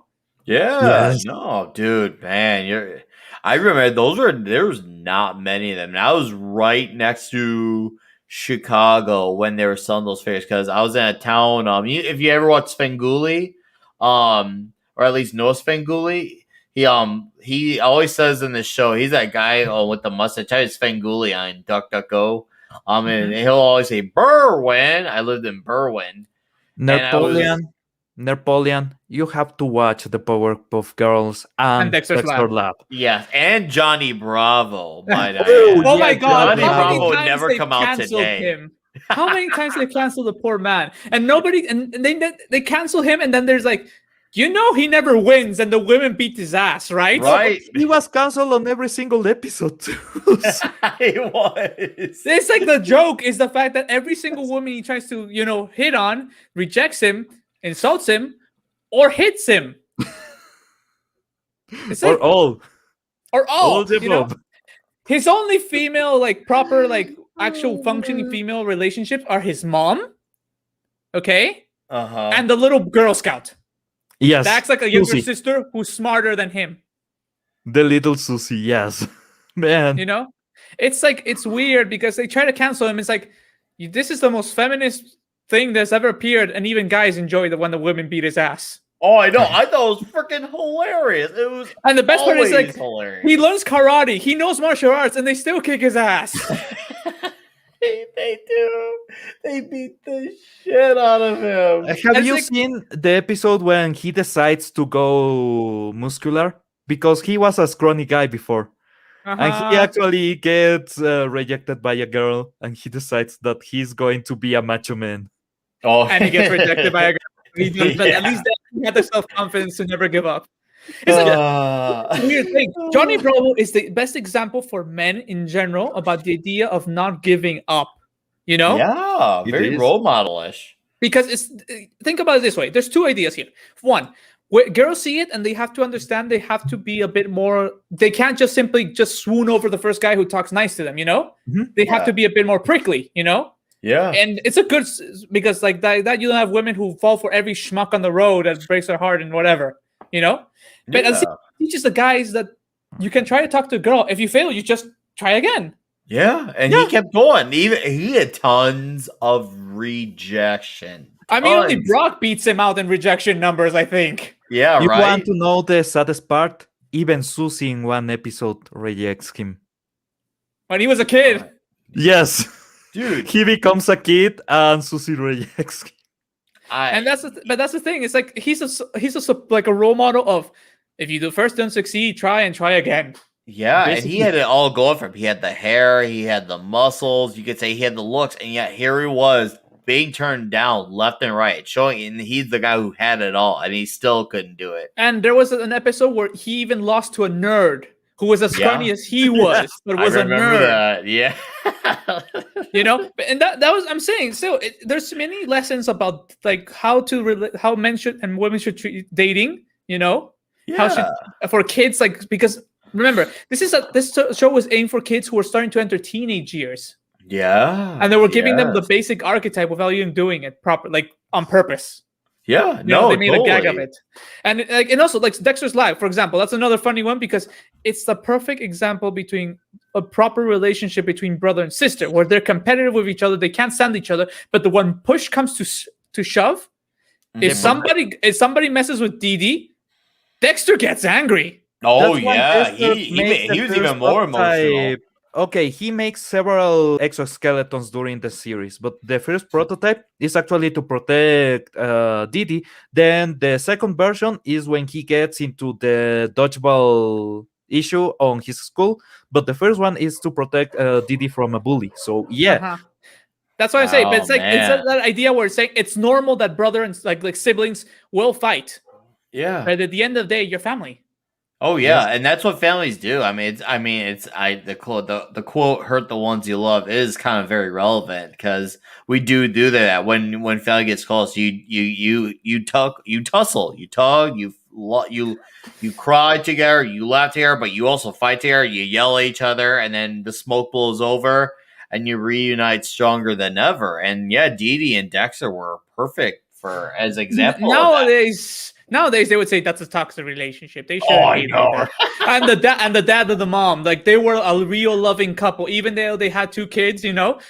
Yes. no, dude, man, I remember there was not many of them. And I was right next to Chicago when they were selling those figures because I was in a town. If you ever watch Svengoolie, or at least know Svengoolie, he always says in the show he's that guy with the mustache. I Svengoolie on DuckDuckGo. And he'll always say Berwyn. I lived in Berwyn. Napoleon, you have to watch the Powerpuff Girls and Dexter's Dexter Lab. Lab. Yes, and Johnny Bravo. Might I Oh, add. Oh my God! Johnny How Bravo many would times never they come out canceled today. him? How many times they canceled the poor man? And nobody, and they cancel him, and then there's like, he never wins, and the women beat his ass, right? Right? He was cancelled on every single episode too. It was. It's like the joke is the fact that every single woman he tries to, hit on rejects him, insults him, or hits him. It's Or like, all. all, the above. His only female, like proper, like actual functioning female relationships are his mom, okay, and the little Girl Scout. Yes. That acts like a younger Susie. sister who's smarter than him. The little Susie, yes. Man. It's like, it's weird because they try to cancel him. It's like, this is the most feminist thing that's ever appeared, and even guys enjoy when the women beat his ass. Oh, I know. I thought it was freaking hilarious. It was, and the best part is like hilarious. He learns karate, he knows martial arts, and they still kick his ass. They do. They beat the shit out of him. Have you seen the episode when he decides to go muscular? Because he was a scrawny guy before. And he actually gets rejected by a girl, and he decides that he's going to be a macho man. Oh, and he gets rejected by a girl. But at least he had the self-confidence to never give up. It's like a weird thing. Johnny Bravo is the best example for men in general about the idea of not giving up. Yeah, very role model-ish. Because think about it this way. There's two ideas here. One, girls see it and they have to understand they have to be a bit more. They can't just simply swoon over the first guy who talks nice to them. They have to be a bit more prickly. Yeah, and it's a good because like that you don't have women who fall for every schmuck on the road that breaks their heart and whatever. But it teaches the guys that you can try to talk to a girl. If you fail, you just try again. Yeah, and he kept going. He had tons of rejection. I mean, only Brock beats him out in rejection numbers, I think. Yeah, you right. You want to know the saddest part? Even Susie in one episode rejects him. When he was a kid. Yes. Dude. He becomes a kid and Susie rejects him. And that's the thing. It's like he's like a role model of, if you first don't succeed, try again. Yeah, basically. And he had it all going for him. He had the hair, he had the muscles, you could say he had the looks, and yet here he was being turned down left and right, showing, and he's the guy who had it all, and he still couldn't do it. And there was an episode where he even lost to a nerd who was as scrawny as he was, but was a nerd. That. Yeah. And that was, I'm saying, still, there's many lessons about like how men should and women should treat dating, how should, for kids, like, because remember, this show was aimed for kids who were starting to enter teenage years. Yeah. And they were giving them the basic archetype without even doing it proper, like on purpose. Yeah, they made a gag of it. And also like Dexter's Lab, for example, that's another funny one because it's the perfect example between a proper relationship between brother and sister where they're competitive with each other, they can't stand each other, but when push comes to shove, if somebody messes with Dee Dee, Dexter gets angry. Oh yeah, he was even more emotional. Okay, he makes several exoskeletons during the series, but the first prototype is actually to protect Didi. Then the second version is when he gets into the dodgeball issue on his school, but the first one is to protect Didi from a bully. So yeah. That's what I say. But it's like it's that idea where it's saying it's normal that brother and like siblings will fight. Yeah. But at the end of the day, you're family. Oh yeah, and that's what families do. The quote "hurt the ones you love" is kind of very relevant because we do that when family gets close. You tussle, you tug, you you cry together, you laugh together, but you also fight together. You yell at each other, and then the smoke blows over, and you reunite stronger than ever. And yeah, Dee Dee and Dexter were perfect for as example of that. Nowadays they would say that's a toxic relationship. They Oh, shouldn't I be like know. that. And the dad of the mom, like they were a real loving couple. Even though they had 2 kids,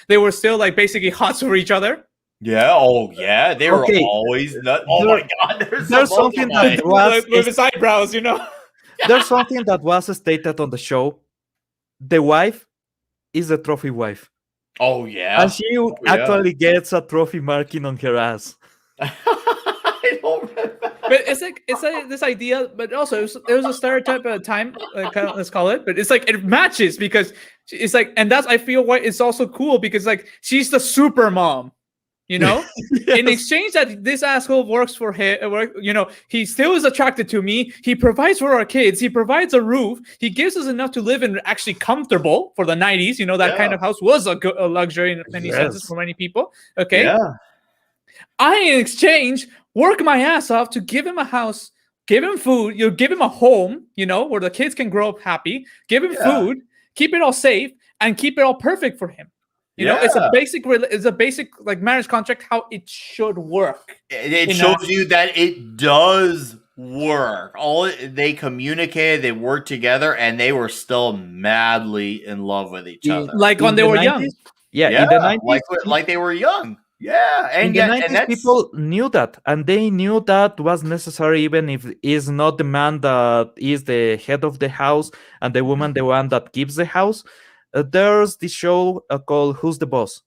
they were still like basically hot for each other. Yeah. Oh, yeah. They were Okay, always nut. Oh there- my God. there's something that was With his eyebrows. there's something that was stated on the show. The wife is the trophy wife, Oh yeah. and she yeah. actually gets a trophy marking on her ass. I don't remember. But it's like this idea, but also it was a stereotype at a time, let's call it. But it's like it matches because it's like, and that's I feel why it's also cool because like she's the super mom, In exchange that this asshole works for him, he still is attracted to me. He provides for our kids. He provides a roof. He gives us enough to live in, actually comfortable for the 90s. That kind of house was a luxury in many senses for many people. Okay. Yeah. I, in exchange, work my ass off to give him a house, give him food, give him a home, where the kids can grow up happy, give him food, keep it all safe, and keep it all perfect for him. It's a basic like marriage contract, how it should work. It shows you that it does work. They communicated, they worked together, and they were still madly in love with each other. Like when they were young. Yeah, in the 90s, like they were young. Yeah, and in the 90s, people knew that, and they knew that was necessary, even if it's not the man that is the head of the house and the woman the one that keeps the house. There's this show called Who's the Boss?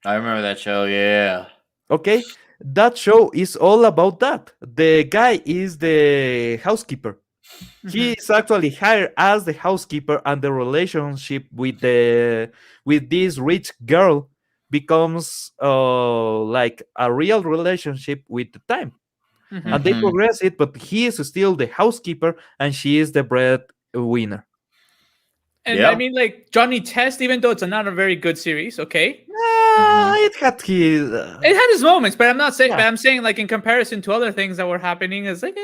I remember that show, yeah. Okay, that show is all about that. The guy is the housekeeper. He is actually hired as the housekeeper, and the relationship with this rich girl becomes like a real relationship with the time. And they progress it, but he is still the housekeeper, and she is the breadwinner. And I mean, like Johnny Test, even though it's not a very good series, okay, it had his it had his moments, but I'm not saying. But I'm saying, like in comparison to other things that were happening, it's like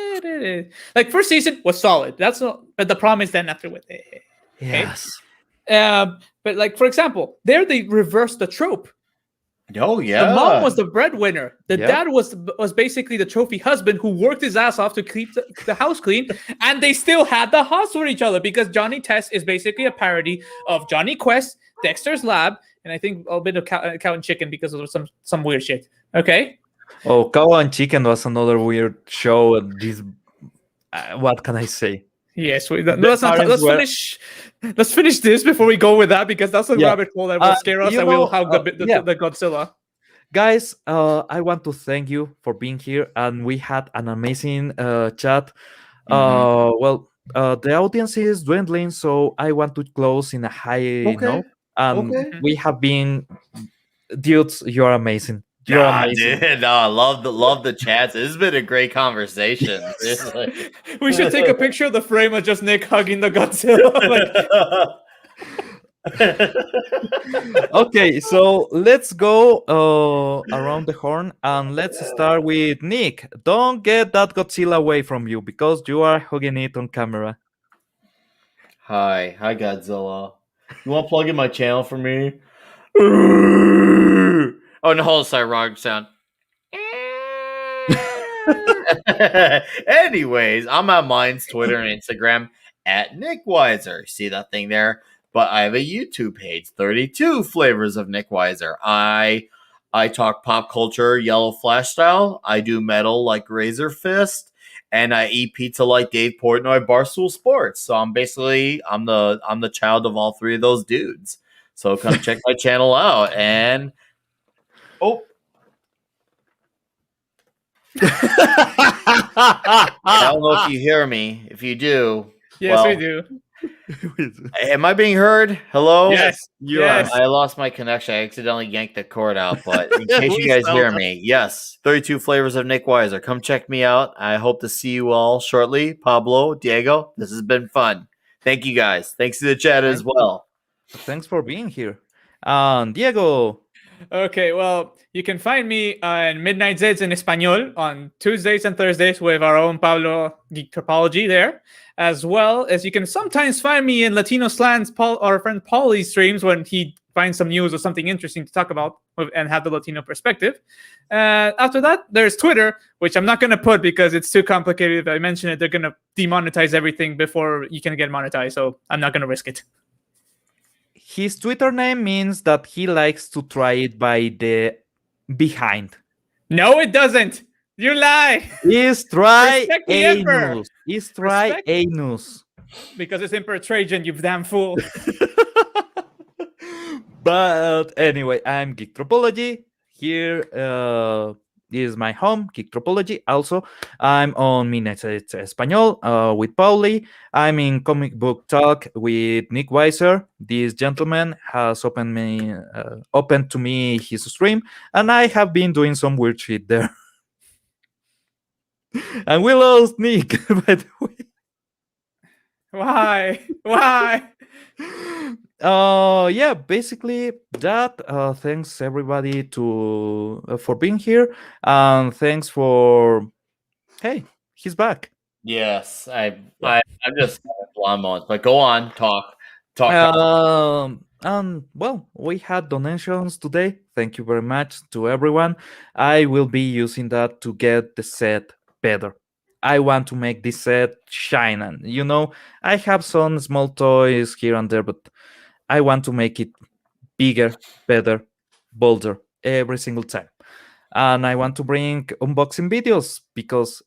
like first season was solid. That's not. But the problem is then after with it. Okay? Yes. But like for example, there they reversed the trope. Oh yeah. The mom was the breadwinner. The dad was basically the trophy husband who worked his ass off to keep the house clean, and they still had the house for each other because Johnny Test is basically a parody of Johnny Quest, Dexter's Lab, and I think a bit of Cow and Chicken because of some weird shit. Okay. Oh, Cow and Chicken was another weird show. What can I say? Yes, let's finish this before we go with that because that's a rabbit hole that will scare us and we'll have the Godzilla. Guys, I want to thank you for being here, and we had an amazing chat. The audience is dwindling, so I want to close in a high note. We have been, dudes, you're amazing. You're amazing. Dude, no, I love the chats. This has been a great conversation. We should take a picture of the frame of just Nick hugging the Godzilla. Okay, so let's go around the horn, and let's start with Nick. Don't get that Godzilla away from you because you are hugging it on camera. Hi Godzilla. You want to plug in my channel for me? Oh no, sorry, wrong sound. Anyways, I'm on mine's Twitter and Instagram at Nick Weiser. See that thing there? But I have a YouTube page, 32 Flavors of Nick Weiser. I talk pop culture, Yellow Flash style. I do metal like Razor Fist, and I eat pizza like Dave Portnoy, Barstool Sports. So I'm the child of all three of those dudes. So come check my channel out. And I don't know if you hear me. If you do, yes, we do. Am I being heard? Hello? Yes. I lost my connection. I accidentally yanked the cord out. But in case you guys hear me, yes, 32 Flavors of Nick Weiser. Come check me out. I hope to see you all shortly. Pablo, Diego, this has been fun. Thank you guys. Thanks to the chat as well. Thanks for being here. Diego. Okay, well, you can find me on Midnight Zeds in Espanol on Tuesdays and Thursdays with our own Pablo Geek Topology there, as well as you can sometimes find me in Latino Slants, our friend Paulie's streams when he finds some news or something interesting to talk about and have the Latino perspective. After that, there's Twitter, which I'm not going to put because it's too complicated. If I mention it, they're going to demonetize everything before you can get monetized, so I'm not going to risk it. His Twitter name means that he likes to try it by the behind. No, it doesn't. You lie. Is try Respect the emperor. anus. Is try Respect- anus. Because it's Emperor Trajan, you damn fool. But anyway, I'm Geek Tropology. Here is my home, Geek Tropology. Also, I'm on Midnight Espanol with Pauli. I'm in Comic Book Talk with Nick Weiser. This gentleman has opened to me his stream, and I have been doing some weird shit there. And we lost Nick, by the way. Why? Yeah, basically that. Thanks everybody for being here, and thanks for. Hey, he's back. Yes, I'm just blonde moments, but go on, talk. Well, we had donations today. Thank you very much to everyone. I will be using that to get the set better. I want to make this set shine, and I have some small toys here and there, but I want to make it bigger, better, bolder every single time. And I want to bring unboxing videos because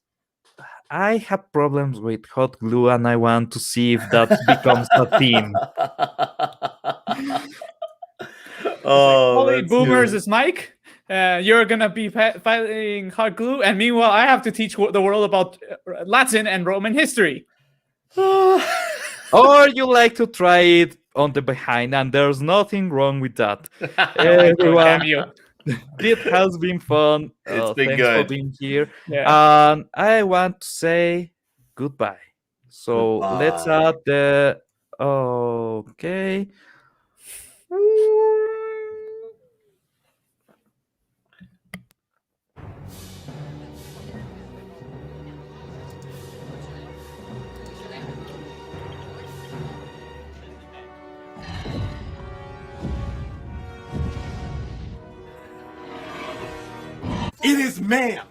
I have problems with hot glue, and I want to see if that becomes a theme. Holy boomers is Mike. You're gonna be fighting hot glue, and meanwhile, I have to teach the world about Latin and Roman history. Or you like to try it on the behind, and there's nothing wrong with that. Everyone, it has been fun. It's been thanks good for being here. Yeah. And I want to say goodbye. So let's add the. Okay. It is ma'am.